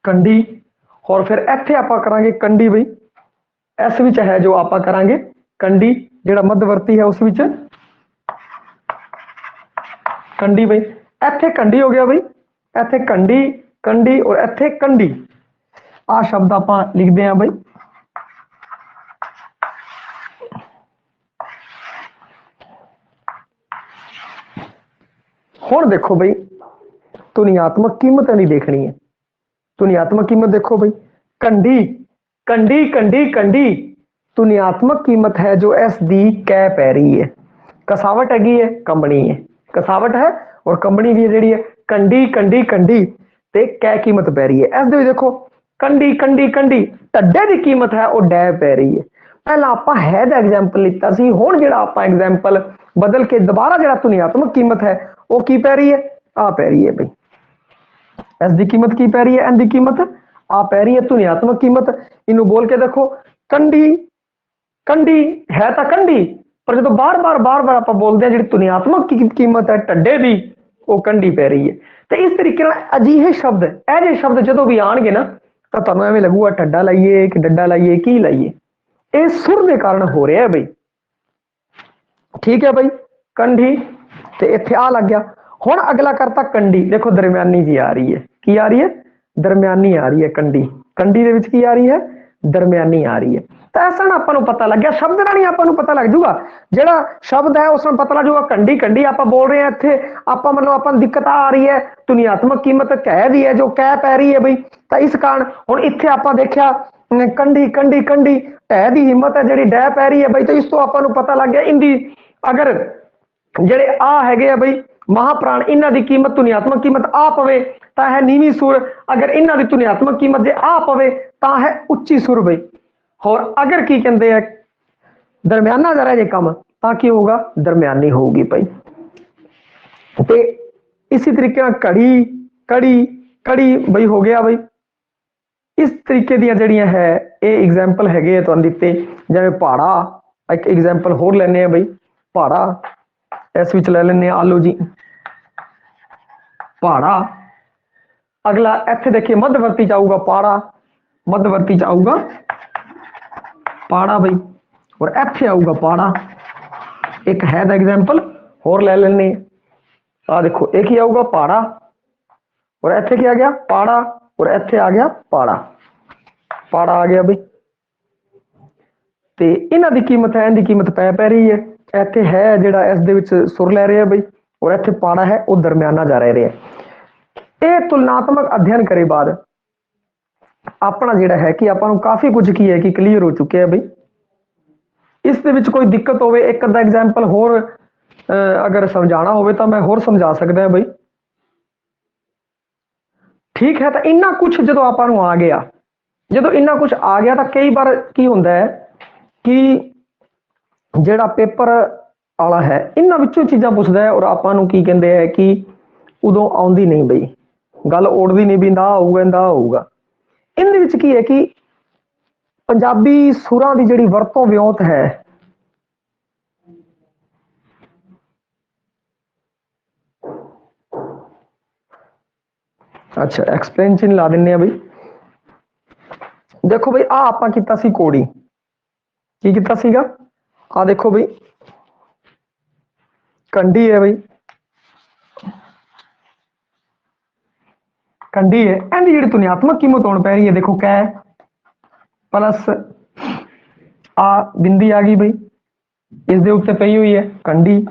[SPEAKER 1] कंडी, और फिर इत्थे आपां करांगे कंडी बई, इस विच है जो आपां करांगे कंडी, जिहड़ा मध्यवर्ती है उस विच कंडी बई, इत्थे कंडी हो गया बई, इत्थे कंडी कंडी, और इत्थे कंडी, आ शब्द आपां लिखदे हां बई। हुण देखो बई, तुनियात्मक कीमत नहीं देखनी है, तुनियात्मक कीमत देखो बई, कंडी कंडी कंडी कंडी, तुनियात्मक कीमत है जो इस दी कै पै रही है, कसावट हैगी है कंबनी है, कसावट है और कंबनी भी जिहड़ी है, कंडी कंडी कंडी ते कै कीमत पै रही है। इस दे देखो कंडी कंडी कंडी, ढड्डे की कीमत है वो डै पै रही है। पहला आपां है दा एग्जाम्पल लिता सी, हुण जिहड़ा आपां एग्जाम्पल बदल के दोबारा जिहड़ा तुनियात्मक कीमत है वो की पै रही है, आ पै रही है बई। इस दी कीमत की पै रही है, एन दी कीमत आ पै रही है, तुनियात्मक कीमत। इनू बोल के देखो कंडी कंडी है तो कंडी, पर जो बार बार बार बार आप बोलते हैं जी तुनियात्मक कीमत है ढड्डे की वो कंडी पै रही है। तो इस तरीके अजिहे शब्द ऐसे शब्द जो भी आएंगे ना तो तुहानूं एवें लगूगा ढड्डा लाइए कि डड्डा लाइए की लाइए, ये सुर के कारण हो रहा है बई, ठीक है बई। कंडी तो इत्थे आ लग गया। हुण अगला करता कंडी, देखो दरम्यानी जी आ रही है, की आ रही है दरम्यानी आ रही है, कंडी कंडी दे विच की आ रही है दरम्यानी आ रही है। तो ऐसा ना आपां नूं पता लग गया, शब्द नाल ही आपां नूं पता लग जूगा, जिहड़ा शब्द है उस नूं पता लग जूगा कंडी कंडी आपां बोल रहे हैं, इत्थे आपां मतलब आपां दिक्कत आ रही है तुनियात्मक कीमत कै दी है जो कै पै रही है बई। तो इस कारण हुण इत्थे आपां देखिया कंडी कंडी कंडी ढै दी हिम्मत है जिहड़ी डै पै रही है बई। तो इस तो आपां नूं पता लग गया इंदी अगर जिहड़े आ हैगे बई महाप्राण, इन्हां दी कीमत तुनियात्मक कीमत आ पवे तां है नीवी सुर, अगर इन्हां दी तुनियात्मक कीमत जे आ पवे तां है उच्ची सुर बई। और अगर की कहते हैं दरम्याना जरा जे कम तां की होगा दरम्यानी होगी भाई। तो इसी तरीके कड़ी कड़ी कड़ी बई हो गया बई। इस तरीके दी जड़ियां है ये एग्जाम्पल है तो दिते, जिवें पहाड़ा एक एग्जाम्पल होर लैने बई, पहाड़ा इस विच ले लेने आलो जी पहाड़ा। अगला इत्थे देखिए मध्यवर्ती च आऊगा पहाड़ा, मध्यवर्ती च आऊगा पहाड़ा बई, और इत्थे आऊगा पहाड़ा। एक है दा एग्जाम्पल होर ले लेने, आ देखो एक ही आऊगा पहाड़ा और इत्थे क्या आ गया पहाड़ा, और इत्थे आ गया पहाड़ा, पहाड़ा आ गया बई। ते इन्हां दी कीमत है, इनकी कीमत पै रही है, इत्थे है जिहड़ा इस दे विच सुर लै रहा बई, और इत्थे पहाड़ा है वो दरम्याना जा रहा है। ये तुलनात्मक अध्ययन करे बाद ਆਪਣਾ ਜਿਹੜਾ ਹੈ ਕਿ ਆਪਾਂ ਨੂੰ ਕਾਫੀ ਕੁਝ ਕੀ ਹੈ ਕਿ ਕਲੀਅਰ ਹੋ ਚੁੱਕਿਆ ਹੈ ਬਈ। ਇਸ ਦੇ ਵਿੱਚ ਕੋਈ ਦਿੱਕਤ ਹੋਵੇ, ਇੱਕ ਅੱਧਾ ਐਗਜ਼ਾਮਪਲ ਹੋਰ ਅਗਰ ਸਮਝਾਉਣਾ ਹੋਵੇ ਤਾਂ ਮੈਂ ਹੋਰ ਸਮਝਾ ਸਕਦਾ ਹਾਂ ਬਈ। ਠੀਕ ਹੈ, ਤਾਂ ਇੰਨਾ ਕੁਝ ਜਦੋਂ ਆਪਾਂ ਨੂੰ ਆ ਗਿਆ, ਜਦੋਂ ਇੰਨਾ ਕੁਝ ਆ ਗਿਆ ਤਾਂ ਕਈ ਵਾਰ ਕੀ ਹੁੰਦਾ ਹੈ ਕਿ ਜਿਹੜਾ ਪੇਪਰ ਵਾਲਾ ਹੈ ਇਹਨਾਂ ਵਿੱਚੋਂ ਚੀਜ਼ਾਂ ਪੁੱਛਦਾ ਹੈ, ਔਰ ਆਪਾਂ ਨੂੰ ਕੀ ਕਹਿੰਦੇ ਹੈ ਕਿ ਉਦੋਂ ਆਉਂਦੀ ਨਹੀਂ ਬਈ, ਗੱਲ ਉੜਦੀ ਨਹੀਂ ਵੀ ਨਾ ਆਊਗਾ ਨਾ ਆਊਗਾ। ਇਹਦੇ ਵਿੱਚ ਕੀ ਹੈ ਕਿ ਪੰਜਾਬੀ ਸੁਰਾਂ ਦੀ ਜਿਹੜੀ ਵਰਤੋਂ ਵਿਉਂਤ ਹੈ, ਅੱਛਾ ਐਕਸਪਲੇਨ ਚ ਲਾ ਦਿੰਨੇ ਆ ਬਈ। ਦੇਖੋ ਬਈ ਆ ਆਪਾਂ ਕੀਤਾ ਸੀ ਕੋੜੀ, ਕੀ ਕੀਤਾ ਸੀਗਾ, ਆ ਦੇਖੋ ਬਈ ਕੰਢੀ ਹੈ ਬਈ, ਕੰਢੀ ਹੈ, ਇਹਦੀ ਜਿਹੜੀ ਧੁਨਿਆਤਮਕ ਕੀਮਤ ਹੋਣ ਪੈ ਰਹੀ ਹੈ, ਦੇਖੋ ਕੈ ਪਲਸ ਆ ਬਿੰਦੀ ਆ ਗਈ ਬਈ, ਇਸ ਦੇ ਉੱਤੇ ਪਈ ਹੋਈ ਹੈ ਕੰਢੀ,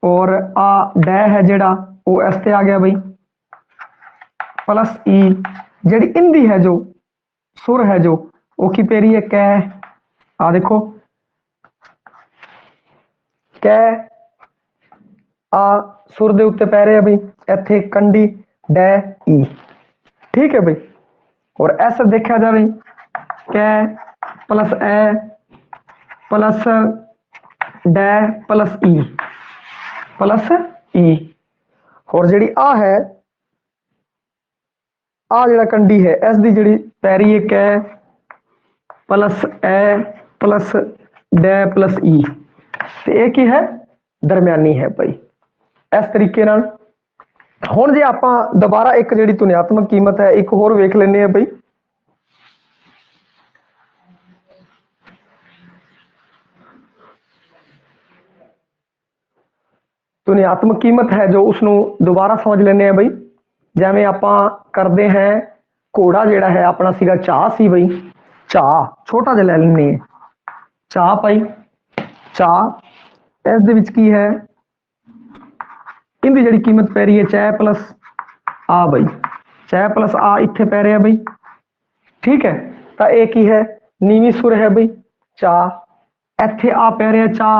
[SPEAKER 1] ਔਰ ਆ ਡੈ ਹੈ ਜਿਹੜਾ ਉਹ ਇਸ ਤੇ ਆ ਗਿਆ ਬਈ, प्लस ई ਜਿਹੜੀ इंदी है जो सुर है जो वो की पै रही है कै, आ देखो कै आ सुर दे उत्ते पै रहे बई, इत्थे कंडी डै ई, ठीक है बई। और ऐसा देखा जाए कै प्लस ए प्लस डै प्लस ई, और ਜਿਹੜੀ आ है आ जड़ा कंडी है इस दी जड़ी पैरी एक है प्लस ए प्लस डै प्लस ई, ते एक ही है दरम्यानी है भाई। इस तरीके नाल हुण जे आपां दोबारा एक जिहड़ी धुनियात्मक कीमत है एक होर वेख लैंदे आ भाई। धुनियात्मक कीमत है जो उसनूं दोबारा समझ लैंदे आ भाई। जिवें आपां करते हैं घोड़ा जिहड़ा है अपना सीगा चा सी बई, चा छोटा जिहा लै लैंदे चा पाई, चा इस दे विच की है इहदी जिहड़ी कीमत पै रही है कै प्लस आ बई, कै प्लस आ इत्थे पै रहा बई, ठीक है। तो यह की है नीवी सुर है बई चा, इत्थे आ पै रहा चा,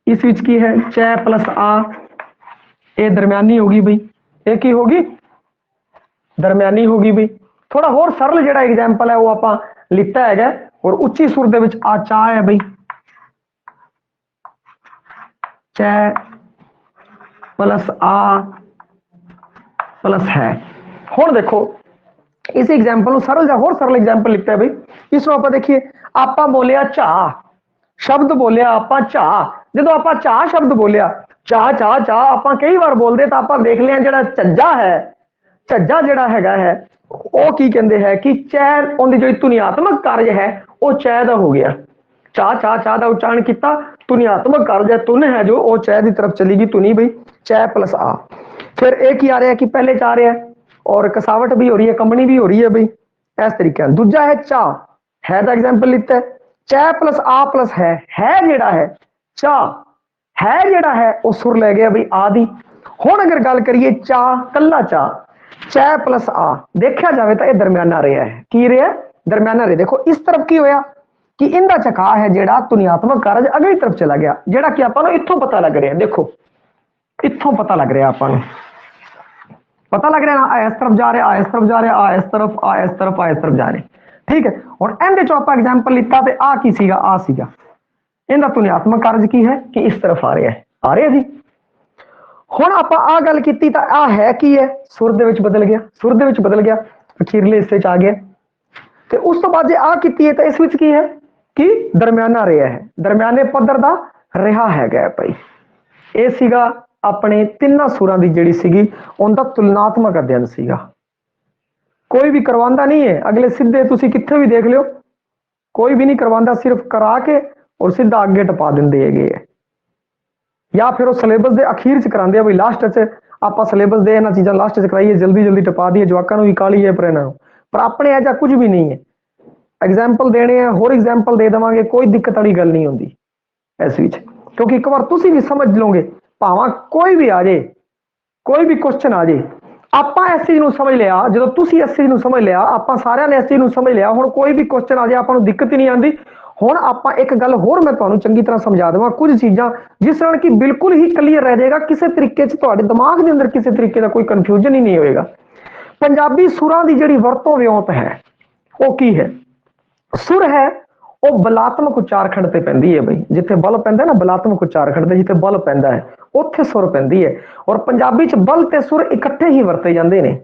[SPEAKER 1] इस विच की है कै प्लस आ, ये दरम्यानी होगी बई, ये की होगी दरम्यानी होगी बई। थोड़ा होर सरल जिहड़ा एग्जाम्पल है वो आपां लिता है, और उच्ची सुर दे विच आ चा है बई, कै प्लस आ प्लस है। हुण देखो इस एग्जाम्पल में सरल होर सरल एग्जाम्पल लिखता है बई, इसमें आप देखिए आपां बोलिया झा शब्द बोलिया आपां झा, जो आपां झा शब्द बोलिया चा चा चा आपां कई बार बोलते तो आपां देख लिया जिहड़ा झज्जा है, झज्जा जिहड़ा हैगा है वो की कहते हैं कि चै उनकी जो धुनियात्मक कार्य है वो चै दा हो गया, चा चा चा का उच्चारण किया, धुनियात्मक कार्य तुन है जो वो चै की तरफ चली गई धुनी बई चै प्लस आ। फिर एक ही आ रहा है कि पहले चा रहा है और कसावट भी हो रही है कंबनी भी हो रही है बई, इस तरीके दूजा है चा है का एग्जाम्पल लिता है चै प्लस आ प्लस है जिहड़ा है चा है जिहड़ा है वो सुर लै गया बई आ दी। हुण अगर गल करिए चा कल्ला चा चै प्लस आ देखा जाए तो यह दरम्याना रहा है, की रहा दरम्याना रहा। देखो इस तरफ की होया कि इंदा झका है जिहड़ा धुनियात्मक कारज अगली तरफ चला गया, जिहड़ा कि आपां नूं इत्थों पता लग रहा, देखो इत्थों पता लग रहा आपां नूं पता लग रहा ना, इस तरफ जा रहा आ इस तरफ जा रहा आ इस तरफ आ इस तरफ आ इस तरफ जा रहे, ठीक है। हुण इहदे चों आपां एग्जाम्पल लिता ते आ की सीगा आ सीगा, इहदा धुनियात्मक कारज की है कि इस तरफ आ रहा जी। हुण आपां आ गल कीती तां आ है की है सुर दे विच बदल गया, सुर दे विच बदल गया अखीरले हिस्से च आ गया, ते उस तो बाद जे आ कीती है तां इस विच की है कि दरम्याना रहा है, दरम्याने पद्धर दा रहा हैगा भाई। ये सीगा अपने तिन्ना सुरां दी जिहड़ी सीगी उनका तुलनात्मक अध्ययन सीगा, कोई भी करवांदा नहीं है अगले सीधे तुसीं कित्थे भी देख लियो कोई भी नहीं करवांदा, सिर्फ करा के और सीधा अगे टपा दिंदे है, या फिर वो सिलेबस के अखीर च करांदे बई लास्ट च आपां सिलेबस दे इन्हां चीज़ां लास्ट च कराइए जल्दी जल्दी टपा दिए जवाकां नूं भी काली है पर इन्हां पर अपने ऐसा कुछ भी नहीं है। एग्जाम्पल देने हैं होर एग्जाम्पल दे देवांगे, कोई दिक्कत वाली गल नहीं होंदी इस विच, क्योंकि एक बार तुसीं भी समझ लोगे भावां कोई भी आ जाए कोई भी क्वेश्चन आ जाए ਆਪਾਂ ਇਸ ਚੀਜ਼ ਨੂੰ ਸਮਝ ਲਿਆ, ਜਦੋਂ ਤੁਸੀਂ ਇਸ ਚੀਜ਼ ਨੂੰ ਸਮਝ ਲਿਆ, ਆਪਾਂ ਸਾਰਿਆਂ ਨੇ ਇਸ ਚੀਜ਼ ਨੂੰ ਸਮਝ ਲਿਆ, ਹੁਣ ਕੋਈ ਵੀ ਕੁਐਸਚਨ ਆ ਜਾਏ ਆਪਾਂ ਨੂੰ ਦਿੱਕਤ ਹੀ ਨਹੀਂ ਆਉਂਦੀ। ਹੁਣ ਆਪਾਂ ਇੱਕ ਗੱਲ ਹੋਰ ਮੈਂ ਤੁਹਾਨੂੰ ਚੰਗੀ ਤਰ੍ਹਾਂ ਸਮਝਾ ਦੇਵਾਂ, ਕੁਝ ਚੀਜ਼ਾਂ ਜਿਸ ਨਾਲ ਕਿ ਬਿਲਕੁਲ ਹੀ ਕਲੀਅਰ ਰਹਿ ਜਾਏਗਾ, ਕਿਸੇ ਤਰੀਕੇ 'ਚ ਤੁਹਾਡੇ ਦਿਮਾਗ ਦੇ ਅੰਦਰ ਕਿਸੇ ਤਰੀਕੇ ਦਾ ਕੋਈ ਕਨਫਿਊਜ਼ਨ ਹੀ ਨਹੀਂ ਹੋਏਗਾ। ਪੰਜਾਬੀ ਸੁਰਾਂ ਦੀ ਜਿਹੜੀ ਵਰਤੋਂ ਵਿਉਂਤ ਹੈ ਉਹ ਕੀ ਹੈ? ਸੁਰ ਹੈ ਉਹ ਬਲਾਤਮਕ ਉਚਾਰਖੰਡ ਤੇ ਪੈਂਦੀ ਹੈ ਬਈ, ਜਿੱਥੇ ਬਲ ਪੈਂਦਾ ਨਾ ਬਲਾਤਮਕ ਉਚਾਰਖੰਡ ਤੇ ਜਿੱਥੇ ਬਲ ਪੈਂਦਾ ਹੈ ਉੱਥੇ ਸੁਰ ਪੈਂਦੀ ਹੈ। ਔਰ ਪੰਜਾਬੀ 'ਚ ਬਲ ਤੇ ਸੁਰ ਇਕੱਠੇ ਹੀ ਵਰਤੇ ਜਾਂਦੇ ਨੇ।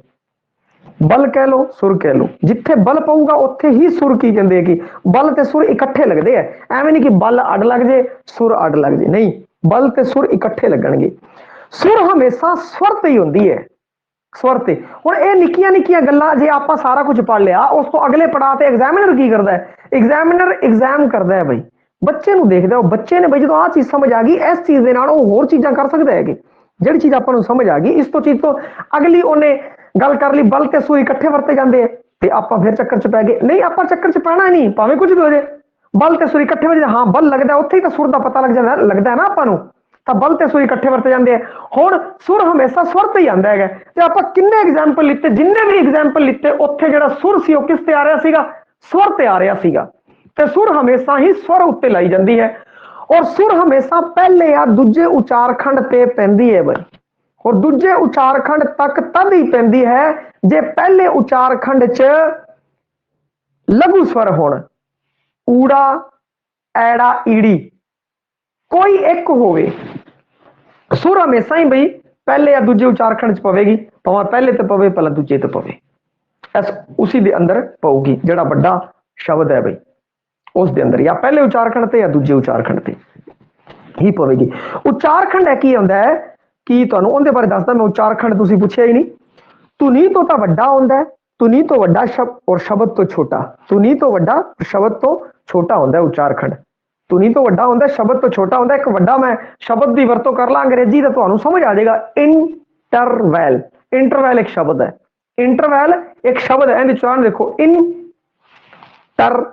[SPEAKER 1] ਬਲ ਕਹਿ ਲੋ, ਸੁਰ ਕਹਿ ਲੋ, ਜਿੱਥੇ ਬਲ ਪਊਗਾ ਉੱਥੇ ਹੀ ਸੁਰ ਕੀ ਕਹਿੰਦੇ ਕਿ ਬਲ ਤੇ ਸੁਰ ਇਕੱਠੇ ਲੱਗਦੇ ਆ। ਐਵੇਂ ਨਹੀਂ ਕਿ ਬਲ ਅੱਡ ਲੱਗ ਜੇ ਸੁਰ ਅੱਡ ਲੱਗ ਜੇ, ਨਹੀਂ, ਬਲ ਤੇ ਸੁਰ ਇਕੱਠੇ ਲੱਗਣਗੇ। ਸੁਰ ਹਮੇਸ਼ਾ ਸਵਰ ਤੇ ਹੀ ਹੁੰਦੀ ਹੈ, ਸਵਰ ਤੇ। ਹੁਣ ਇਹ ਨਿੱਕੀਆਂ ਨਿੱਕੀਆਂ ਗੱਲਾਂ ਜੇ ਆਪਾਂ ਸਾਰਾ ਕੁਝ ਪੜ ਲਿਆ, ਉਸ ਤੋਂ ਅਗਲੇ ਪੜਾਅ ਤੇ ਐਗਜ਼ਾਮੀਨਰ ਕੀ ਕਰਦਾ ਹੈ? ਐਗਜ਼ਾਮੀਨਰ ਐਗਜ਼ਾਮ ਕਰਦਾ ਹੈ ਬਈ, ਬੱਚੇ ਨੂੰ ਦੇਖਦਾ, ਉਹ ਬੱਚੇ ਨੇ ਬਈ ਜਦੋਂ ਆਹ ਚੀਜ਼ ਸਮਝ ਆ ਗਈ, ਇਸ ਚੀਜ਼ ਦੇ ਨਾਲ ਉਹ ਹੋਰ ਚੀਜ਼ਾਂ ਕਰ ਸਕਦਾ ਹੈ ਕਿ ਜਿਹੜੀ ਚੀਜ਼ ਆਪਾਂ ਨੂੰ ਸਮਝ ਆ ਗਈ, ਇਸ ਤੋਂ ਚੀਜ਼ ਤੋਂ ਅਗਲੀ ਉਹਨੇ ਗੱਲ ਕਰ ਲਈ ਬਲ ਤੇ ਸੁਰ ਇਕੱਠੇ ਵਰਤੇ ਜਾਂਦੇ ਆ, ਤੇ ਆਪਾਂ ਫਿਰ ਚੱਕਰ 'ਚ ਪੈ ਗਏ। ਨਹੀਂ, ਆਪਾਂ ਚੱਕਰ 'ਚ ਪੈਣਾ ਨਹੀਂ, ਭਾਵੇਂ ਕੁਝ ਵੀ ਹੋ ਜਾਏ, ਬਲ ਤੇ ਸੁਰ ਇਕੱਠੇ ਵਰਤੇ, ਹਾਂ ਬਲ ਲੱਗਦਾ ਉੱਥੇ ਹੀ ਤਾਂ ਸੁਰ ਦਾ ਪਤਾ ਲੱਗ ਜਾਂਦਾ, ਲੱਗਦਾ ਹੈ ਨਾ ਆਪਾਂ ਨੂੰ, ਤਾਂ ਬਲ ਤੇ ਸੁਰ ਇਕੱਠੇ ਵਰਤੇ ਜਾਂਦੇ ਆ। ਹੁਣ ਸੁਰ ਹਮੇਸ਼ਾ ਸਵਰ ਤੇ ਹੀ ਆਉਂਦਾ ਹੈਗਾ, ਤੇ ਆਪਾਂ ਕਿੰਨੇ ਐਗਜ਼ਾਮਪਲ ਲਿੱਤੇ, ਜਿੰਨੇ ਵੀ ਐਗਜ਼ਾਮਪਲ ਲਿੱਤੇ, ਉੱਥੇ ਜਿਹੜਾ ਸੁਰ ਸੀ ਉਹ ਕਿਸ ਤੇ ਆ ਰਿਹਾ ਸੀਗਾ? ਸਵਰ ਤੇ ਆ ਰਿਹਾ ਸੀਗਾ। ਤੇ ਸੁਰ ਹਮੇਸ਼ਾ ਹੀ ਸਵਰ ਉੱਤੇ ਲਾਈ ਜਾਂਦੀ ਹੈ, ਔਰ ਸੁਰ ਹਮੇਸ਼ਾ ਪਹਿਲੇ ਜਾਂ ਦੂਜੇ ਉਚਾਰਖੰਡ ਤੇ ਪੈਂਦੀ ਹੈ ਬਈ। ਔਰ ਦੂਜੇ ਉਚਾਰਖੰਡ ਤੱਕ ਤਦ ਹੀ ਪੈਂਦੀ ਹੈ ਜੇ ਪਹਿਲੇ ਉਚਾਰਖੰਡ 'ਚ ਲਘੂ ਸਵਰ ਹੋਣ, ਊੜਾ, ਐੜਾ, ਈੜੀ, ਕੋਈ ਇੱਕ ਹੋਵੇ। ਸੁਰ ਹਮੇਸ਼ਾ ਹੀ ਬਈ ਪਹਿਲੇ ਜਾਂ ਦੂਜੇ ਉਚਾਰਖੰਡ 'ਚ ਪਵੇਗੀ, ਭਾਵੇਂ ਪਹਿਲੇ ਤੇ ਪਵੇ ਪਹਿਲਾਂ ਦੂਜੇ ਤੇ ਪਵੇ, ਇਸ ਉਸੀ ਦੇ ਅੰਦਰ ਪਊਗੀ। ਜਿਹੜਾ ਵੱਡਾ ਸ਼ਬਦ ਹੈ ਬਈ ਉਸ ਦੇ ਅੰਦਰ ਜਾਂ ਪਹਿਲੇ ਉਚਾਰਖੰਡ ਤੇ ਜਾਂ ਦੂਜੇ ਉਚਾਰਖੰਡ ਤੇ ਹੀ ਪਵੇਗੀ। ਉਚਾਰਖੰਡ ਹੈ ਕੀ ਹੁੰਦਾ ਹੈ ਕਿ ਤੁਹਾਨੂੰ ਉਹਦੇ ਬਾਰੇ ਦੱਸਦਾ ਮੈਂ। ਉਚਾਰਖੰਡ ਤੁਸੀਂ ਪੁੱਛਿਆ ਹੀ ਨਹੀਂ। ਧੁਨੀ ਤੋਂ ਤਾਂ ਵੱਡਾ ਹੁੰਦਾ ਹੈ, ਧੁਨੀ ਤੋਂ ਵੱਡਾ ਸ਼ਬਦ ਔਰ ਸ਼ਬਦ ਤੋਂ ਛੋਟਾ, ਧੁਨੀ ਤੋਂ ਵੱਡਾ ਸ਼ਬਦ ਤੋਂ ਛੋਟਾ ਹੁੰਦਾ ਉਚਾਰਖੰਡ। ਧੁਨੀ ਤੋਂ ਵੱਡਾ ਹੁੰਦਾ, ਸ਼ਬਦ ਤੋਂ ਛੋਟਾ ਹੁੰਦਾ। ਇੱਕ ਵੱਡਾ ਮੈਂ ਸ਼ਬਦ ਦੀ ਵਰਤੋਂ ਕਰ ਲਾਂ ਅੰਗਰੇਜ਼ੀ ਦਾ, ਤੁਹਾਨੂੰ ਸਮਝ ਆ ਜਾਏਗਾ। ਇੰਟਰਵੈਲ, ਇੰਟਰਵੈਲ ਇੱਕ ਸ਼ਬਦ ਹੈ, ਇੰਟਰਵੈਲ ਇੱਕ ਸ਼ਬਦ ਹੈ। ਇਹਦੇ ਉਚਾਰਨ ਦੇਖੋ, ਇੰਟਰਵੈਲ।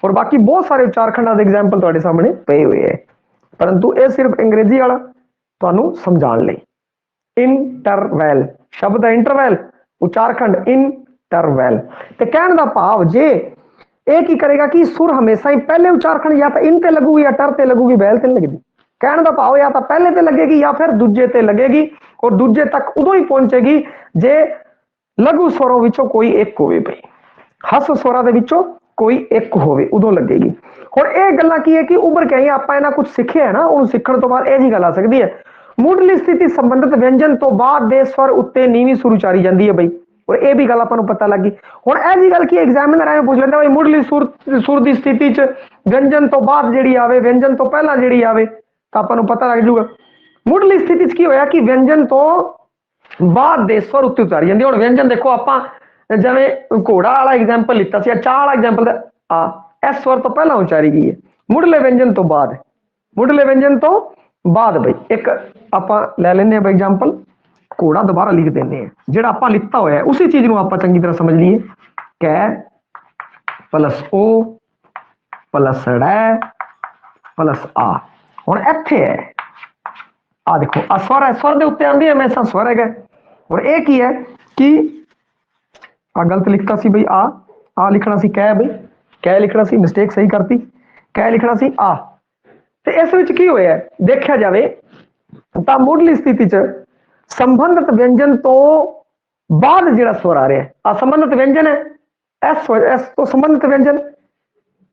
[SPEAKER 1] ਔਰ ਬਾਕੀ ਬਹੁਤ ਸਾਰੇ ਉਚਾਰਖੰਡਾਂ ਦੇ ਐਗਜ਼ਾਮਪਲ ਤੁਹਾਡੇ ਸਾਹਮਣੇ ਪਏ ਹੋਏ ਹੈ, ਪਰੰਤੂ ਇਹ ਸਿਰਫ ਅੰਗਰੇਜ਼ੀ ਵਾਲਾ ਤੁਹਾਨੂੰ ਸਮਝਾਉਣ ਲਈ। ਇੰਟਰਵੈਲ ਸ਼ਬਦ ਹੈ, ਇੰਟਰਵੈਲ ਉਚਾਰਖੰਡ ਇੰਟਰਵੈਲ। ਤੇ ਕਹਿਣ ਦਾ ਭਾਵ ਜੇ ਇਹ ਕੀ ਕਰੇਗਾ ਕਿ ਸੁਰ ਹਮੇਸ਼ਾ ਹੀ ਪਹਿਲੇ ਉਚਾਰਖੰਡ ਜਾਂ ਤਾਂ ਇਨ ਤੇ ਲੱਗੂਗੀ ਜਾਂ ਟਰ ਤੇ ਲੱਗੂਗੀ, ਵੈਲ ਤੇ ਨਹੀਂ ਲੱਗਦੀ। ਕਹਿਣ ਦਾ ਭਾਵ ਜਾਂ ਤਾਂ ਪਹਿਲੇ ਤੇ ਲੱਗੇਗੀ ਜਾਂ ਫਿਰ ਦੂਜੇ ਤੇ ਲੱਗੇਗੀ, ਔਰ ਦੂਜੇ ਤੱਕ ਉਦੋਂ ਹੀ ਪਹੁੰਚੇਗੀ ਜੇ ਲਘੂ ਸਵਰਾਂ ਵਿੱਚੋਂ ਕੋਈ ਇੱਕ ਹੋਵੇ ਬਈ, ਹਸ ਸਵਰਾਂ ਦੇ ਵਿੱਚੋਂ ਕੋਈ ਇੱਕ ਹੋਵੇ, ਉਦੋਂ ਲੱਗੇਗੀ। ਹੁਣ ਇਹ ਗੱਲਾਂ ਕੀ ਹੈ ਕਿ ਉਭਰ ਕੇ ਆਈਆਂ, ਆਪਾਂ ਇਹਨਾਂ ਕੁਝ ਸਿੱਖਿਆ ਨਾ, ਉਹਨੂੰ ਸਿੱਖਣ ਤੋਂ ਬਾਅਦ ਇਹ ਜੀ ਗੱਲ ਆ ਸਕਦੀ ਹੈ। ਮੁੱਢਲੀ ਸਥਿਤੀ ਸੰਬੰਧਿਤ ਵਿਅੰਜਨ ਤੋਂ ਬਾਅਦ ਦੇ ਸਵਰ ਉੱਤੇ ਨੀਵੀਂ ਸੁਰ ਉਚਾਰੀ ਜਾਂਦੀ ਹੈ ਬਈ, ਔਰ ਇਹ ਵੀ ਗੱਲ ਆਪਾਂ ਨੂੰ ਪਤਾ ਲੱਗੀ। ਹੁਣ ਇਹ ਜੀ ਗੱਲ ਕੀ ਐਗਜ਼ਾਮੀਨਰ ਐਵੇਂ ਪੁੱਛ ਲੈਂਦਾ ਬਈ ਮੁੱਢਲੀ ਸੁਰ ਦੀ ਸਥਿਤੀ 'ਚ ਵਿਅੰਜਨ ਤੋਂ ਬਾਅਦ ਜਿਹੜੀ ਆਵੇ, ਵਿਅੰਜਨ ਤੋਂ ਪਹਿਲਾਂ ਜਿਹੜੀ ਆਵੇ, ਤਾਂ ਆਪਾਂ ਨੂੰ ਪਤਾ ਲੱਗ ਜੂਗਾ ਮੁੱਢਲੀ ਸਥਿਤੀ 'ਚ ਕੀ ਹੋਇਆ ਕਿ ਵਿਅੰਜਨ ਤੋਂ ਬਾਅਦ ਦੇ ਸਵਰ ਉੱਤੇ ਉਤਾਰੀ ਜਾਂਦੀ। ਹੁਣ ਵਿਅੰਜਨ ਦੇਖੋ, ਆਪਾਂ ਜਿਵੇਂ ਘੋੜਾ ਵਾਲਾ ਐਗਜ਼ਾਮਪਲ ਲਿੱਤਾ ਸੀ, ਚਾਹ ਵਾਲਾ ਐਗਜ਼ਾਮਪਲ ਇਸ ਸਵਰ ਤੋਂ ਪਹਿਲਾਂ ਉਚਾਰੀ ਗਈ ਹੈ, ਮੁੱਢਲੇ ਵਿਅੰਜਨ ਤੋਂ ਬਾਅਦ, ਮੁੱਢਲੇ ਵਿਅੰਜਨ ਤੋਂ ਬਾਅਦ ਬਈ। ਇੱਕ ਆਪਾਂ ਲੈ ਲੈਂਦੇ ਹਾਂ ਬਈ ਐਗਜ਼ਾਮਪਲ, ਘੋੜਾ ਦੁਬਾਰਾ ਲਿਖ ਦਿੰਦੇ ਹਾਂ, ਜਿਹੜਾ ਆਪਾਂ ਲਿਖਤਾ ਹੋਇਆ ਉਸੇ ਚੀਜ਼ ਨੂੰ ਆਪਾਂ ਚੰਗੀ ਤਰ੍ਹਾਂ ਸਮਝ ਲਈਏ। ਕੈ ਪਲਸ ਓ ਪਲਸ ੜੈ ਪਲਸ ਆ। ਹੁਣ ਇੱਥੇ ਹੈ, ਆ ਦੇਖੋ ਆ ਸਵਰ ਹੈ, ਸਵਰ ਦੇ ਉੱਤੇ ਆਉਂਦੀ ਹੈ ਹਮੇਸ਼ਾ ਸਵਰ ਹੈਗਾ। ਹੁਣ ਇਹ ਕੀ ਹੈ ਕਿ ਆ ਗਲਤ ਲਿਖਤਾ ਸੀ ਬਈ, ਆ ਲਿਖਣਾ ਸੀ ਕੈ ਬਈ, ਕੈ ਲਿਖਣਾ ਸੀ, ਮਿਸਟੇਕ ਸਹੀ ਕਰਤੀ, ਕੈ ਲਿਖਣਾ ਸੀ ਆ। ਤੇ ਇਸ ਵਿੱਚ ਕੀ ਹੋਇਆ ਦੇਖਿਆ ਜਾਵੇ ਤਾਂ ਮੁੱਢਲੀ ਸਥਿਤੀ 'ਚ ਸੰਬੰਧਿਤ ਵਿਅੰਜਨ ਤੋਂ ਬਾਅਦ ਜਿਹੜਾ ਸਵਰ ਆ ਰਿਹਾ, ਆ ਸੰਬੰਧਿਤ ਵਿਅੰਜਨ ਹੈ, ਇਸ ਤੋਂ ਸੰਬੰਧਿਤ ਵਿਅੰਜਨ,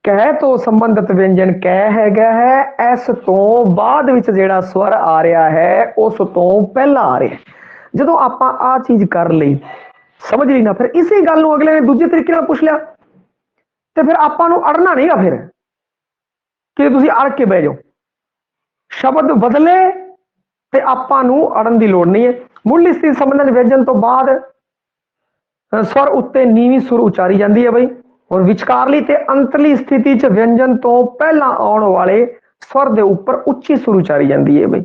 [SPEAKER 1] ਕਹਿ ਤੋਂ ਸੰਬੰਧਿਤ ਵਿਅੰਜਨ ਕਹਿ ਹੈਗਾ ਹੈ। ਇਸ ਤੋਂ ਬਾਅਦ ਵਿੱਚ ਜਿਹੜਾ ਸਵਰ ਆ ਰਿਹਾ ਹੈ ਉਸ ਤੋਂ ਪਹਿਲਾਂ ਆ ਰਿਹਾ। ਜਦੋਂ ਆਪਾਂ ਆ ਚੀਜ਼ ਕਰ ਲਈ, ਸਮਝ ਲਈ ਨਾ, ਫਿਰ ਇਸੇ ਗੱਲ ਨੂੰ ਅਗਲੇ ਨੇ ਦੂਜੇ ਤਰੀਕੇ ਨਾਲ ਪੁੱਛ ਲਿਆ, ਤੇ ਫਿਰ ਆਪਾਂ ਨੂੰ ਅੜਨਾ ਨਹੀਂਗਾ ਫਿਰ ਕਿ ਤੁਸੀਂ ਅੜ ਕੇ ਬਹਿ ਜਾਓ। ਸ਼ਬਦ ਬਦਲੇ ਤੇ ਆਪਾਂ ਨੂੰ ਅੜਨ ਦੀ ਲੋੜ ਨਹੀਂ ਹੈ। ਮੁੱਢਲੀ ਸਥਿਤੀ ਸੰਬੰਧਿਤ ਵਿਅੰਜਨ ਤੋਂ ਬਾਅਦ ਸਵਰ ਉੱਤੇ ਨੀਵੀਂ ਸੁਰ ਉਚਾਰੀ ਜਾਂਦੀ ਹੈ ਬਈ, ਔਰ ਵਿਚਕਾਰਲੀ ਤੇ ਅੰਤਲੀ ਸਥਿਤੀ 'ਚ ਵਿਅੰਜਨ ਤੋਂ ਪਹਿਲਾਂ ਆਉਣ ਵਾਲੇ ਸਵਰ ਦੇ ਉੱਪਰ ਉੱਚੀ ਸੁਰ ਉਚਾਰੀ ਜਾਂਦੀ ਹੈ ਬਈ।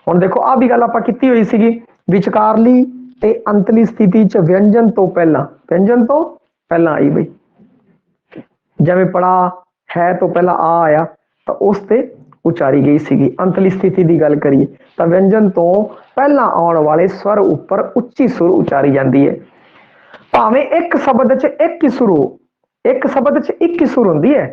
[SPEAKER 1] ਹੁਣ ਦੇਖੋ ਆ ਵੀ ਗੱਲ ਆਪਾਂ ਕੀਤੀ ਹੋਈ ਸੀਗੀ, ਵਿਚਕਾਰਲੀ ਤੇ ਅੰਤਲੀ ਸਥਿਤੀ 'ਚ ਵਿਅੰਜਨ ਤੋਂ ਪਹਿਲਾਂ, ਵਿਅੰਜਨ ਤੋਂ ਪਹਿਲਾਂ ਆਈ ਬਈ। ਜਿਵੇਂ ਪੜਾ ਹੈ ਤੋਂ ਪਹਿਲਾਂ ਆ ਆਇਆ ਤਾਂ ਉਸ ਤੇ ਉਚਾਰੀ ਗਈ ਸੀਗੀ। ਅੰਤਲੀ ਸਥਿਤੀ ਦੀ ਗੱਲ ਕਰੀਏ ਤਾਂ ਵਿਅੰਜਨ ਤੋਂ ਪਹਿਲਾਂ ਆਉਣ ਵਾਲੇ ਸਵਰ ਉੱਪਰ ਉੱਚੀ ਸੁਰ ਉਚਾਰੀ ਜਾਂਦੀ ਹੈ। ਭਾਵੇਂ ਇੱਕ ਸ਼ਬਦ 'ਚ ਇੱਕ ਹੀ ਸੁਰ ਹੋ, ਇੱਕ ਸ਼ਬਦ 'ਚ ਇੱਕ ਹੀ ਸੁਰ ਹੁੰਦੀ ਹੈ,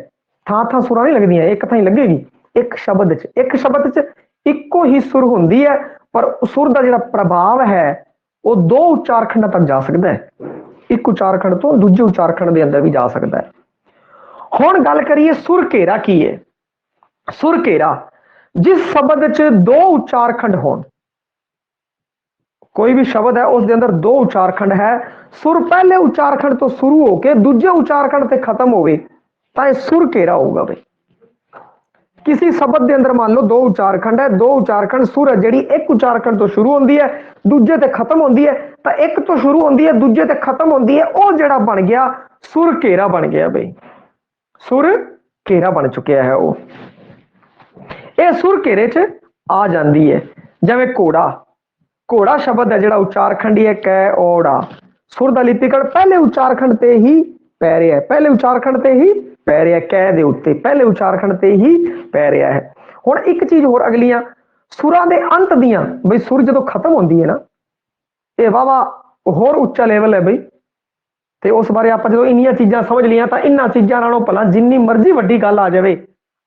[SPEAKER 1] ਥਾਂ ਥਾਂ ਸੁਰਾਂ ਨਹੀਂ ਲੱਗਦੀਆਂ, ਇੱਕ ਥਾਂ ਹੀ ਲੱਗੇਗੀ। ਇੱਕ ਸ਼ਬਦ 'ਚ ਇੱਕੋ ਹੀ ਸੁਰ ਹੁੰਦੀ ਹੈ, ਪਰ ਸੁਰ ਦਾ ਜਿਹੜਾ ਪ੍ਰਭਾਵ ਹੈ ਉਹ ਦੋ ਉਚਾਰਖੰਡਾਂ ਤੱਕ ਜਾ ਸਕਦਾ ਹੈ, ਇੱਕ ਉਚਾਰਖੰਡ ਤੋਂ ਦੂਜੇ ਉਚਾਰਖੰਡ ਦੇ ਅੰਦਰ ਵੀ ਜਾ ਸਕਦਾ ਹੈ। ਹੁਣ ਗੱਲ ਕਰੀਏ ਸੁਰ ਘੇਰਾ ਕੀ ਹੈ। ਸੁਰ ਘੇਰਾ ਜਿਸ ਸ਼ਬਦ 'ਚ ਦੋ ਉਚਾਰਖੰਡ ਹੋਣ, ਕੋਈ ਵੀ ਸ਼ਬਦ ਹੈ ਉਸ ਦੇ ਅੰਦਰ ਦੋ ਉਚਾਰਖੰਡ ਹੈ, ਸੁਰ ਪਹਿਲੇ ਉਚਾਰਖੰਡ ਤੋਂ ਸ਼ੁਰੂ ਹੋ ਕੇ ਦੂਜੇ ਉਚਾਰਖੰਡ ਤੇ ਖਤਮ ਹੋਵੇ ਤਾਂ ਇਹ ਸੁਰ ਘੇਰਾ ਹੋਊਗਾ ਬਈ। किसी शब्द के अंदर मान लो दो उचारखंड है, दो उचारखंड सुर है जी एक उचारखंड तो शुरू होती है दूजे ते खत्म होती है, तो एक तो शुरू होती है दूजे ते खत्म होती है, वो जड़ा बन गया सुर घेरा बन गया बई, सुर घेरा बन चुका है। वो ये सुर घेरे च आ जाती है। जिवें घोड़ा, घोड़ा शब्द है जिहड़ा उचारखंडी है कै ओड़ा, सुर दा लिपिकरण पहले उचारखंड ते ही पै रहा है, पहले उचारखंड ते ही पै रहा है, कै दे उत्ते पहले उचारखंड ते ही पै रहा है। हुण एक चीज होर अगलियां सुरां दे अंत दियां बई सुर जदों खत्म होंदी है ना, ये वावा होर उच्चा लेवल है बई। ते उस बारे आपां जदों इन्नियां चीज़ां समझ लियां तां इन्हां चीज़ां नालों भला जिन्नी मर्जी वड्डी गल आ जावे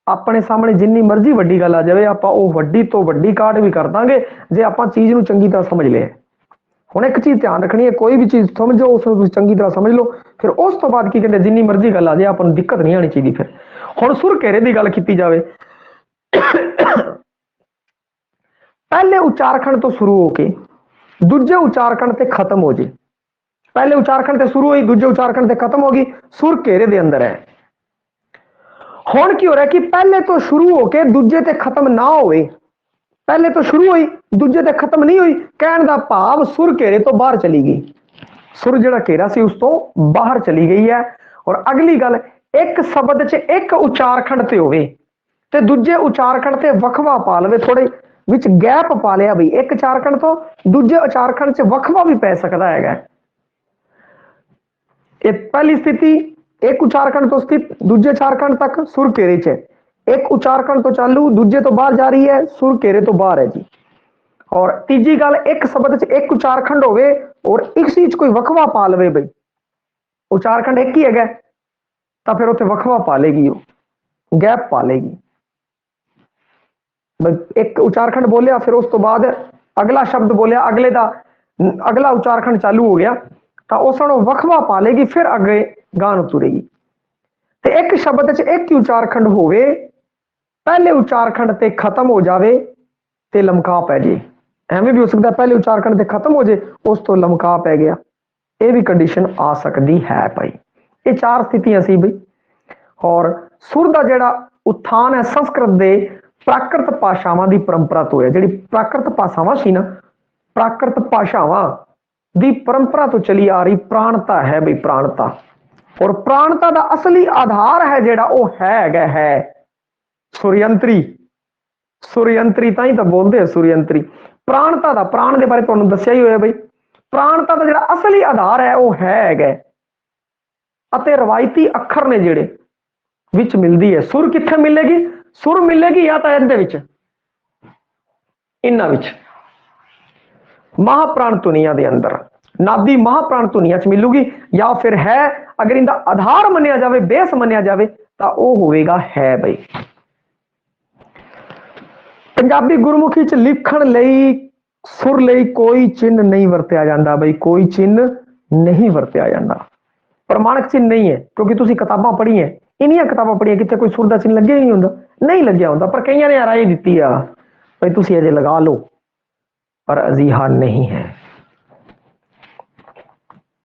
[SPEAKER 1] अपने सामने, जिन्नी मर्जी वड्डी गल आ जावे आपां ओह वड्डी तो वड्डी काट भी कर दांगे जे आपां चीज़ नूं चंगी तरह समझ लिया। हुण एक चीज़ ध्यान रखनी है, कोई भी चीज़ समझो उसनूं चंगी तरह समझ लो, फिर उस तो बाद की कहते जिन्नी मर्जी गल आ जाए आपां नूं दिक्कत नहीं आनी चाहिए। फिर हुण सुर घेरे की गल की जाए, पहले उचारखंड तो शुरू होके दूजे उचारखंड ते खत्म हो जाए, पहले उचारखंड से शुरू हुई दूजे उचारखंड से खत्म होगी, सुर घेरे दे अंदर है। हुण की हो रहा है कि पहले तो शुरू होके दूजे ते खत्म ना होए, पहले तो शुरू हुई दूजे ते खत्म नहीं हुई, कहने का भाव सुर घेरे तो बाहर चली गई, सुर जिहड़ा घेरा सी उस तो बाहर चली गई है। और अगली गल एक शब्द च एक उचारखंड ते होवे ते दूजे उचारखंड ते वखवा पा लवे, थोड़े विच गैप पा लिया बई, एक उचारखंड तो दूजे उचारखंड च वखवा भी पै सकता है। ये पहली स्थिति एक उचारखंड तो स्थित दूजे उचारखंड तक सुर घेरे च, एक उचारखंड तो चालू दूजे तो बाहर जा रही है, सुर घेरे तो बाहर है जी। और तीजी गल एक शब्द च एक उचारखंड होवे और एक चीज कोई वखवा पा लवे बई, उचारखंड एक ही है तो फिर उत्थे वखवा पा लेगी, गैप पा लेगी। एक उचारखंड बोलिया फिर उस तो बाद अगला शब्द बोलिया, अगले दा अगला उचारखंड चालू हो गया तो उस वखवा पा लेगी, फिर अगे गान तुरेगी। तो एक शब्द च एक ही उचारखंड होवे, पहले उचारखंड ते खत्म हो जावे ते लमका पै जाए, एवं भी हो सकता है पहले उचारखंड ते खत्म हो जाए उस तो लमका पै गया, ये भी कंडीशन आ सकती है भाई। ये चार स्थितियां सी बई। और सुर का जिहड़ा उत्थान है संस्कृत के प्राकृत भाषावां की परंपरा तो है, जी प्राकृत भाषावां सी ना, प्राकृत भाषावां की परंपरा तो चली आ रही प्राणता है बई, प्राणता। और प्राणता का असली आधार है जिहड़ा वो है सुरयंत्री, सुरयंत्री ताई तो बोलते हैं सुरयंत्री। प्राणता का प्राण के बारे तुहानूं दस्सिया ही होया बई, प्राणता का जिहड़ा असली आधार है वो है अते रवायती अखर ने जिहड़े विच मिलदी है। सुर कित्थे मिलेगी? सुर मिलेगी या तो इहदे विच, इन्हां विच महाप्राण धुनिया के अंदर नादी महाप्राण धुनिया च मिलूगी, या फिर है अगर इनका आधार मनिया जाए, बेस मनिया जाए तो वह होगा है बई। पंजाबी गुरमुखी च लिखण लई सुर लई कोई चिन्ह नहीं वरत्या जाता बई, कोई चिन्ह नहीं वरत्या जाता, प्रमाणक चिन्ह नहीं है, क्योंकि तुसीं किताबां पढ़ी है, इन्नियां किताबां पढ़ियां कित्थे कोई सुर दा चिन्ह लग्या ही नहीं हुंदा, नहीं लग्या हुंदा, पर कईयां ने राय दित्ती आ भाई तुसीं अजे लगा लो, पर अजिहा नहीं है।